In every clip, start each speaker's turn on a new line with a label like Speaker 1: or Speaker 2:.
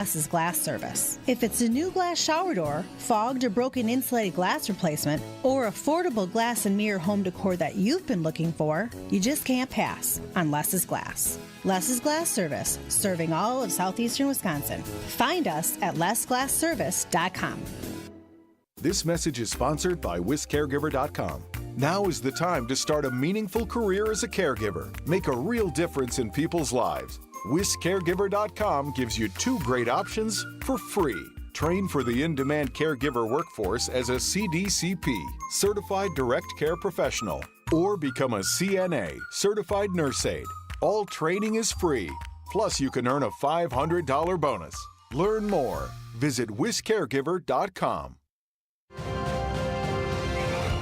Speaker 1: Glasses Glass Service. If it's a new glass shower door, fogged or broken insulated glass replacement, or affordable glass and mirror home decor that you've been looking for, you just can't pass on Less's Glass. Less's Glass Service, serving all of southeastern Wisconsin. Find us at lessglassservice.com.
Speaker 2: This message is sponsored by WisCaregiver.com. Now is the time to start a meaningful career as a caregiver. Make a real difference in people's lives. WisCaregiver.com gives you 2 great options for free. Train for the in-demand caregiver workforce as a CDCP, Certified Direct Care Professional, or become a CNA, Certified Nurse Aide. All training is free. Plus, you can earn a $500 bonus. Learn more. Visit WisCaregiver.com.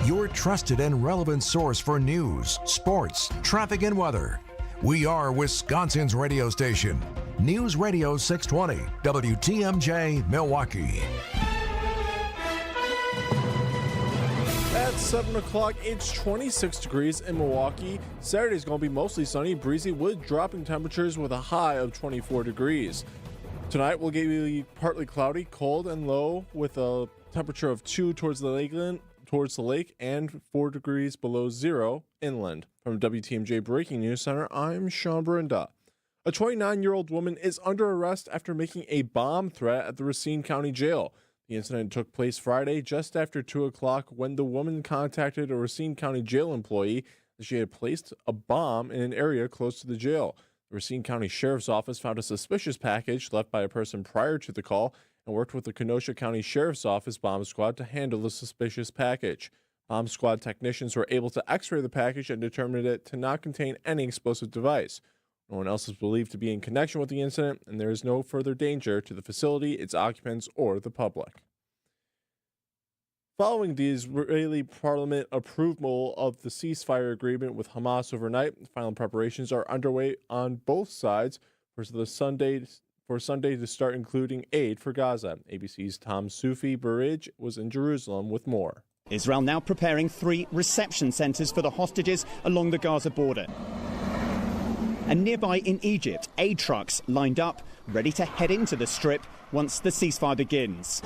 Speaker 3: Your trusted and relevant source for news, sports, traffic, and weather. We are Wisconsin's radio station. News Radio 620, WTMJ, Milwaukee.
Speaker 4: At 7 o'clock, it's 26 degrees in Milwaukee. Saturday's going to be mostly sunny, breezy, with dropping temperatures with a high of 24 degrees. Tonight, we'll give you partly cloudy, cold, and low with a temperature of 2 towards the lake and 4 degrees below zero inland. From WTMJ Breaking News Center, I'm Sean Brinda. A 29-year-old woman is under arrest after making a bomb threat at the Racine County Jail. The incident took place Friday just after 2 o'clock when the woman contacted a Racine County Jail employee that she had placed a bomb in an area close to the jail. The Racine County Sheriff's Office found a suspicious package left by a person prior to the call and worked with the Kenosha County Sheriff's Office bomb squad to handle the suspicious package. Bomb squad technicians were able to x-ray the package and determined it to not contain any explosive device. No one else is believed to be in connection with the incident, and there is no further danger to the facility, its occupants, or the public. Following the Israeli parliament approval of the ceasefire agreement with Hamas overnight, final preparations are underway on both sides for Sunday to start including aid for Gaza. ABC's Tom Sufi-Burridge was in Jerusalem with more.
Speaker 5: Israel now preparing 3 reception centers for the hostages along the Gaza border. And nearby in Egypt, aid trucks lined up, ready to head into the strip once the ceasefire begins.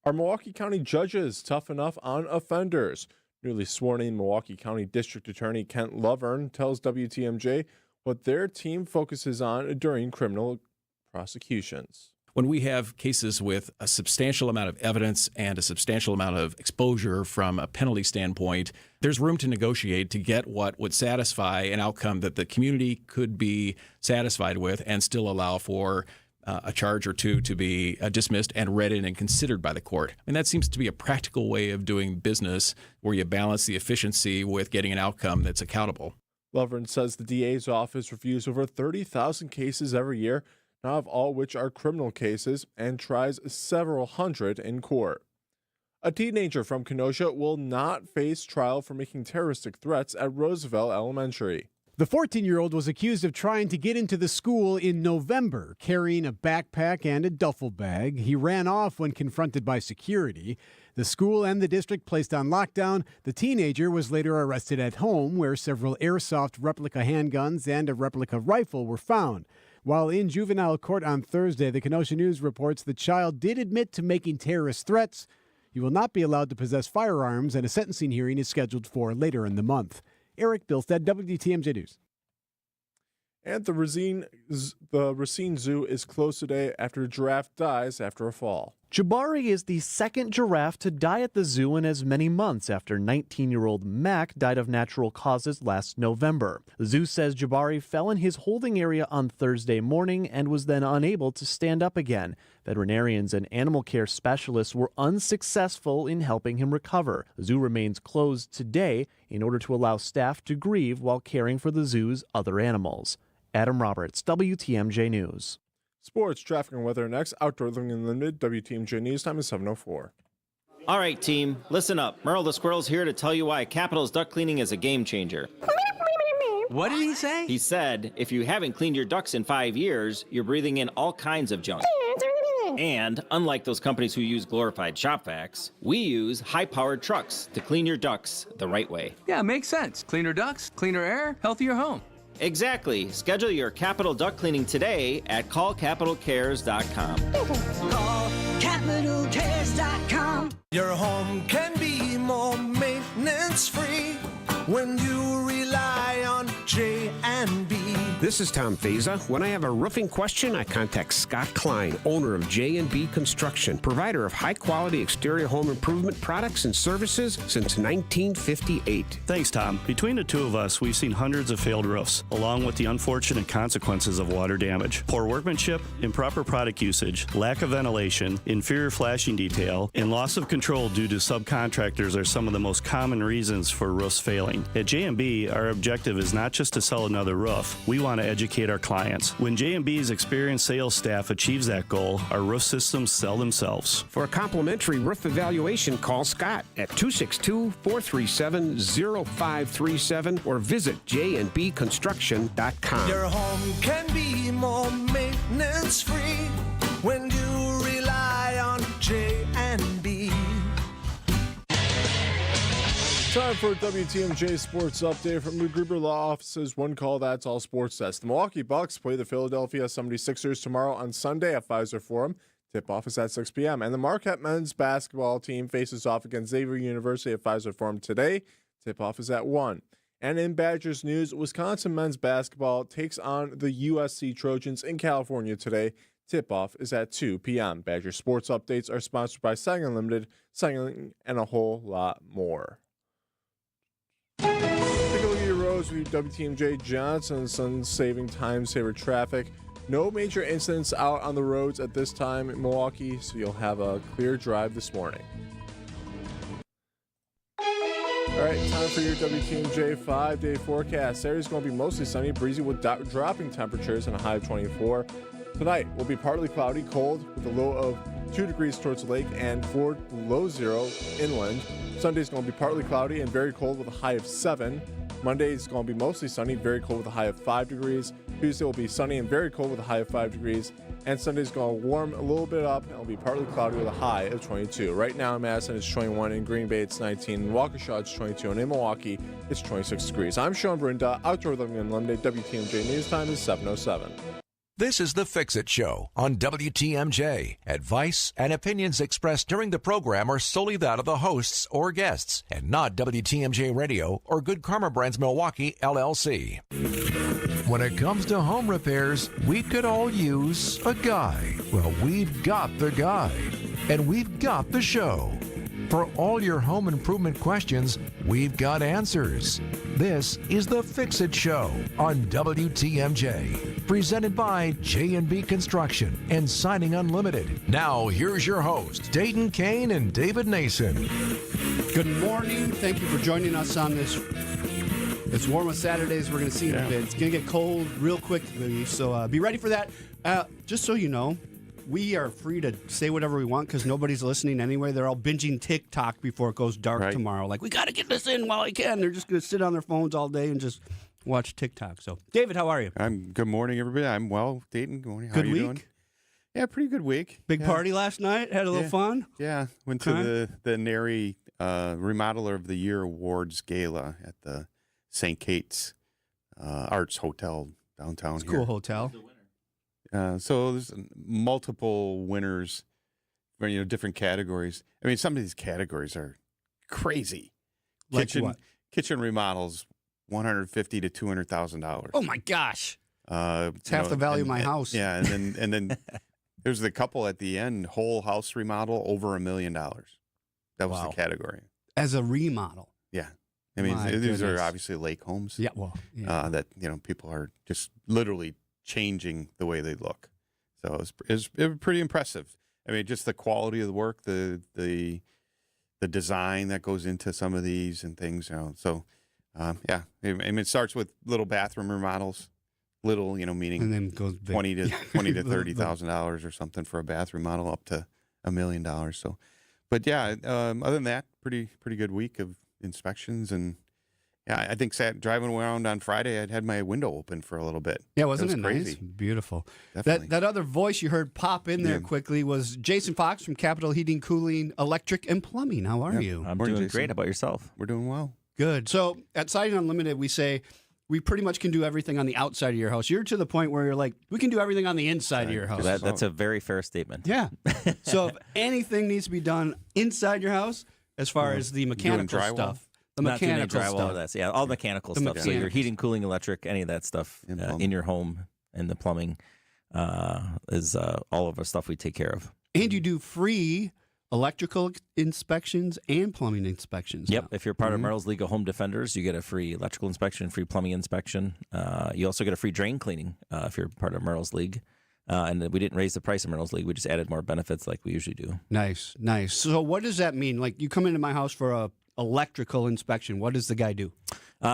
Speaker 4: Are Milwaukee County judges tough enough on offenders? Newly sworn-in Milwaukee County District Attorney Kent Lovern tells WTMJ what their team focuses on during criminal prosecutions.
Speaker 6: When we have cases with a substantial amount of evidence and a substantial amount of exposure from a penalty standpoint, there's room to negotiate to get what would satisfy an outcome that the community could be satisfied with and still allow for a charge or two to be dismissed and read in and considered by the court. And that seems to be a practical way of doing business where you balance the efficiency with getting an outcome that's accountable.
Speaker 4: Lovern says the DA's office reviews over 30,000 cases every year, not of all which are criminal cases, and tries several hundred in court. A teenager from Kenosha will not face trial for making terroristic threats at Roosevelt Elementary.
Speaker 7: The 14-year-old was accused of trying to get into the school in November, carrying a backpack and a duffel bag. He ran off when confronted by security. The school and the district placed on lockdown. The teenager was later arrested at home, where several airsoft replica handguns and a replica rifle were found. While in juvenile court on Thursday, the Kenosha News reports the child did admit to making terrorist threats. He will not be allowed to possess firearms, and a sentencing hearing is scheduled for later in the month. Eric Bilstead, WTMJ News.
Speaker 4: And the Racine Zoo is closed today after a giraffe dies after a fall.
Speaker 8: Jabari is the second giraffe to die at the zoo in as many months after 19-year-old Mac died of natural causes last November. The zoo says Jabari fell in his holding area on Thursday morning and was then unable to stand up again. Veterinarians and animal care specialists were unsuccessful in helping him recover. The zoo remains closed today in order to allow staff to grieve while caring for the zoo's other animals. Adam Roberts, WTMJ News.
Speaker 4: Sports, traffic, and weather next. Outdoor Living Unlimited, WTMJ News time is 7:04.
Speaker 9: All right, team, listen up. Merle the Squirrel's here to tell you why Capital's duck cleaning is a game changer.
Speaker 10: What did he say?
Speaker 9: He said, if you haven't cleaned your ducks in 5 years, you're breathing in all kinds of junk. And unlike those companies who use glorified shop vacs, we use high-powered trucks to clean your ducks the right way.
Speaker 10: Yeah, makes sense. Cleaner ducks, cleaner air, healthier home.
Speaker 9: Exactly. Schedule your Capital duct cleaning today at callcapitalcares.com.
Speaker 10: Call CapitalCares.com.
Speaker 11: Your home can be more maintenance-free when you rely on J&B.
Speaker 12: This is Tom Feza. When I have a roofing question, I contact Scott Klein, owner of J&B Construction, provider of high-quality exterior home improvement products and services since 1958.
Speaker 13: Thanks, Tom. Between the two of us, we've seen hundreds of failed roofs, along with the unfortunate consequences of water damage. Poor workmanship, improper product usage, lack of ventilation, inferior flashing detail, and loss of control due to subcontractors are some of the most common reasons for roofs failing. At J&B, our objective is not just to sell another roof. We want to educate our clients. When J&B's experienced sales staff achieves that goal, our roof systems sell themselves.
Speaker 12: For a complimentary roof evaluation, call Scott at 262-437-0537 or visit jnbconstruction.com.
Speaker 11: Your home can be more maintenance-free when you rely on J&B.
Speaker 4: Time for a WTMJ Sports Update from the Gruber Law Office's One Call That's All Sports Desk. The Milwaukee Bucks play the Philadelphia 76ers tomorrow on Sunday at Pfizer Forum. Tip-off is at 6 p.m. And the Marquette men's basketball team faces off against Xavier University at Pfizer Forum today. Tip-off is at 1. And in Badgers news, Wisconsin men's basketball takes on the USC Trojans in California today. Tip-off is at 2 p.m. Badger Sports Updates are sponsored by Cycling Unlimited, cycling, and a whole lot more. Take a look at your roads with your WTMJ Johnson Sun saving time, saver traffic. No major incidents out on the roads at this time in Milwaukee, so you'll have a clear drive this morning. All right, time for your WTMJ 5-day forecast. Saturday's going to be mostly sunny, breezy with dropping temperatures and a high of 24. Tonight will be partly cloudy, cold with a low of 2 degrees towards the lake and 4 below zero inland. Sunday's going to be partly cloudy and very cold with a high of 7. Monday is going to be mostly sunny, very cold with a high of 5 degrees. Tuesday will be sunny and very cold with a high of 5 degrees. And Sunday's going to warm a little bit up and it'll be partly cloudy with a high of 22. Right now in Madison it's 21, in Green Bay it's 19, in Waukesha it's 22, and in Milwaukee it's 26 degrees. I'm Sean Brinda, Outdoor Living Unlimited. WTMJ News Time is 7:07.
Speaker 3: This is the Fix-It Show on WTMJ. Advice and opinions expressed during the program are solely that of the hosts or guests and not WTMJ Radio or Good Karma Brands Milwaukee, LLC. When it comes to home repairs, we could all use a guy. Well, we've got the guy, and we've got the show. For all your home improvement questions, we've got answers. This is the Fix-It Show on WTMJ, presented by J&B Construction and Siding Unlimited. Now, here's your host, Dayton Kane and David Nason.
Speaker 14: Good morning. Thank you for joining us on this. It's warm on Saturdays. We're going to see it a bit. It's going to get cold real quickly, so be ready for that. Just so you know, we are free to say whatever we want because nobody's listening anyway. They're all binging TikTok before it goes dark tomorrow. Like, we got to get this in while I can. They're just going to sit on their phones all day and just watch TikTok. So, David, how are you?
Speaker 15: Good morning, everybody. I'm well. Dayton, good morning. How are you doing? Yeah, pretty good week.
Speaker 14: Big party last night? Had a little fun?
Speaker 15: Yeah. Went to the NARI Remodeler of the Year Awards Gala at the St. Kate's Arts Hotel downtown here.
Speaker 14: Cool hotel.
Speaker 15: So there's multiple winners for different categories. I mean, some of these categories are crazy.
Speaker 14: Like what?
Speaker 15: Kitchen remodels, $150,000 to $200,000.
Speaker 14: Oh my gosh! It's half the value of my house.
Speaker 15: Yeah, and then there's the couple at the end, whole house remodel, over $1 million. That was the category
Speaker 14: as a remodel.
Speaker 15: Yeah, I mean these are obviously lake homes.
Speaker 14: Yeah, well,
Speaker 15: that people are just literally changing the way they look. So it was pretty impressive. I mean, just the quality of the work, the design that goes into some of these and things. So yeah, I mean, it starts with little bathroom remodels, meaning
Speaker 14: and then goes big.
Speaker 15: $20,000 to $30,000 or something for a bathroom model, up to $1 million. So, but yeah, other than that, pretty good week of inspections. And yeah, I think driving around on Friday, I'd had my window open for a little bit.
Speaker 14: Yeah, wasn't it
Speaker 15: crazy?
Speaker 14: Nice? Beautiful.
Speaker 15: Definitely.
Speaker 14: That other voice you heard pop in there quickly was Jason Fox from Capital Heating, Cooling, Electric, and Plumbing. How are you?
Speaker 16: I'm doing great. How about yourself?
Speaker 15: We're doing well.
Speaker 14: Good. So at Siding Unlimited, we say we pretty much can do everything on the outside of your house. You're to the point where you're like, we can do everything on the inside of your house.
Speaker 16: That's a very fair statement.
Speaker 14: Yeah. So if anything needs to be done inside your house, as far as the mechanical stuff,
Speaker 16: Not doing any drywall, that's all mechanical stuff. So your heating, cooling, electric, any of that stuff in your home, and the plumbing is all of our stuff we take care of.
Speaker 14: And you do free electrical inspections and plumbing inspections.
Speaker 16: Yep.
Speaker 14: now.
Speaker 16: If you're part of Merrill's League of Home Defenders, you get a free electrical inspection, free plumbing inspection. You also get a free drain cleaning if you're part of Merrill's League. And we didn't raise the price of Merrill's League. We just added more benefits like we usually do.
Speaker 14: Nice. So what does that mean? Like, you come into my house for a electrical inspection. What does the guy do?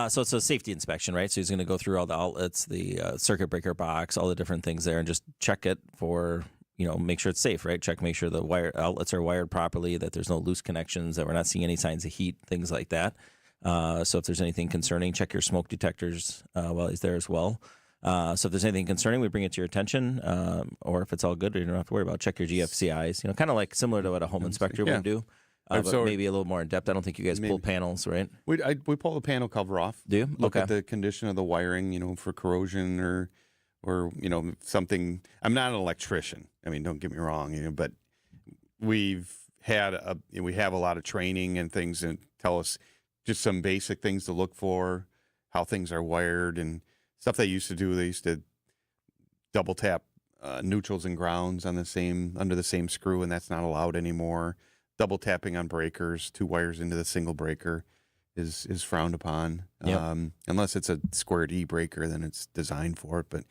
Speaker 16: So it's a safety inspection, right? So he's going to go through all the outlets, the circuit breaker box, all the different things there, and just check it for, make sure it's safe, right? Make sure the outlets are wired properly, that there's no loose connections, that we're not seeing any signs of heat, things like that. So if there's anything concerning, check your smoke detectors while he's there as well. So if there's anything concerning, we bring it to your attention, or if it's all good, you don't have to worry about it. Check your GFCIs, kind of like similar to what a home inspector would do. But maybe a little more in depth. I don't think you guys pull panels, right?
Speaker 15: We pull the panel cover off.
Speaker 16: Do you?
Speaker 15: Look at the condition of the wiring, for corrosion or something. I'm not an electrician. I mean, don't get me wrong, but we have a lot of training and things that tell us just some basic things to look for, how things are wired and stuff they used to do. They used to double tap neutrals and grounds on under the same screw, and that's not allowed anymore. Double tapping on breakers, 2 wires into the single breaker is frowned upon.
Speaker 16: Yep.
Speaker 15: Unless it's a square D breaker, then it's designed for it. But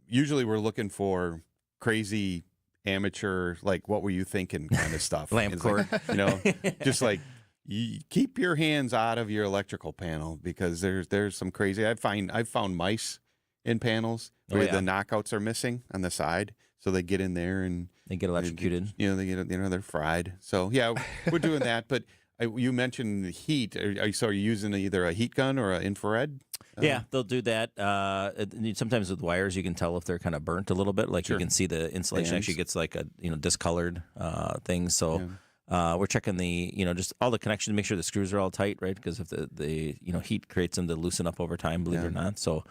Speaker 15: usually we're looking for crazy amateur, like, what were you thinking kind of stuff.
Speaker 16: Lamp cord.
Speaker 15: Like, just like, keep your hands out of your electrical panel, because there's some crazy. I've found mice in panels where the knockouts are missing on the side, so they get in there and
Speaker 16: they get electrocuted.
Speaker 15: They're fried. So yeah, we're doing that. But you mentioned heat. Are you using either a heat gun or an infrared?
Speaker 16: Yeah, they'll do that. Sometimes with wires, you can tell if they're kind of burnt a little bit. Like, you can see the insulation actually gets like a discolored thing. So. Yeah. We're checking just all the connections to make sure the screws are all tight, right? Because if the heat creates them to loosen up over time, believe it or not. So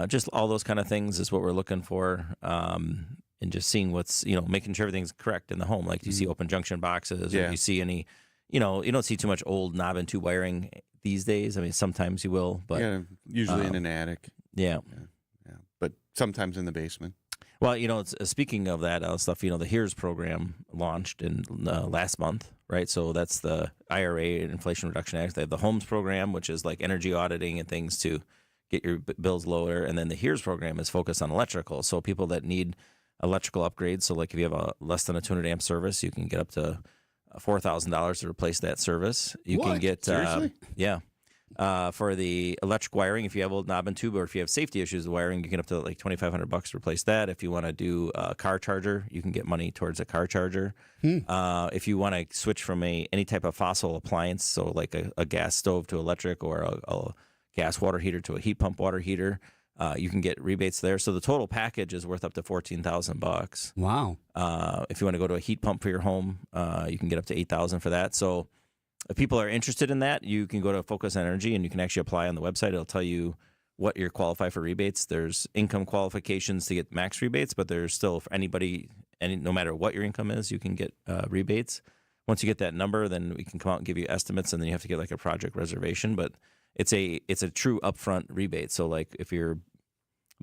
Speaker 16: just all those kind of things is what we're looking for, and just seeing what's, making sure everything's correct in the home. Like, do you see open junction boxes? Or do you see any, you don't see too much old knob and tube wiring these days. I mean, sometimes you will, but
Speaker 15: usually in an attic.
Speaker 16: Yeah.
Speaker 15: But sometimes in the basement.
Speaker 16: Well, speaking of that stuff, the HERES program launched in last month, right? So that's the IRA, Inflation Reduction Act. They have the HOMES program, which is like energy auditing and things to get your bills lower. And then the HERES program is focused on electrical. So people that need electrical upgrades, so like if you have a less than a 200 amp service, you can get up to $4,000 to replace that service. You can get,
Speaker 15: seriously?
Speaker 16: For the electric wiring, if you have old knob and tube, or if you have safety issues with wiring, you can get up to like $2,500 to replace that. If you want to do a car charger, you can get money towards a car charger. If you want to switch from any type of fossil appliance, so like a gas stove to electric, or a gas water heater to a heat pump water heater, you can get rebates there. So the total package is worth up to $14,000.
Speaker 14: Wow.
Speaker 16: If you want to go to a heat pump for your home, you can get up to $8,000 for that. So if people are interested in that, you can go to Focus Energy and you can actually apply on the website. It'll tell you what you're qualified for rebates. There's income qualifications to get max rebates, but there's still, for anybody, no matter what your income is, you can get rebates. Once you get that number, then we can come out and give you estimates, and then you have to get like a project reservation. But it's a true upfront rebate. So like if your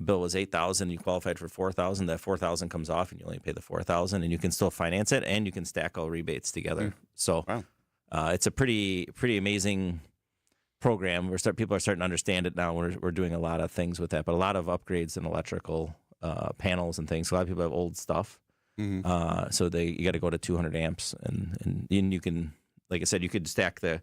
Speaker 16: bill was $8,000, you qualified for $4,000, that $4,000 comes off, and you only pay the $4,000, and you can still finance it, and you can stack all rebates together. So. Wow. It's a pretty amazing program. People are starting to understand it now. We're doing a lot of things with that, but a lot of upgrades in electrical panels and things. So a lot of people have old stuff, so you got to go to 200 amps, and you can, like I said, you could stack the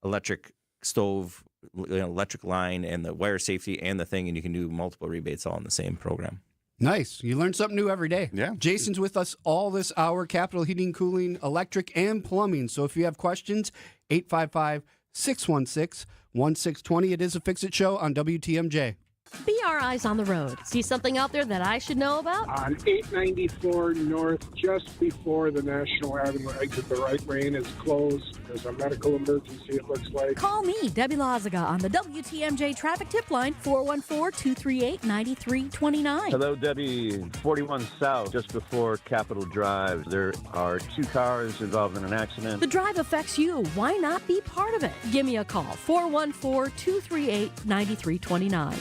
Speaker 16: electric stove, electric line, and the wire safety and the thing, and you can do multiple rebates all in the same program.
Speaker 14: Nice. You learn something new every day.
Speaker 15: Yeah.
Speaker 14: Jason's with us all this hour, Capital Heating, Cooling, Electric, and Plumbing. So if you have questions, 855-616-1620. It is a Fix-It Show on WTMJ.
Speaker 17: Be our eyes on the road. See something out there that I should know about?
Speaker 18: On 894 North, just before the National Avenue exit, the right lane is closed. There's a medical emergency, it looks like.
Speaker 17: Call me, Debbie Loziga, on the WTMJ traffic tip line, 414-238-9329.
Speaker 19: Hello, Debbie. 41 South, just before Capitol Drive. There are 2 cars involved in an accident.
Speaker 17: The drive affects you. Why not be part of it? Give me a call, 414-238-9329.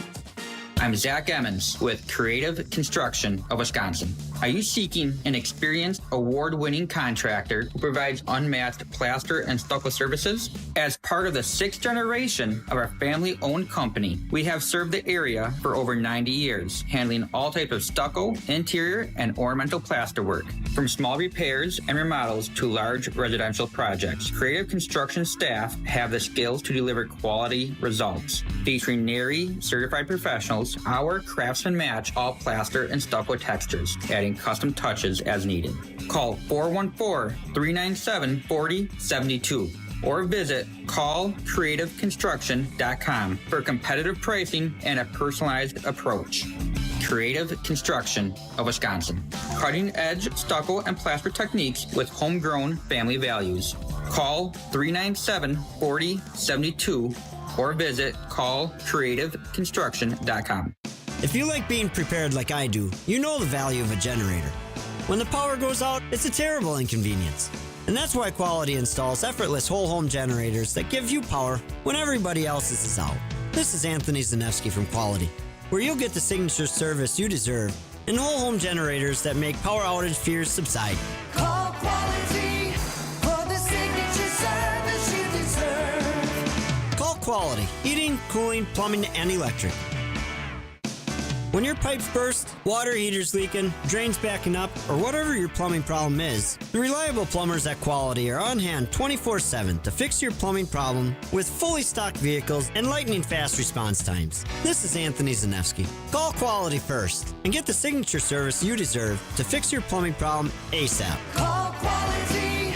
Speaker 20: I'm Zach Emmons with Creative Construction of Wisconsin. Are you seeking an experienced, award-winning contractor who provides unmatched plaster and stucco services? As part of the 6th generation of our family-owned company, we have served the area for over 90 years, handling all types of stucco, interior, and ornamental plaster work, from small repairs and remodels to large residential projects. Creative Construction staff have the skills to deliver quality results. Featuring NARI certified professionals, our craftsmen match all plaster and stucco textures, adding custom touches as needed. Call 414-397-4072 or visit callcreativeconstruction.com for competitive pricing and a personalized approach. Creative Construction of Wisconsin. Cutting-edge stucco and plaster techniques with homegrown family values. Call 397-4072 or visit callcreativeconstruction.com.
Speaker 21: If you like being prepared like I do, you know the value of a generator. When the power goes out, it's a terrible inconvenience. And that's why Quality installs effortless whole home generators that give you power when everybody else's is out. This is Anthony Zanevsky from Quality, where you'll get the signature service you deserve and whole home generators that make power outage fears subside.
Speaker 11: Call Quality for the signature service you deserve.
Speaker 21: Call Quality, heating, cooling, plumbing, and electric. When your pipes burst, water heater's leaking, drains backing up, or whatever your plumbing problem is, the reliable plumbers at Quality are on hand 24/7 to fix your plumbing problem with fully stocked vehicles and lightning-fast response times. This is Anthony Zanevsky. Call Quality first and get the signature service you deserve to fix your plumbing problem ASAP.
Speaker 11: Call Quality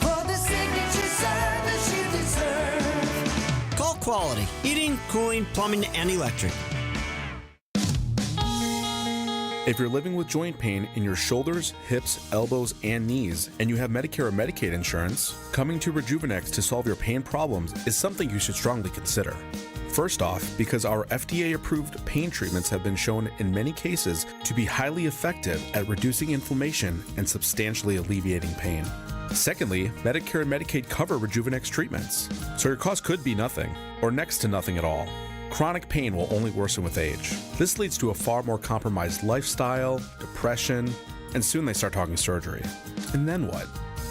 Speaker 11: for the signature service you deserve.
Speaker 21: Call Quality, heating, cooling, plumbing, and electric.
Speaker 22: If you're living with joint pain in your shoulders, hips, elbows, and knees, and you have Medicare or Medicaid insurance, coming to Rejuvenex to solve your pain problems is something you should strongly consider. First off, because our FDA-approved pain treatments have been shown in many cases to be highly effective at reducing inflammation and substantially alleviating pain. Secondly, Medicare and Medicaid cover Rejuvenex treatments, so your cost could be nothing, or next to nothing at all. Chronic pain will only worsen with age. This leads to a far more compromised lifestyle, depression, and soon they start talking surgery. And then what?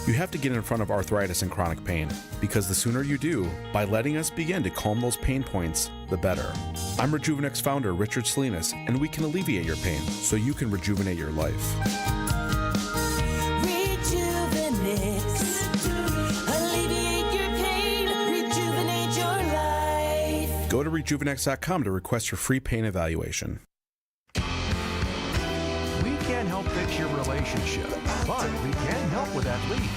Speaker 22: You have to get in front of arthritis and chronic pain, because the sooner you do, by letting us begin to calm those pain points, the better. I'm Rejuvenex founder Richard Salinas, and we can alleviate your pain so you can rejuvenate your life. Go to rejuvenex.com to request your free pain evaluation.
Speaker 3: We can't help fix your relationship, but we can help with that leak.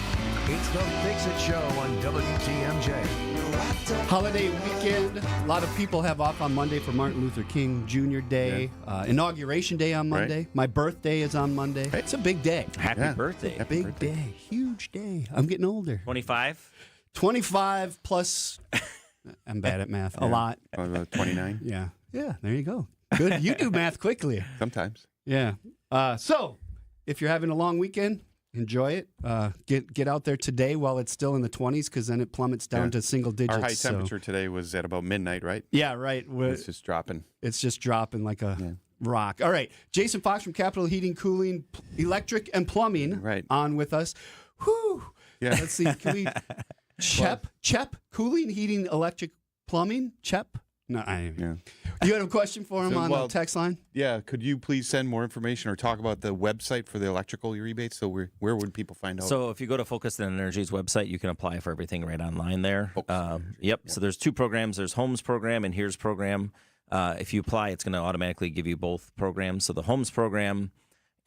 Speaker 3: It's the Fix It Show on WTMJ.
Speaker 14: Holiday weekend. A lot of people have off on Monday for Martin Luther King Jr. Day. Inauguration Day on Monday. Right. My birthday is on Monday. It's a big day.
Speaker 16: Happy birthday.
Speaker 14: A big day. Huge day. I'm getting older.
Speaker 16: 25?
Speaker 14: 25 plus... I'm bad at math. A lot.
Speaker 15: 29?
Speaker 14: Yeah. Yeah, there you go. Good. You do math quickly.
Speaker 15: Sometimes.
Speaker 14: Yeah. So, if you're having a long weekend, enjoy it. Get out there today while it's still in the 20s, because then it plummets down to single digits.
Speaker 15: Our high temperature today was at about midnight, right?
Speaker 14: Yeah, right.
Speaker 15: It's just dropping.
Speaker 14: It's just dropping like a rock. All right. Jason Fox from Capital Heating, Cooling, Electric, and Plumbing on with us. Whew.
Speaker 15: Yeah.
Speaker 14: Let's see. Can we... Chep, cooling, heating, electric, plumbing. Chep. No, You had a question for him on the text line?
Speaker 15: Yeah. Could you please send more information or talk about the website for the electrical rebates? So where would people find out?
Speaker 16: So if you go to Focus on Energy's website, you can apply for everything right online there. Yep. So there's 2 programs. There's Homes program and Here's program. If you apply, it's going to automatically give you both programs. So the Homes program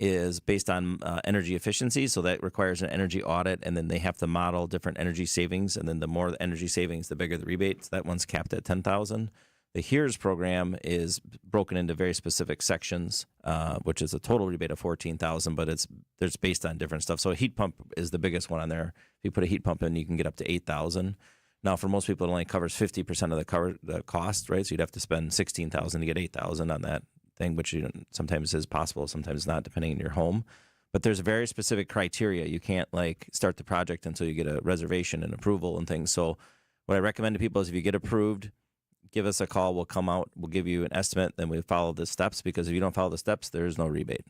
Speaker 16: is based on energy efficiency, so that requires an energy audit, and then they have to model different energy savings, and then the more the energy savings, the bigger the rebate. So that one's capped at $10,000. The HERES program is broken into very specific sections, which is a total rebate of $14,000, but there's based on different stuff. So a heat pump is the biggest one on there. If you put a heat pump in, you can get up to $8,000. Now, for most people, it only covers 50% of the cost, right? So you'd have to spend $16,000 to get $8,000 on that thing, which sometimes is possible, sometimes not, depending on your home. But there's very specific criteria. You can't start the project until you get a reservation and approval and things. So what I recommend to people is if you get approved, give us a call. We'll come out. We'll give you an estimate. Then we follow the steps, because if you don't follow the steps, there's no rebate.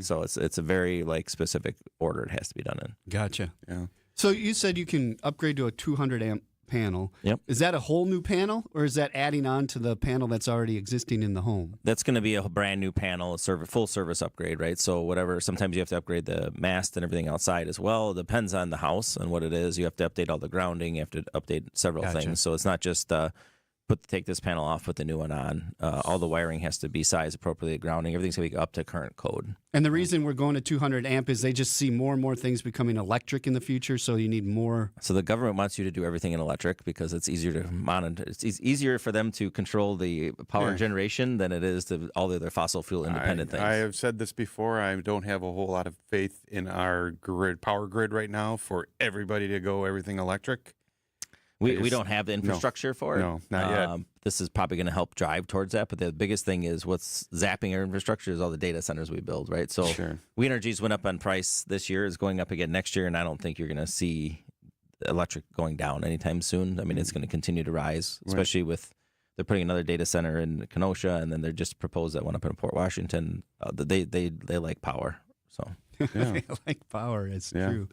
Speaker 16: So it's a very specific order it has to be done in.
Speaker 14: Gotcha.
Speaker 15: Yeah.
Speaker 14: So you said you can upgrade to a 200 amp panel.
Speaker 16: Yep.
Speaker 14: Is that a whole new panel, or is that adding on to the panel that's already existing in the home?
Speaker 16: That's going to be a brand new panel, a full service upgrade, right? So whatever, sometimes you have to upgrade the mast and everything outside as well. It depends on the house and what it is. You have to update all the grounding. You have to update several things. So it's not just take this panel off, put the new one on. All the wiring has to be sized appropriately, grounding. Everything's going to be up to current code.
Speaker 14: And the reason we're going to 200 amp is they just see more and more things becoming electric in the future, so you need more.
Speaker 16: So the government wants you to do everything in electric because it's easier to monitor. It's easier for them to control the power generation than it is to all the other fossil fuel independent things.
Speaker 15: I have said this before. I don't have a whole lot of faith in our power grid right now for everybody to go everything electric.
Speaker 16: We don't have the infrastructure for it.
Speaker 15: No, not yet.
Speaker 16: This is probably going to help drive towards that. But the biggest thing is what's zapping our infrastructure is all the data centers we build, right? So We Energies went up on price this year, is going up again next year, and I don't think you're going to see electric going down anytime soon. I mean, it's going to continue to rise, especially with they're putting another data center in Kenosha, and then they just proposed that one up in Port Washington. They like power, so
Speaker 14: They like power. It's true.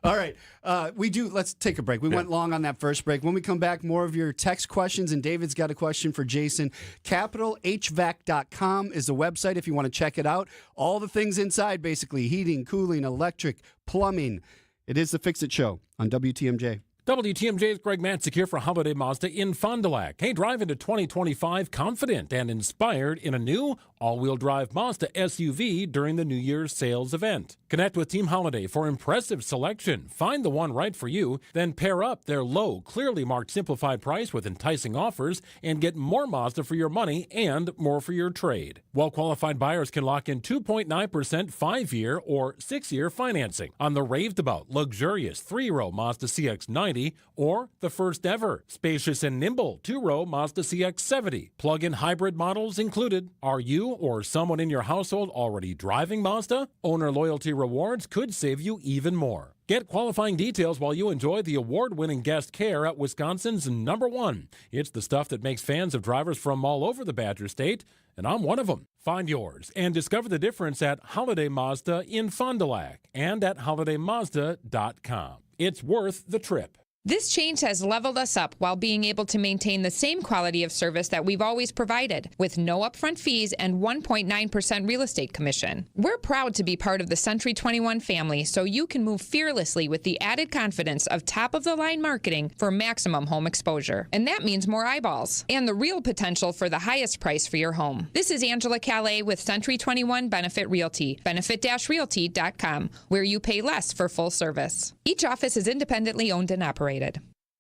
Speaker 14: All right. Let's take a break. We went long on that first break. When we come back, more of your text questions, and David's got a question for Jason. CapitalHVAC.com is the website if you want to check it out. All the things inside, basically, heating, cooling, electric, plumbing. It is the Fix It Show on WTMJ.
Speaker 1: WTMJ's Greg Matzik here for Holiday Mazda in Fond du Lac. Hey, drive into 2025 confident and inspired in a new all-wheel drive Mazda SUV during the New Year's sales event. Connect with Team Holiday for impressive selection. Find the one right for you, then pair up their low, clearly marked simplified price with enticing offers and get more Mazda for your money and more for your trade. Well-qualified buyers can lock in 2.9% 5-year or 6-year financing on the raved-about luxurious 3-row Mazda CX-90 or the first ever spacious and nimble 2-row Mazda CX-70. Plug-in hybrid models included. Are you or someone in your household already driving Mazda? Owner loyalty rewards could save you even more. Get qualifying details while you enjoy the award-winning guest care at Wisconsin's #1. It's the stuff that makes fans of drivers from all over the Badger State, and I'm one of them. Find yours and discover the difference at Holiday Mazda in Fond du Lac and at holidaymazda.com. It's worth the trip.
Speaker 2: This change has leveled us up while being able to maintain the same quality of service that we've always provided, with no upfront fees and 1.9% real estate commission. We're proud to be part of the Century 21 family, so you can move fearlessly with the added confidence of top-of-the-line marketing for maximum home exposure. And that means more eyeballs and the real potential for the highest price for your home. This is Angela Calais with Century 21 Benefit Realty, benefit-realty.com, where you pay less for full service. Each office is independently owned and operated.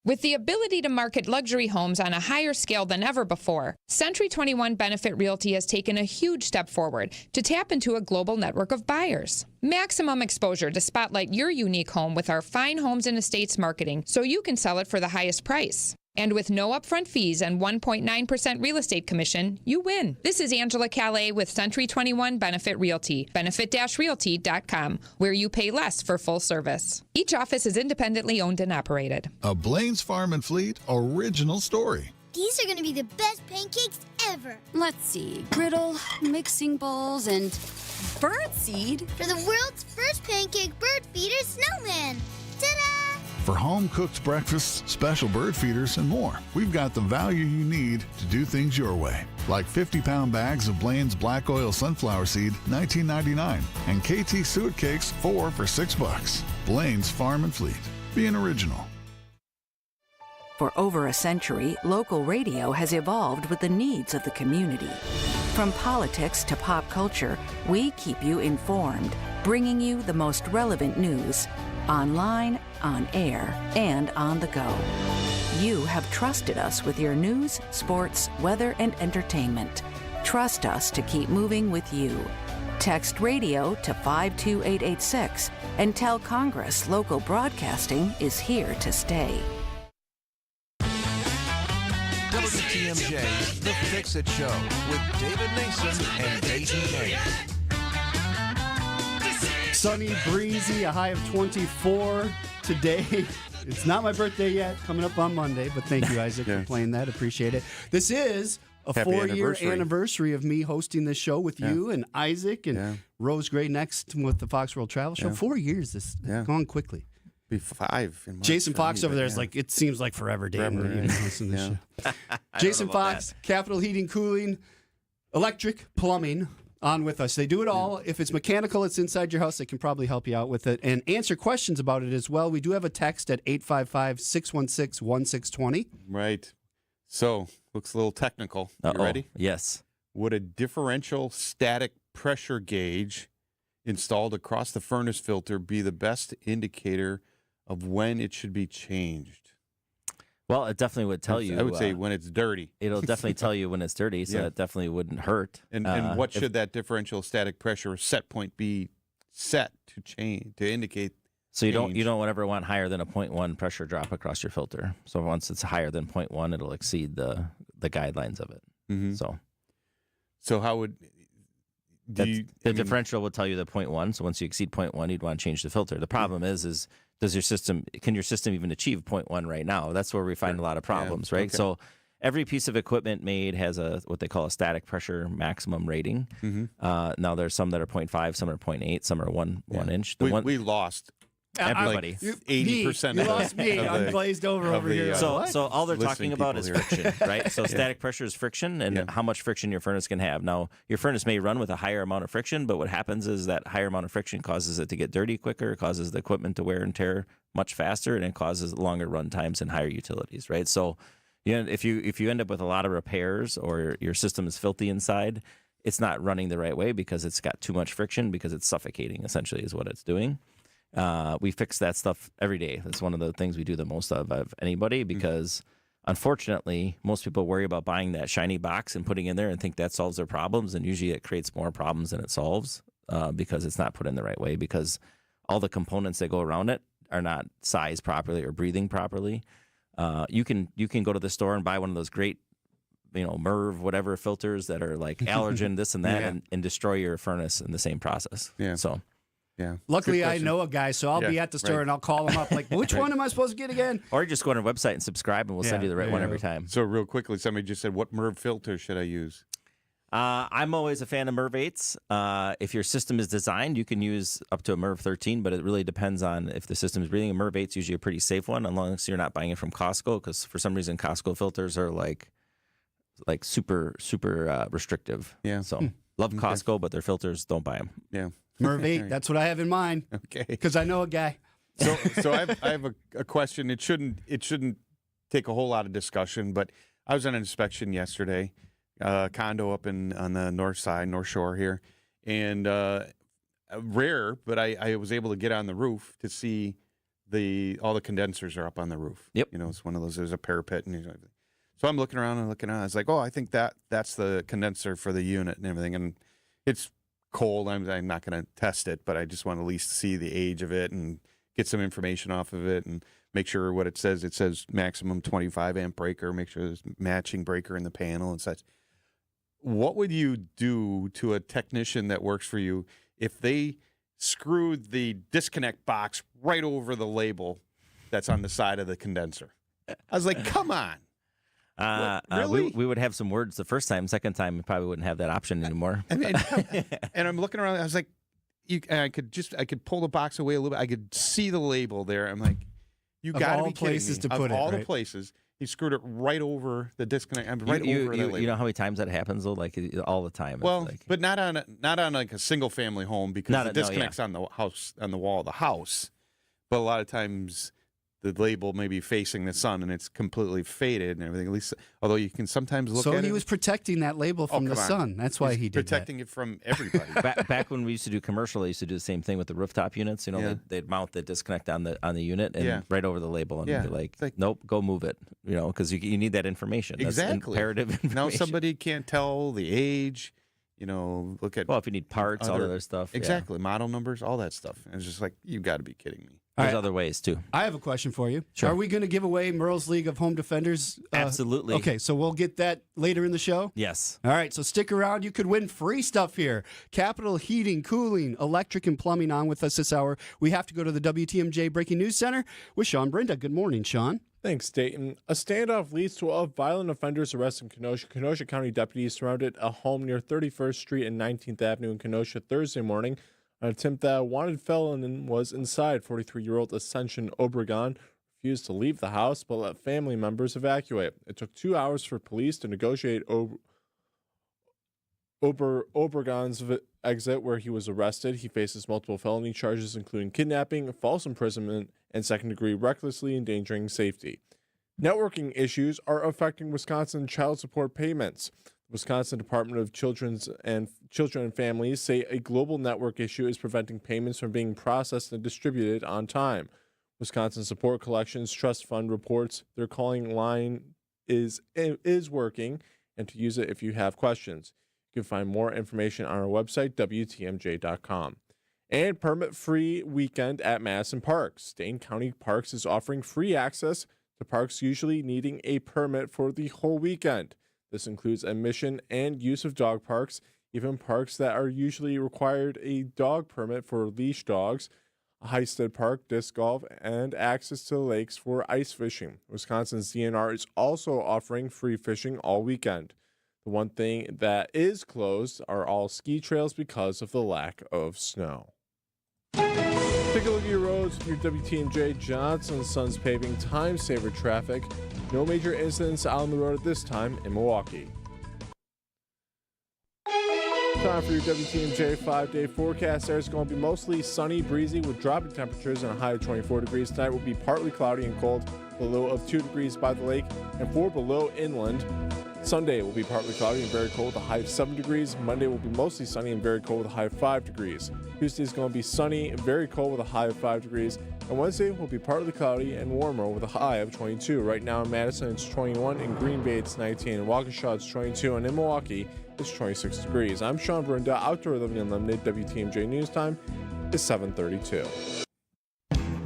Speaker 2: With the ability to market luxury homes on a higher scale than ever before, Century 21 Benefit Realty has taken a huge step forward to tap into a global network of buyers. Maximum exposure to spotlight your unique home with our fine homes and estates marketing so you can sell it for the highest price. And with no upfront fees and 1.9% real estate commission, you win. This is Angela Calais with Century 21 Benefit Realty, benefit-realty.com, where you pay less for full service. Each office is independently owned and operated.
Speaker 23: A Blaine's Farm and Fleet original story.
Speaker 24: These are going to be the best pancakes ever.
Speaker 25: Let's see, griddle, mixing bowls, and birdseed.
Speaker 24: For the world's first pancake bird feeder snowman. Ta-da!
Speaker 23: For home-cooked breakfasts, special bird feeders, and more, we've got the value you need to do things your way. Like 50-pound bags of Blaine's Black Oil Sunflower Seed, $19.99, and KT Suet Cakes, 4 for $6. Blaine's Farm and Fleet. Be an original.
Speaker 26: For over a century, local radio has evolved with the needs of the community. From politics to pop culture, we keep you informed, bringing you the most relevant news, online, on air, and on the go. You have trusted us with your news, sports, weather, and entertainment. Trust us to keep moving with you. Text radio to 52886 and tell Congress local broadcasting is here to stay.
Speaker 3: WTMJ, The Fix-It Show with David Nason and Dayton Kane.
Speaker 14: Sunny, breezy, a high of 24 today. It's not my birthday yet, coming up on Monday, but thank you, Isaac, for playing that. Appreciate it. This is a
Speaker 15: Happy
Speaker 14: 4-year anniversary of me hosting this show with you and Isaac and Rose Gray next with the Fox World Travel Show. 4 years. This has gone quickly.
Speaker 15: Be 5 in March.
Speaker 14: Jason Fox over there is like, it seems like forever, Dayton. Jason Fox, Capital Heating, Cooling, Electric, Plumbing, on with us. They do it all. If it's mechanical, it's inside your house, they can probably help you out with it and answer questions about it as well. We do have a text at 855-616-1620.
Speaker 15: Right. So, looks a little technical. You ready?
Speaker 16: Yes.
Speaker 15: Would a differential static pressure gauge installed across the furnace filter be the best indicator of when it should be changed?
Speaker 16: Well, it definitely would tell you.
Speaker 15: I would say when it's dirty.
Speaker 16: It'll definitely tell you when it's dirty, so that definitely wouldn't hurt.
Speaker 15: And what should that differential static pressure set point be set to change to indicate?
Speaker 16: So you don't ever want higher than a 0.1 pressure drop across your filter. So once it's higher than 0.1, it'll exceed the guidelines of it.
Speaker 15: Mm-hmm.
Speaker 16: So
Speaker 15: how would
Speaker 16: the differential will tell you the 0.1. So once you exceed 0.1, you'd want to change the filter. The problem is can your system even achieve 0.1 right now? That's where we find a lot of problems, right? Okay. So every piece of equipment made has what they call a static pressure maximum rating.
Speaker 15: Mm-hmm.
Speaker 16: Now there's some that are 0.5, some are 0.8, some are 1 inch.
Speaker 15: We lost
Speaker 16: everybody.
Speaker 15: 80%.
Speaker 14: You lost me. I'm glazed over here.
Speaker 16: So all they're talking about is
Speaker 15: here.
Speaker 16: friction, right? So static pressure is friction and how much friction your furnace can have. Now, your furnace may run with a higher amount of friction, but what happens is that higher amount of friction causes it to get dirty quicker, causes the equipment to wear and tear much faster, and it causes longer run times and higher utilities, right? So if you end up with a lot of repairs or your system is filthy inside, it's not running the right way because it's got too much friction because it's suffocating, essentially, is what it's doing. We fix that stuff every day. That's one of the things we do the most of anybody because, unfortunately, most people worry about buying that shiny box and putting in there and think that solves their problems, and usually it creates more problems than it solves because it's not put in the right way because all the components that go around it are not sized properly or breathing properly. You can go to the store and buy one of those great MERV whatever filters that are like allergen this and that and destroy your furnace in the same process.
Speaker 15: Yeah.
Speaker 14: Luckily, I know a guy, so I'll be at the store and I'll call him up. Like, which one am I supposed to get again?
Speaker 16: Or you just go on our website and subscribe, and we'll send you the right one every time.
Speaker 15: So real quickly, somebody just said, "What MERV filter should I use?"
Speaker 16: I'm always a fan of MERV 8s. If your system is designed, you can use up to a MERV 13, but it really depends on if the system is breathing. A MERV 8 is usually a pretty safe one, as long as you're not buying it from Costco, because for some reason Costco filters are like super restrictive.
Speaker 15: Yeah.
Speaker 16: So love Costco, but their filters, don't buy them.
Speaker 15: Yeah.
Speaker 14: MERV 8, that's what I have in mind.
Speaker 15: Okay.
Speaker 14: Because I know a guy.
Speaker 15: So I have a question. It shouldn't take a whole lot of discussion, but I was on an inspection yesterday, condo up on the north shore here, and rare, but I was able to get on the roof to see all the condensers are up on the roof.
Speaker 16: Yep.
Speaker 15: It's one of those. There's a parapet and everything. So I'm looking around. I was like, oh, I think that's the condenser for the unit and everything, and it's cold. I'm not going to test it, but I just want to at least see the age of it and get some information off of it and make sure what it says. It says maximum 25 amp breaker. Make sure there's matching breaker in the panel and such. What would you do to a technician that works for you if they screwed the disconnect box right over the label that's on the side of the condenser? I was like, come on. Really?
Speaker 16: We would have some words the first time. Second time, we probably wouldn't have that option anymore.
Speaker 15: And I'm looking around. I was like, I could pull the box away a little bit. I could see the label there. I'm like, you got to be kidding me.
Speaker 14: To put
Speaker 15: of all
Speaker 14: it,
Speaker 15: the places, he screwed it right over the disconnect. Over that label.
Speaker 16: You know how many times that happens though? Like all the time.
Speaker 15: Well, but not on like a single family home because the disconnect's on the house, on the wall of the house. But a lot of times the label may be facing the sun and it's completely faded and everything. At least, although you can sometimes look at it.
Speaker 14: So he was protecting that label from the sun. That's why he did
Speaker 15: protecting it from everybody.
Speaker 16: Back when we used to do commercial, I used to do the same thing with the rooftop units. You know, they'd mount the disconnect on the unit and right over the label, and be like, nope, go move it. You know, because you need that information. That's imperative information.
Speaker 15: Now somebody can't tell the age. You know, look at
Speaker 16: if you need parts, all that other stuff.
Speaker 15: Exactly, model numbers, all that stuff. And it's just like, you got to be kidding me.
Speaker 16: There's other ways too.
Speaker 14: I have a question for you.
Speaker 16: Sure.
Speaker 14: Are we going to give away Merle's League of Home Defenders?
Speaker 16: Absolutely.
Speaker 14: Okay, so we'll get that later in the show?
Speaker 16: Yes.
Speaker 14: All right, so stick around. You could win free stuff here. Capital Heating, Cooling, Electric, and Plumbing on with us this hour. We have to go to the WTMJ Breaking News Center with Sean Brinda. Good morning, Sean.
Speaker 4: Thanks, Dayton. A standoff leads to a violent offender's arrest in Kenosha. Kenosha County deputies surrounded a home near 31st Street and 19th Avenue in Kenosha Thursday morning. An attempt that a wanted felon was inside. 43-year-old Ascension Obregon refused to leave the house but let family members evacuate. It took 2 hours for police to negotiate Obregon's exit, where he was arrested. He faces multiple felony charges, including kidnapping, false imprisonment, and second-degree recklessly endangering safety. Networking issues are affecting Wisconsin child support payments. The Wisconsin Department of Children and Families say a global network issue is preventing payments from being processed and distributed on time. Wisconsin Support Collections Trust Fund reports their calling line is working, and to use it if you have questions. You can find more information on our website, WTMJ.com. And permit-free weekend at Madison Parks. Dane County Parks is offering free access to parks usually needing a permit for the whole weekend. This includes admission and use of dog parks, even parks that are usually required a dog permit for leash dogs, a Highstead Park, disc golf, and access to the lakes for ice fishing. Wisconsin's DNR is also offering free fishing all weekend. The one thing that is closed are all ski trails because of the lack of snow. Take a look at your roads with your WTMJ Johnson Sons Paving Time Saver traffic. No major incidents out on the road at this time in Milwaukee. Time for your WTMJ 5-day forecast. There's going to be mostly sunny, breezy with dropping temperatures and a high of 24 degrees. Tonight will be partly cloudy and cold, a low of 2 degrees by the lake and 4 below inland. Sunday will be partly cloudy and very cold with a high of 7 degrees. Monday will be mostly sunny and very cold with a high of 5 degrees. Tuesday is going to be sunny and very cold with a high of 5 degrees. And Wednesday will be partly cloudy and warmer with a high of 22. Right now in Madison it's 21, in Green Bay it's 19, in Waukesha it's 22, and in Milwaukee it's 26 degrees. I'm Sean Brinda, Outdoor Living Unlimited. WTMJ News Time is 7:32.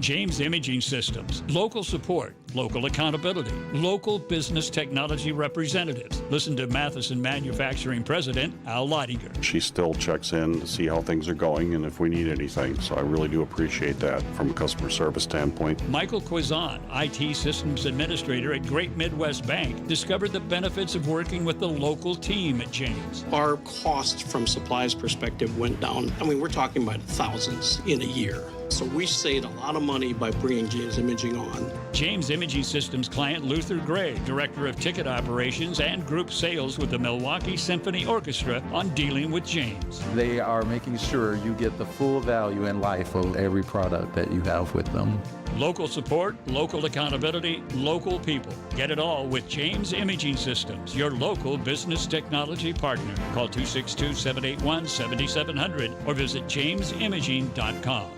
Speaker 5: James Imaging Systems. Local support, local accountability, local business technology representatives. Listen to Matheson Manufacturing President Al Leidinger.
Speaker 6: She still checks in to see how things are going and if we need anything. So I really do appreciate that from a customer service standpoint.
Speaker 5: Michael Quizon, IT Systems Administrator at Great Midwest Bank, discovered the benefits of working with the local team at James.
Speaker 7: Our cost from supplies perspective went down. I mean, we're talking about thousands in a year. So we saved a lot of money by bringing James Imaging on.
Speaker 5: James Imaging Systems client Luther Gray, Director of Ticket Operations and Group Sales with the Milwaukee Symphony Orchestra, on dealing with James.
Speaker 8: They are making sure you get the full value in life of every product that you have with them.
Speaker 5: Local support, local accountability, local people. Get it all with James Imaging Systems, your local business technology partner. Call 262-781-7700 or visit jamesimaging.com.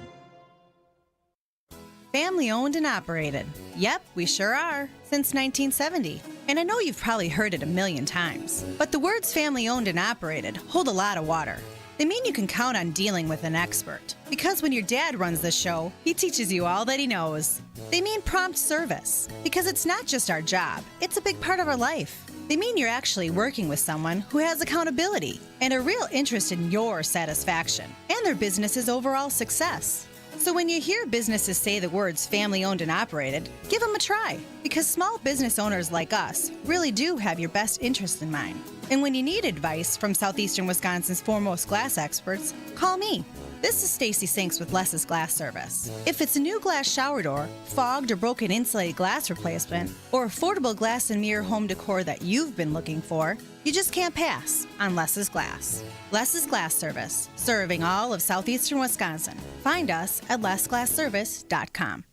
Speaker 9: Family owned and operated. Yep, we sure are. Since 1970. And I know you've probably heard it a million times. But the words family owned and operated hold a lot of water. They mean you can count on dealing with an expert. Because when your dad runs the show, he teaches you all that he knows. They mean prompt service. Because it's not just our job, it's a big part of our life. They mean you're actually working with someone who has accountability and a real interest in your satisfaction and their business's overall success. So when you hear businesses say the words family-owned and operated, give them a try, because small business owners like us really do have your best interest in mind. And when you need advice from southeastern Wisconsin's foremost glass experts, call me. This is Stacy Sinks with Less's Glass Service. If it's a new glass shower door, fogged or broken insulated glass replacement, or affordable glass and mirror home decor that you've been looking for, you just can't pass on Less's Glass. Less's Glass Service, serving all of southeastern Wisconsin. Find us at lessglassservice.com.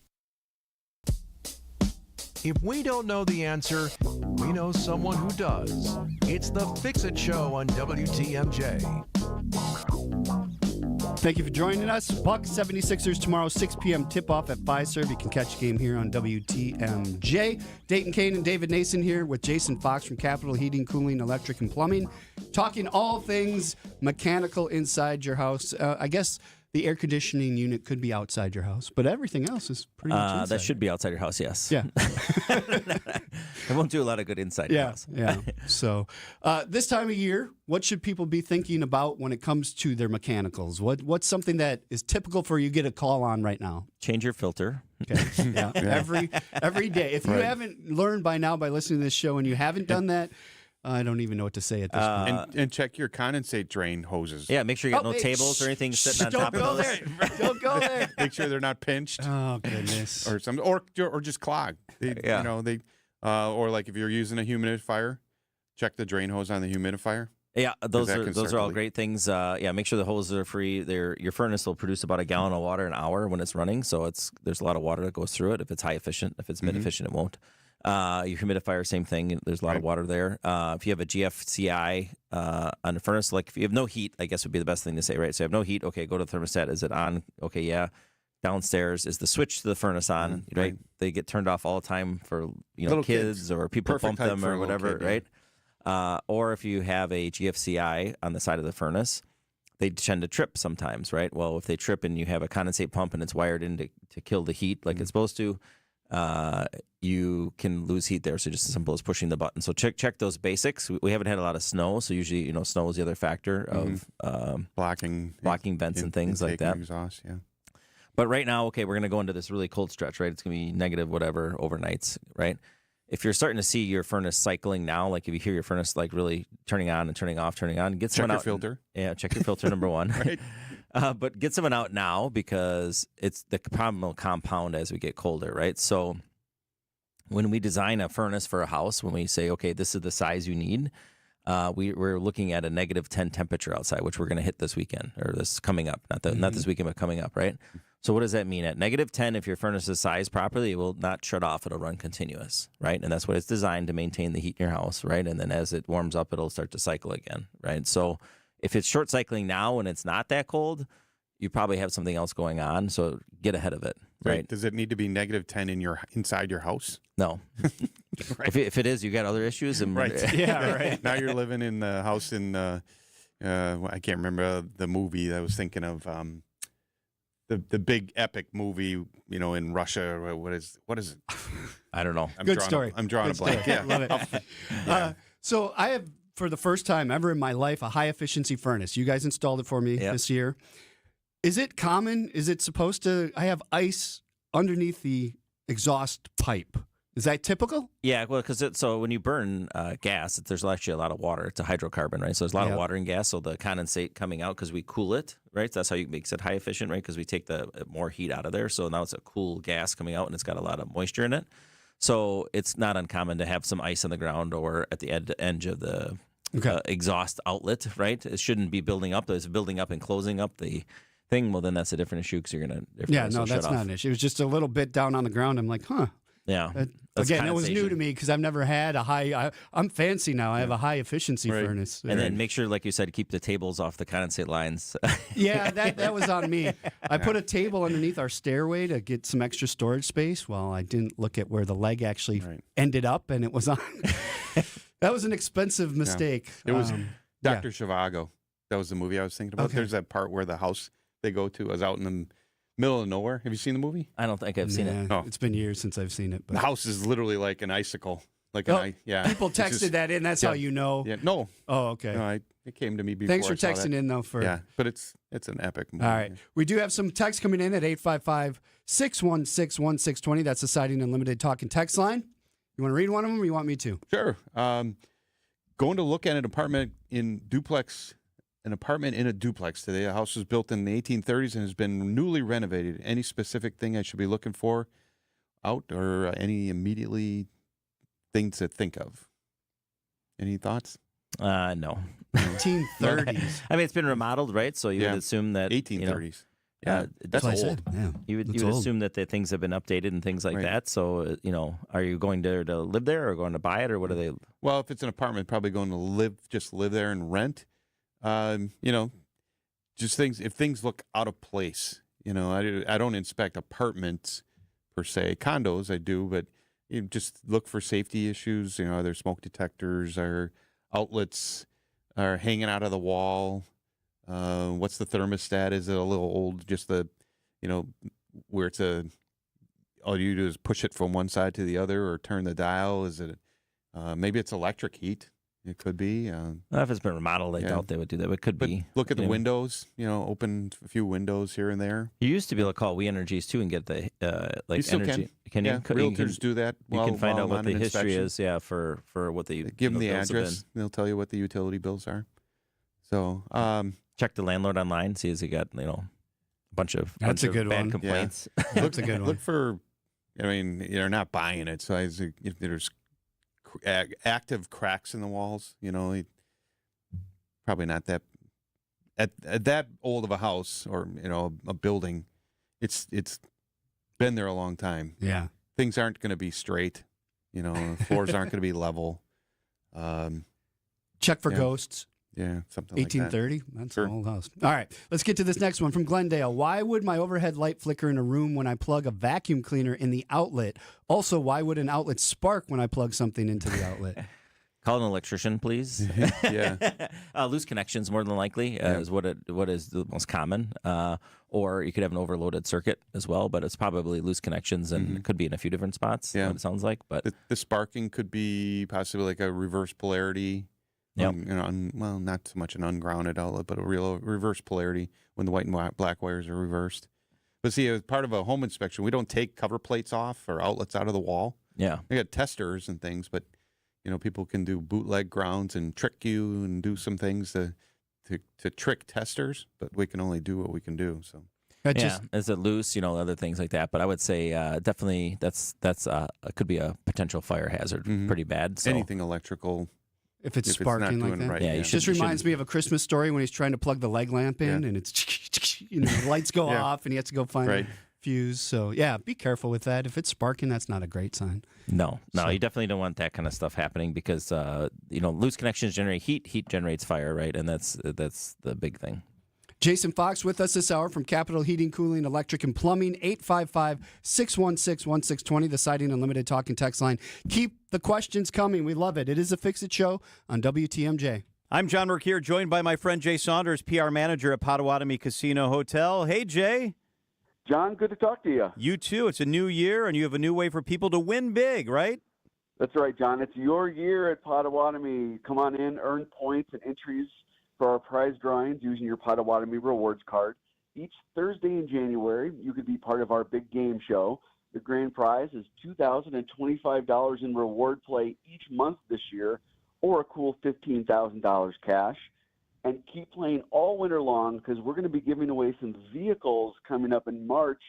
Speaker 3: If we don't know the answer, we know someone who does. It's the Fix-It Show on WTMJ.
Speaker 14: Thank you for joining us. Bucks 76ers tomorrow, 6 p.m. tip-off at Fiserv. You can catch the game here on WTMJ. Dayton Kane and David Nason here with Jason Fox from Capital Heating, Cooling, Electric, and Plumbing. Talking all things mechanical inside your house. I guess the air conditioning unit could be outside your house, but everything else is pretty much inside.
Speaker 16: That should be outside your house, yes.
Speaker 14: Yeah.
Speaker 16: It won't do a lot of good inside your house.
Speaker 14: Yeah. So this time of year, what should people be thinking about when it comes to their mechanicals? What's something that is typical for you get a call on right now?
Speaker 16: Change your filter.
Speaker 14: Okay. Yeah. Every day. If you haven't learned by now by listening to this show and you haven't done that, I don't even know what to say at this point.
Speaker 15: And check your condensate drain hoses.
Speaker 16: Yeah, make sure you got no tables or anything sitting on top of those.
Speaker 14: Don't go there.
Speaker 15: Make sure they're not pinched.
Speaker 14: Oh goodness.
Speaker 15: Or something, or just clogged. You know, or like if you're using a humidifier, check the drain hose on the humidifier.
Speaker 16: Yeah, those are all great things. Make sure the hoses are free. Your furnace will produce about a gallon of water an hour when it's running, so there's a lot of water that goes through it. If it's high efficient, if it's mid efficient, it won't. Your humidifier, same thing. There's a lot of water there. If you have a GFCI on the furnace, like if you have no heat, I guess would be the best thing to say, right? So you have no heat. Okay, go to the thermostat. Is it on? Okay, yeah. Downstairs, is the switch to the furnace on? Right? They get turned off all the time for
Speaker 15: Little
Speaker 16: kids or people
Speaker 15: Perfect
Speaker 16: bump them
Speaker 15: for
Speaker 16: or
Speaker 15: a little
Speaker 16: whatever,
Speaker 15: kid,
Speaker 16: right? Or if you have a GFCI on the side of the furnace, they tend to trip sometimes, right? Well, if they trip and you have a condensate pump and it's wired in to kill the heat like it's supposed to, you can lose heat there. So just as simple as pushing the button. So check those basics. We haven't had a lot of snow, so usually snow is the other factor of
Speaker 15: blocking
Speaker 16: vents and things like that.
Speaker 15: Exhaust, yeah.
Speaker 16: But right now, okay, we're going to go into this really cold stretch, right? It's going to be negative whatever overnights, right? If you're starting to see your furnace cycling now, like if you hear your furnace like really turning on and turning off, get someone out.
Speaker 15: Check your filter.
Speaker 16: Check your filter, number one.
Speaker 15: Right.
Speaker 16: But get someone out now because it's the problem will compound as we get colder, right? So when we design a furnace for a house, when we say, okay, this is the size you need, we're looking at a -10 temperature outside, which we're going to hit this weekend or this coming up, not this weekend, but coming up, right? So what does that mean? At -10, if your furnace is sized properly, it will not shut off. It'll run continuous, right? And that's what it's designed to maintain the heat in your house, right? And then as it warms up, it'll start to cycle again, right? So if it's short cycling now and it's not that cold, you probably have something else going on. So get ahead of it, right?
Speaker 15: Does it need to be -10 inside your house?
Speaker 16: No.
Speaker 15: Right.
Speaker 16: If it is, you got other issues. And
Speaker 15: Right.
Speaker 14: Yeah, right.
Speaker 15: Now you're living in the house in I can't remember the movie that I was thinking of. The big epic movie, in Russia. What is it?
Speaker 16: I don't know.
Speaker 14: Good story.
Speaker 15: I'm drawing a blank.
Speaker 14: Story.
Speaker 15: Yeah,
Speaker 14: Love it. So I have, for the first time ever in my life, a high efficiency furnace. You guys installed it for me this year. Is it common? Is it supposed to? I have ice underneath the exhaust pipe. Is that typical?
Speaker 16: Yeah, well, because so when you burn gas, there's actually a lot of water. It's a hydrocarbon, right? So there's a lot of water in gas. So the condensate coming out because we cool it, right? So that's how you make it high efficient, right? Because we take the more heat out of there. So now it's a cool gas coming out, and it's got a lot of moisture in it. So it's not uncommon to have some ice on the ground or at the edge of the exhaust outlet, right? It shouldn't be building up. It's building up and closing up the thing. Well, then that's a different issue because you're going to
Speaker 14: that's not an issue. It was just a little bit down on the ground. I'm like, huh.
Speaker 16: Yeah.
Speaker 14: Again, it was new to me because I've never had a high. I'm fancy now. I have a high efficiency furnace.
Speaker 16: And then make sure, like you said, keep the tables off the condensate lines.
Speaker 14: Yeah, that was on me. I put a table underneath our stairway to get some extra storage space. Well, I didn't look at where the leg actually ended up, and it was on. That was an expensive mistake.
Speaker 15: It was Dr. Zhivago. That was the movie I was thinking about.
Speaker 14: Okay.
Speaker 15: There's that part where the house they go to is out in the middle of nowhere. Have you seen the movie?
Speaker 16: I don't think I've seen it.
Speaker 15: Oh.
Speaker 14: It's been years since I've seen it. But.
Speaker 15: The house is literally like an icicle.
Speaker 14: People texted that in. That's how you know.
Speaker 15: Yeah. No.
Speaker 14: Oh, okay.
Speaker 15: No, it came to me before.
Speaker 14: Thanks for
Speaker 15: I saw
Speaker 14: texting
Speaker 15: that.
Speaker 14: in, though.
Speaker 15: But it's an epic movie.
Speaker 14: All right. We do have some text coming in at 855-616-1620. That's the Siding Unlimited talk and text line. You want to read one of them or you want me to?
Speaker 15: Sure. Going to look at an apartment in a duplex today. The house was built in the 1830s and has been newly renovated. Any specific thing I should be looking for out or any immediately things to think of? Any thoughts?
Speaker 16: No.
Speaker 14: 1830s.
Speaker 16: I mean, it's been remodeled, right? So you would assume that
Speaker 15: 1830s.
Speaker 16: Yeah,
Speaker 15: that's
Speaker 14: what I
Speaker 15: old.
Speaker 14: said. Yeah,
Speaker 16: You would
Speaker 14: that's old.
Speaker 16: assume that the things have been updated and things like that. So, are you going there to live there or going to buy it or what are they?
Speaker 15: Well, if it's an apartment, probably going to just live there and rent. Just things. If things look out of place, I don't inspect apartments per se. Condos I do, but you just look for safety issues. Are there smoke detectors? Are outlets are hanging out of the wall? What's the thermostat? Is it a little old? Just where it's all you do is push it from one side to the other or turn the dial. Is it, maybe it's electric heat. It could be.
Speaker 16: Well, if it's been remodeled, I doubt they would do that. But it could be.
Speaker 15: Look at the windows, open a few windows here and there.
Speaker 16: You used to be able to call We Energies too and get the
Speaker 15: You still
Speaker 16: energy.
Speaker 15: can.
Speaker 16: you?
Speaker 15: Realtors do that.
Speaker 16: You can find out what the history
Speaker 15: inspection.
Speaker 16: is, for what the
Speaker 15: Give them the
Speaker 16: bills have
Speaker 15: address. They'll tell you what the utility bills are. So
Speaker 16: check the landlord online. See has he got a bunch of
Speaker 14: That's a
Speaker 16: bunch of
Speaker 14: good
Speaker 16: bad
Speaker 14: one.
Speaker 16: complaints.
Speaker 14: That's a good one.
Speaker 15: Look for. You're not buying it, so if there's active cracks in the walls, probably not that at that old of a house or a building. It's been there a long time.
Speaker 14: Yeah,
Speaker 15: things aren't going to be straight. Floors aren't going to be level.
Speaker 14: Check for ghosts.
Speaker 15: Yeah, something like that.
Speaker 14: 1830. That's
Speaker 15: Sure.
Speaker 14: an old house. All right, let's get to this next one from Glendale. Why would my overhead light flicker in a room when I plug a vacuum cleaner in the outlet? Also, why would an outlet spark when I plug something into the outlet?
Speaker 16: Call an electrician, please.
Speaker 15: Yeah.
Speaker 16: Loose connections, more than likely, is what is the most common. Or you could have an overloaded circuit as well, but it's probably loose connections and it could be in a few different spots.
Speaker 15: Yeah.
Speaker 16: What it sounds like. But
Speaker 15: the sparking could be possibly like a reverse polarity.
Speaker 16: Yep.
Speaker 15: Well, not so much an ungrounded outlet, but a real reverse polarity when the white and black wires are reversed. But see, as part of a home inspection, we don't take cover plates off or outlets out of the wall.
Speaker 16: Yeah.
Speaker 15: We got testers and things, but people can do bootleg grounds and trick you and do some things to trick testers, but we can only do what we can do. So
Speaker 16: is it loose? Other things like that. But I would say definitely that's could be a potential fire hazard, pretty bad. So.
Speaker 15: Anything electrical.
Speaker 14: If it's sparking like that.
Speaker 15: Right,
Speaker 16: yeah,
Speaker 14: It just reminds me of A Christmas Story when he's trying to plug the leg lamp in and it's, the lights go off and he has to go find a fuse. So, yeah, be careful with that. If it's sparking, that's not a great sign.
Speaker 16: No, you definitely don't want that kind of stuff happening because, loose connections generate heat. Heat generates fire, right? And that's the big thing.
Speaker 14: Jason Fox with us this hour from Capital Heating, Cooling, Electric, and Plumbing, 855-616-1620, the Siding Unlimited talk and text line. Keep the questions coming. We love it. It is a Fix-It show on WTMJ.
Speaker 10: I'm John Mercure, joined by my friend Jay Saunders, PR manager at Potawatomi Casino Hotel. Hey, Jay.
Speaker 12: John, good to talk to you.
Speaker 10: You too. It's a new year, and you have a new way for people to win big, right?
Speaker 12: That's right, John. It's your year at Potawatomi. Come on in, earn points and entries for our prize drawings using your Potawatomi rewards card. Each Thursday in January, you could be part of our big game show. The grand prize is $2,025 in reward play each month this year, or a cool $15,000 cash. And keep playing all winter long because we're going to be giving away some vehicles coming up in March.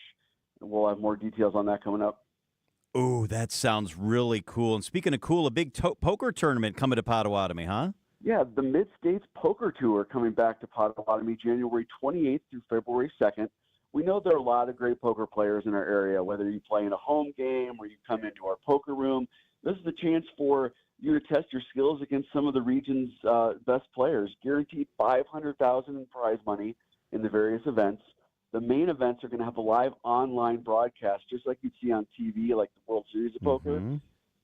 Speaker 12: And we'll have more details on that coming up.
Speaker 10: Ooh, that sounds really cool. And speaking of cool, a big poker tournament coming to Potawatomi, huh?
Speaker 12: Yeah, the Mid-States Poker Tour coming back to Potawatomi January 28th through February 2nd. We know there are a lot of great poker players in our area, whether you play in a home game or you come into our poker room. This is the chance for you to test your skills against some of the region's best players. Guaranteed $500,000 in prize money in the various events. The main events are going to have a live online broadcast, just like you'd see on TV, like the World Series of Poker.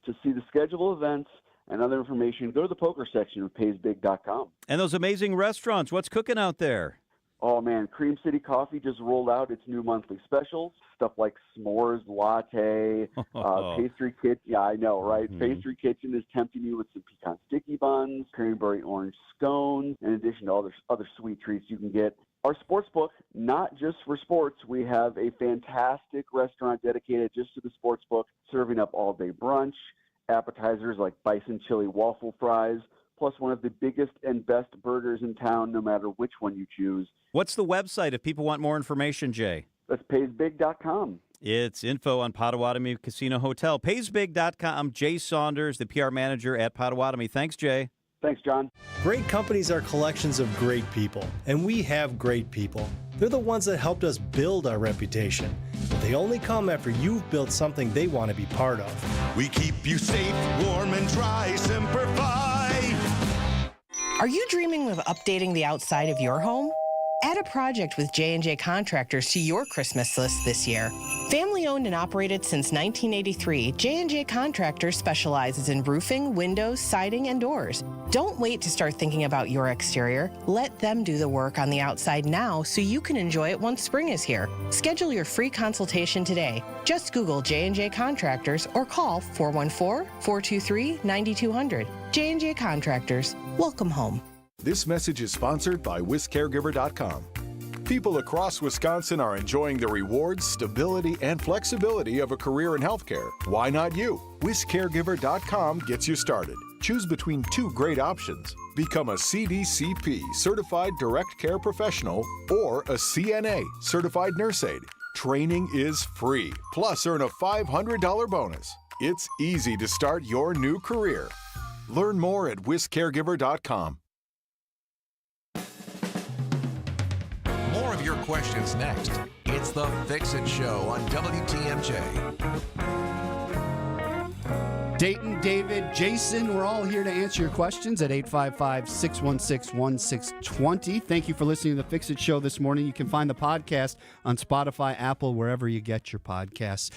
Speaker 12: To see the schedule of events and other information, go to the poker section of paysbig.com.
Speaker 10: And those amazing restaurants, what's cooking out there?
Speaker 12: Oh, man, Cream City Coffee just rolled out its new monthly specials. Stuff like s'mores latte, pastry kitchen. Yeah, I know, right? Pastry kitchen is tempting you with some pecan sticky buns, cranberry orange scones, in addition to all other sweet treats you can get. Our sports book, not just for sports, we have a fantastic restaurant dedicated just to the sports book, serving up all-day brunch, appetizers like bison chili waffle fries, plus one of the biggest and best burgers in town, no matter which one you choose.
Speaker 10: What's the website if people want more information, Jay?
Speaker 12: That's paysbig.com.
Speaker 10: It's info on Potawatomi Casino Hotel. Paysbig.com. Jay Saunders, the PR manager at Potawatomi. Thanks, Jay.
Speaker 12: Thanks, John.
Speaker 11: Great companies are collections of great people, and we have great people. They're the ones that helped us build our reputation. But they only come after you've built something they want to be part of.
Speaker 13: We keep you safe, warm, and dry. Semper Fi.
Speaker 17: Are you dreaming of updating the outside of your home? Add a project with J&J Contractors to your Christmas list this year. Family owned and operated since 1983, J&J Contractors specializes in roofing, windows, siding, and doors. Don't wait to start thinking about your exterior. Let them do the work on the outside now so you can enjoy it once spring is here. Schedule your free consultation today. Just Google J&J Contractors or call 414-423-9200. J&J Contractors. Welcome home.
Speaker 18: This message is sponsored by WisCaregiver.com. People across Wisconsin are enjoying the rewards, stability, and flexibility of a career in healthcare. Why not you? WisCaregiver.com gets you started. Choose between two great options. Become a CDCP, Certified Direct Care Professional, or a CNA, Certified Nurse Aide. Training is free, plus earn a $500 bonus. It's easy to start your new career. Learn more at WisCaregiver.com.
Speaker 3: More of your questions next. It's the Fix-It Show on WTMJ.
Speaker 14: Dayton, David, Jason, we're all here to answer your questions at 855-616-1620. Thank you for listening to the Fix-It Show this morning. You can find the podcast on Spotify, Apple, wherever you get your podcasts.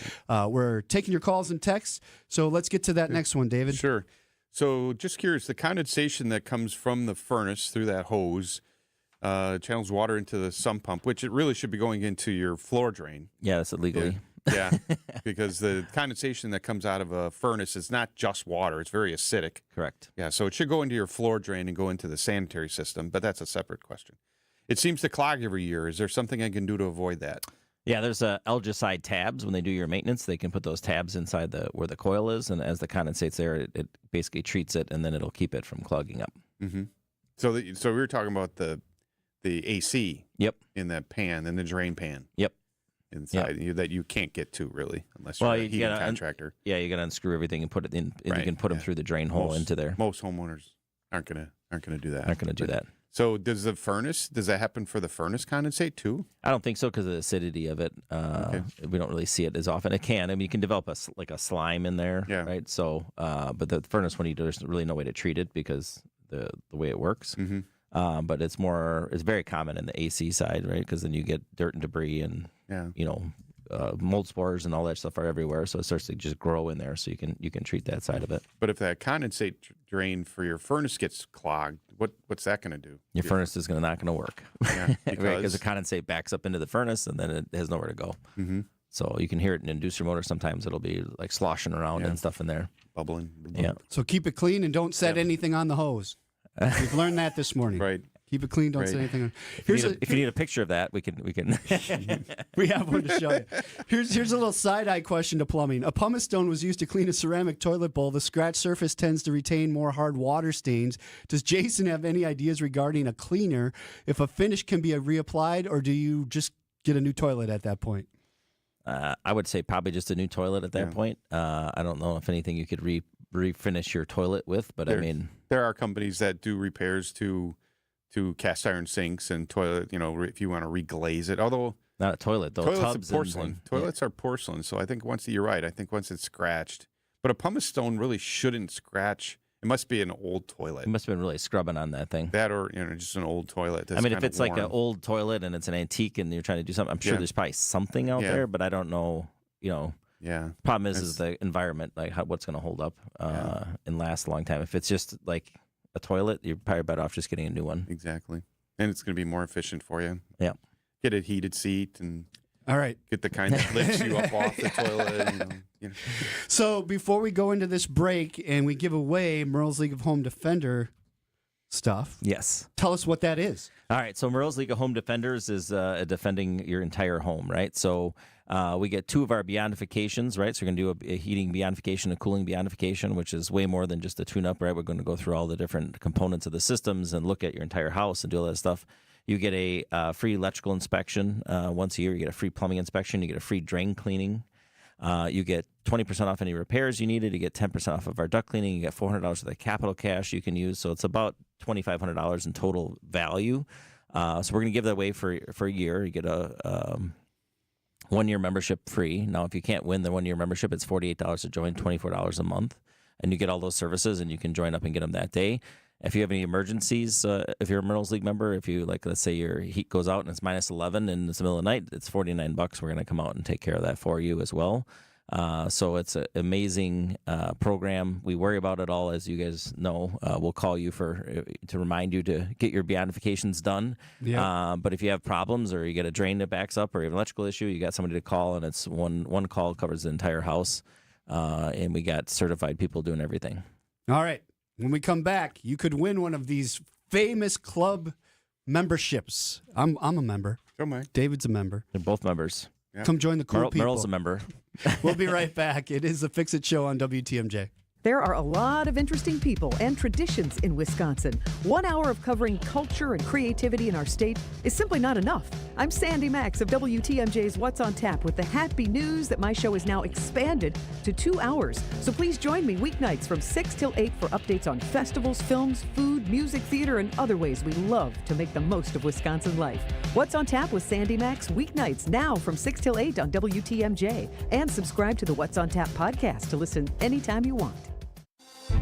Speaker 14: We're taking your calls and texts, so let's get to that next one, David.
Speaker 15: Sure. So just curious, the condensation that comes from the furnace through that hose channels water into the sump pump, which it really should be going into your floor drain.
Speaker 16: Yeah, that's illegally.
Speaker 15: Yeah, because the condensation that comes out of a furnace is not just water. It's very acidic.
Speaker 16: Correct.
Speaker 15: Yeah, so it should go into your floor drain and go into the sanitary system, but that's a separate question. It seems to clog every year. Is there something I can do to avoid that?
Speaker 16: Yeah, there's algicide tabs. When they do your maintenance, they can put those tabs inside where the coil is, and as the condensate's there, it basically treats it, and then it'll keep it from clogging up.
Speaker 15: Mm-hmm. So we were talking about the AC.
Speaker 16: Yep.
Speaker 15: In that pan, in the drain pan.
Speaker 16: Yep.
Speaker 15: Inside that you can't get to really unless you're a heating contractor.
Speaker 16: You got to unscrew everything and put it in, and you can put them through the drain hole into there.
Speaker 15: Most homeowners aren't gonna do that.
Speaker 16: Aren't gonna do that.
Speaker 15: So does that happen for the furnace condensate too?
Speaker 16: I don't think so because of the acidity of it. We don't really see it as often. It can. I mean, you can develop a slime in there, right? So, but the furnace one, there's really no way to treat it because the way it works.
Speaker 15: Mm-hmm.
Speaker 16: But it's very common in the AC side, right? Because then you get dirt and debris and mold spores and all that stuff are everywhere. So it starts to just grow in there. So you can treat that side of it.
Speaker 15: But if that condensate drain for your furnace gets clogged, what's that going to do?
Speaker 16: Your furnace is not going to work.
Speaker 15: Yeah,
Speaker 16: because the condensate backs up into the furnace and then it has nowhere to go.
Speaker 15: Mm-hmm.
Speaker 16: So you can hear it in an inducer motor. Sometimes it'll be like sloshing around and stuff in there.
Speaker 15: Bubbling.
Speaker 16: Yeah.
Speaker 14: So keep it clean and don't set anything on the hose. We've learned that this morning.
Speaker 15: Right.
Speaker 14: Keep it clean. Don't set anything on.
Speaker 16: If you need a picture of that, we can.
Speaker 14: We have one to show you. Here's a little side-eye question to plumbing. A pumice stone was used to clean a ceramic toilet bowl. The scratch surface tends to retain more hard water stains. Does Jason have any ideas regarding a cleaner? If a finish can be reapplied, or do you just get a new toilet at that point?
Speaker 16: I would say probably just a new toilet at that point. I don't know if anything you could refinish your toilet with, but
Speaker 15: there are companies that do repairs to cast iron sinks and toilet, if you want to reglaze it. Although
Speaker 16: not a toilet though,
Speaker 15: toilets
Speaker 16: tubs
Speaker 15: are porcelain. Toilets are porcelain, so I think you're right. I think once it's scratched, but a pumice stone really shouldn't scratch. It must be an old toilet.
Speaker 16: You must have been really scrubbing on that thing.
Speaker 15: That or just an old toilet. That's
Speaker 16: if it's like an old toilet and it's an antique and you're trying to do something, I'm sure there's probably something out there, but I don't know.
Speaker 15: Yeah.
Speaker 16: Problem is the environment, like what's going to hold up and last a long time. If it's just like a toilet, you're probably better off just getting a new one.
Speaker 15: Exactly. And it's going to be more efficient for you.
Speaker 16: Yeah.
Speaker 15: Get a heated seat and
Speaker 14: all right.
Speaker 15: Get the kind that lifts you up off the toilet.
Speaker 14: So before we go into this break and we give away Merle's League of Home Defender stuff.
Speaker 16: Yes.
Speaker 14: Tell us what that is.
Speaker 16: All right. So Merle's League of Home Defenders is defending your entire home, right? So we get two of our beyondifications, right? So we're going to do a heating beyondification, a cooling beyondification, which is way more than just a tune-up, right? We're going to go through all the different components of the systems and look at your entire house and do all that stuff. You get a free electrical inspection once a year. You get a free plumbing inspection. You get a free drain cleaning. You get 20% off any repairs you needed. You get 10% off of our duct cleaning. You get $400 worth of capital cash you can use. So it's about $2,500 in total value. So we're going to give that away for a year. You get a 1-year membership free. Now, if you can't win the 1-year membership, it's $48 to join, $24 a month. And you get all those services, and you can join up and get them that day. If you have any emergencies, if you're a Reynolds League member, if you, like, let's say your heat goes out and it's minus 11 and it's the middle of the night, it's $49. We're going to come out and take care of that for you as well. So it's an amazing program. We worry about it all, as you guys know. We'll call you to remind you to get your beyondifications done.
Speaker 14: Yeah.
Speaker 16: But if you have problems or you get a drain that backs up or you have an electrical issue, you got somebody to call, and it's one call covers the entire house. And we got certified people doing everything.
Speaker 14: All right. When we come back, you could win one of these famous club memberships. I'm a member.
Speaker 15: Come on.
Speaker 14: David's a member.
Speaker 16: They're both members.
Speaker 15: Yeah.
Speaker 14: Come join the cool people.
Speaker 16: Merle's a member.
Speaker 14: We'll be right back. It is the Fix It Show on WTMJ.
Speaker 1: There are a lot of interesting people and traditions in Wisconsin. 1 hour of covering culture and creativity in our state is simply not enough. I'm Sandy Max of WTMJ's What's on Tap with the happy news that my show is now expanded to 2 hours. So please join me weeknights from 6 till 8 for updates on festivals, films, food, music, theater, and other ways we love to make the most of Wisconsin life. What's on Tap with Sandy Max weeknights now from 6 till 8 on WTMJ. And subscribe to the What's on Tap podcast to listen anytime you want.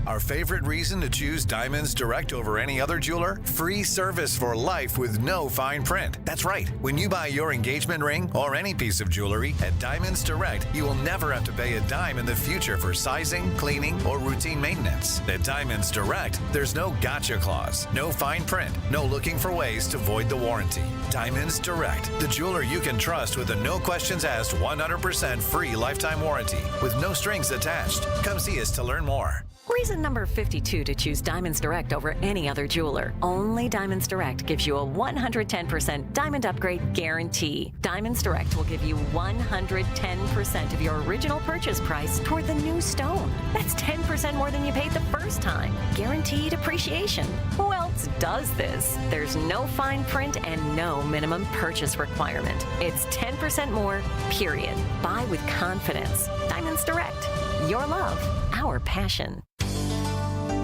Speaker 2: Our favorite reason to choose Diamonds Direct over any other jeweler? Free service for life with no fine print. That's right. When you buy your engagement ring or any piece of jewelry at Diamonds Direct, you will never have to pay a dime in the future for sizing, cleaning, or routine maintenance. At Diamonds Direct, there's no gotcha clause, no fine print, no looking for ways to void the warranty. Diamonds Direct, the jeweler you can trust with a no questions asked 100% free lifetime warranty with no strings attached. Come see us to learn more.
Speaker 19: Reason number 52 to choose Diamonds Direct over any other jeweler. Only Diamonds Direct gives you a 110% diamond upgrade guarantee. Diamonds Direct will give you 110% of your original purchase price toward the new stone. That's 10% more than you paid the first time. Guaranteed appreciation. Who else does this? There's no fine print and no minimum purchase requirement. It's 10% more, period. Buy with confidence. Diamonds Direct. Your love, our passion.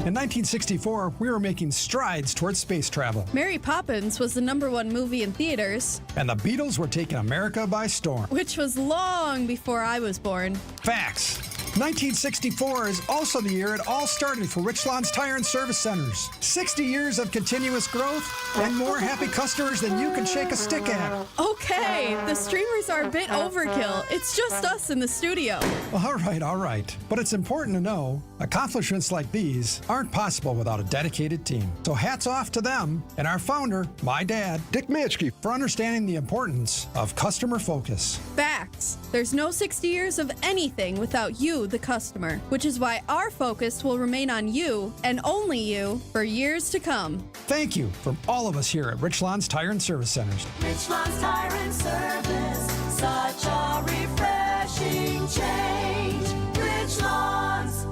Speaker 20: In 1964, we were making strides towards space travel.
Speaker 21: Mary Poppins was the #1 movie in theaters.
Speaker 20: And the Beatles were taking America by storm.
Speaker 21: Which was long before I was born.
Speaker 20: Facts. 1964 is also the year it all started for Richlands Tire and Service Centers. 60 years of continuous growth and more happy customers than you can shake a stick at.
Speaker 21: Okay, the streamers are a bit overkill. It's just us in the studio.
Speaker 20: All right. But it's important to know accomplishments like these aren't possible without a dedicated team. So hats off to them and our founder, my dad, Dick Mitschke, for understanding the importance of customer focus.
Speaker 21: Facts. There's no 60 years of anything without you, the customer, which is why our focus will remain on you and only you for years to come.
Speaker 20: Thank you from all of us here at Richlands Tire and Service Centers.
Speaker 22: Richlands Tire and Service, such a refreshing change. Richlands.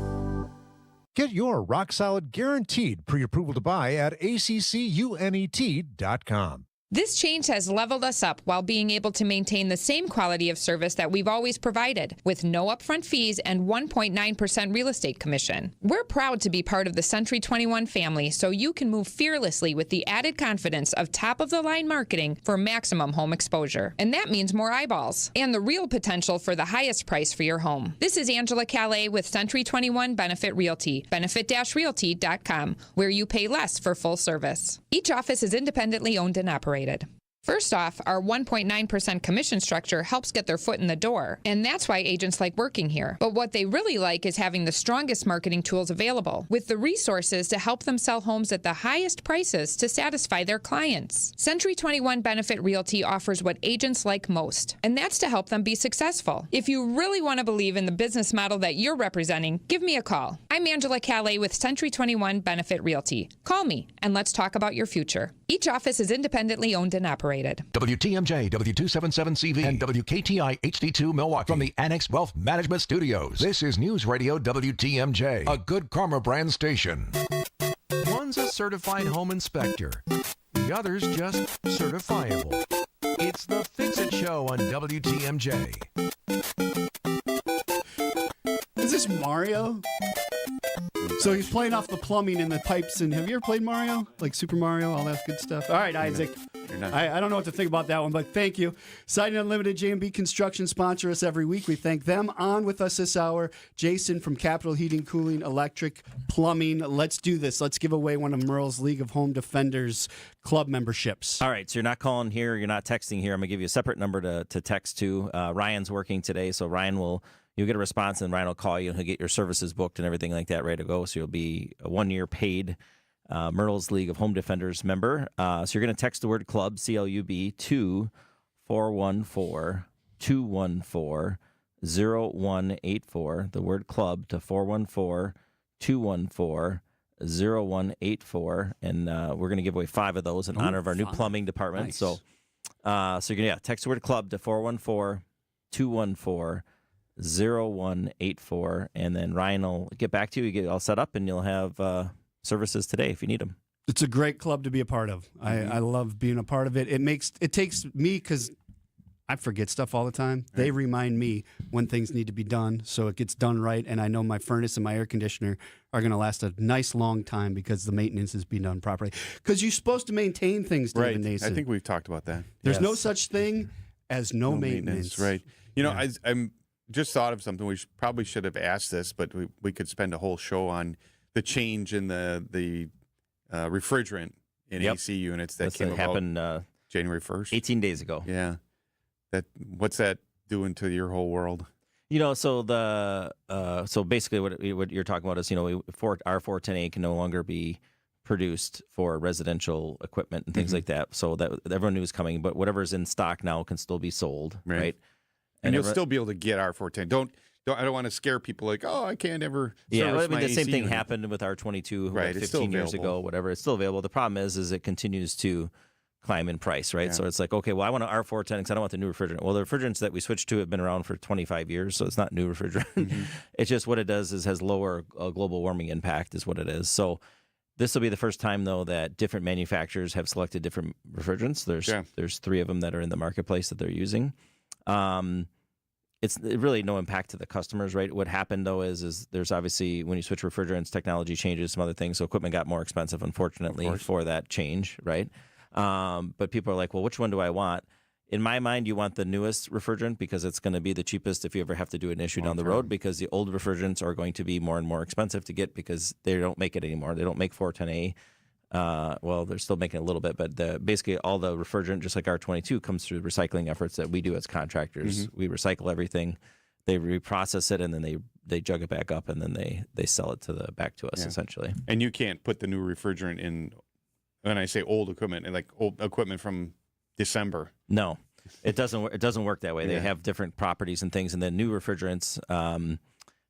Speaker 27: Get your rock solid guaranteed pre-approval to buy at accunet.com.
Speaker 28: This change has leveled us up while being able to maintain the same quality of service that we've always provided, with no upfront fees and 1.9% real estate commission. We're proud to be part of the Century 21 family, so you can move fearlessly with the added confidence of top-of-the-line marketing for maximum home exposure. And that means more eyeballs and the real potential for the highest price for your home. This is Angela Calais with Century 21 Benefit Realty, benefit-realty.com, where you pay less for full service. Each office is independently owned and operated. First off, our 1.9% commission structure helps get their foot in the door, and that's why agents like working here. But what they really like is having the strongest marketing tools available, with the resources to help them sell homes at the highest prices to satisfy their clients. Century 21 Benefit Realty offers what agents like most, and that's to help them be successful. If you really want to believe in the business model that you're representing, give me a call. I'm Angela Calais with Century 21 Benefit Realty. Call me, and let's talk about your future. Each office is independently owned and operated.
Speaker 3: WTMJ, W277CV, and WKTI HD2 Milwaukee from the Annex Wealth Management Studios. This is News Radio WTMJ, a Good Karma brand station. One's a certified home inspector. The other's just certifiable. It's the Fix It Show on WTMJ.
Speaker 14: this Mario? So he's playing off the plumbing and the pipes. And have you ever played Mario? Like Super Mario, all that good stuff? All right, Isaac. I don't know what to think about that one, but thank you. Siding Unlimited, J&B Construction sponsor us every week. We thank them. On with us this hour, Jason from Capital Heating, Cooling, Electric, Plumbing. Let's do this. Let's give away one of Merle's League of Home Defenders club memberships.
Speaker 16: All right, so you're not calling here, you're not texting here. I'm going to give you a separate number to text to. Ryan's working today, so you'll get a response, and Ryan will call you, and he'll get your services booked and everything like that ready to go. So you'll be a 1-year paid Merle's League of Home Defenders member. So you're going to text the word club, CLUB, to 414-214-0184. The word club to 414-214-0184. And we're going to give away 5 of those in honor of our new plumbing department.
Speaker 14: Nice.
Speaker 16: So you're going to text the word club to 414-214-0184. And then Ryan will get back to you. You get it all set up, and you'll have services today if you need them.
Speaker 14: It's a great club to be a part of. I love being a part of it. It takes me, because I forget stuff all the time. They remind me when things need to be done, so it gets done right. And I know my furnace and my air conditioner are going to last a nice long time because the maintenance is being done properly. Because you're supposed to maintain things, David Nason.
Speaker 15: I think we've talked about that.
Speaker 14: There's no such thing as no maintenance.
Speaker 15: Right. You know, I'm just thought of something. We probably should have asked this, but we could spend a whole show on the change in the refrigerant in AC units that
Speaker 16: happened
Speaker 15: January 1st.
Speaker 16: 18 days ago.
Speaker 15: Yeah. What's that doing to your whole world?
Speaker 16: You know, so so basically what you're talking about is, our 410A can no longer be produced for residential equipment and things like that. So that everyone knew was coming, but whatever's in stock now can still be sold, right?
Speaker 15: And you'll still be able to get R410. I don't want to scare people like, oh, I can't ever.
Speaker 16: Yeah, I mean, the same thing
Speaker 15: unit.
Speaker 16: happened with R22
Speaker 15: right,
Speaker 16: 15 years ago, whatever. It's still available. The problem is it continues to climb in price, right? Yeah. So it's like, okay, well, I want an R410 because I don't want the new refrigerant. Well, the refrigerants that we switched to have been around for 25 years, so it's not new refrigerant. Mm-hmm. It's just what it does is has lower global warming impact is what it is. So this will be the first time, though, that different manufacturers have selected different refrigerants. There's 3 of them that are in the marketplace that they're using. It's really no impact to the customers, right? What happened, though, is there's obviously, when you switch refrigerants, technology changes, some other things. So equipment got more expensive, unfortunately, for that change, right? But people are like, well, which one do I want? In my mind, you want the newest refrigerant because it's going to be the cheapest if you ever have to do an issue down the road, because the old refrigerants are going to be more and more expensive to get because they don't make it anymore. They don't make 410A. Well, they're still making a little bit, but basically all the refrigerant, just like R22, comes through recycling efforts that we do as contractors. Mm-hmm. We recycle everything, they reprocess it, and then they jug it back up, and then they sell it back to us, essentially.
Speaker 15: And you can't put the new refrigerant in, when I say old equipment, like old equipment from December.
Speaker 16: No, it doesn't work that way. They have different properties and things, and then new refrigerants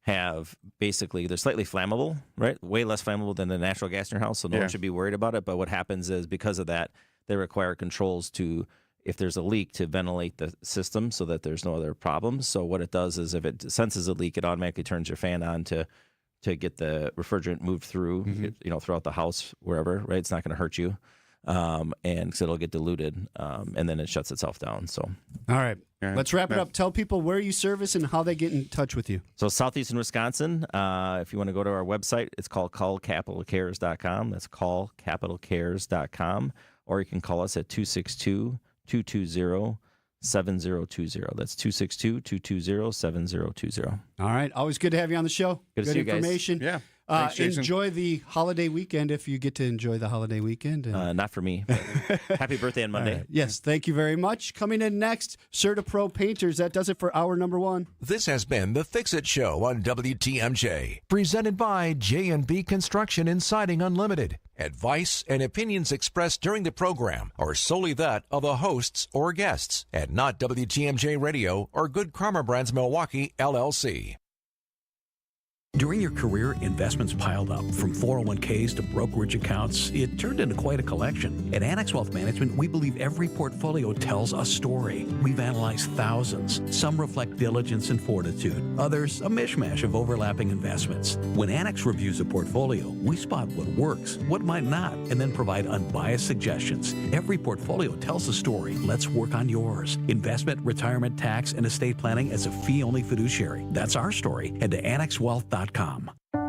Speaker 16: have basically, they're slightly flammable, right? Way less flammable than the natural gas in your house, so no one should be worried about it. But what happens is, because of that, they require controls to, if there's a leak, to ventilate the system so that there's no other problems. So what it does is, if it senses a leak, it automatically turns your fan on to get the refrigerant moved through, throughout the house, wherever, right? It's not going to hurt you. And because it'll get diluted, and then it shuts itself down. So,
Speaker 14: all right, let's wrap it up. Tell people where you service and how they get in touch with you.
Speaker 16: So Southeastern Wisconsin, if you want to go to our website, it's called callcapitalcares.com. That's callcapitalcares.com, or you can call us at 262-220-7020. That's 262-220-7020.
Speaker 14: All right, always good to have you on the show.
Speaker 16: Good to see you guys.
Speaker 14: Information.
Speaker 15: Yeah.
Speaker 14: Thanks, enjoy the holiday weekend if you get to enjoy the holiday weekend.
Speaker 16: Not for me. But happy birthday on Monday.
Speaker 14: Yes, thank you very much. Coming in next, CertaPro Painters. That does it for hour number 1.
Speaker 3: This has been The Fix-It Show on WTMJ, presented by J&B Construction and Siding Unlimited. Advice and opinions expressed during the program are solely that of the hosts or guests, and not WTMJ Radio or Good Karma Brands Milwaukee, LLC.
Speaker 4: During your career, investments piled up. From 401ks to brokerage accounts, it turned into quite a collection. At Annex Wealth Management, we believe every portfolio tells a story. We've analyzed thousands. Some reflect diligence and fortitude. Others, a mishmash of overlapping investments. When Annex reviews a portfolio, we spot what works, what might not, and then provide unbiased suggestions. Every portfolio tells a story. Let's work on yours. Investment, retirement, tax, and estate planning as a fee-only fiduciary. That's our story. Head to AnnexWealth.com.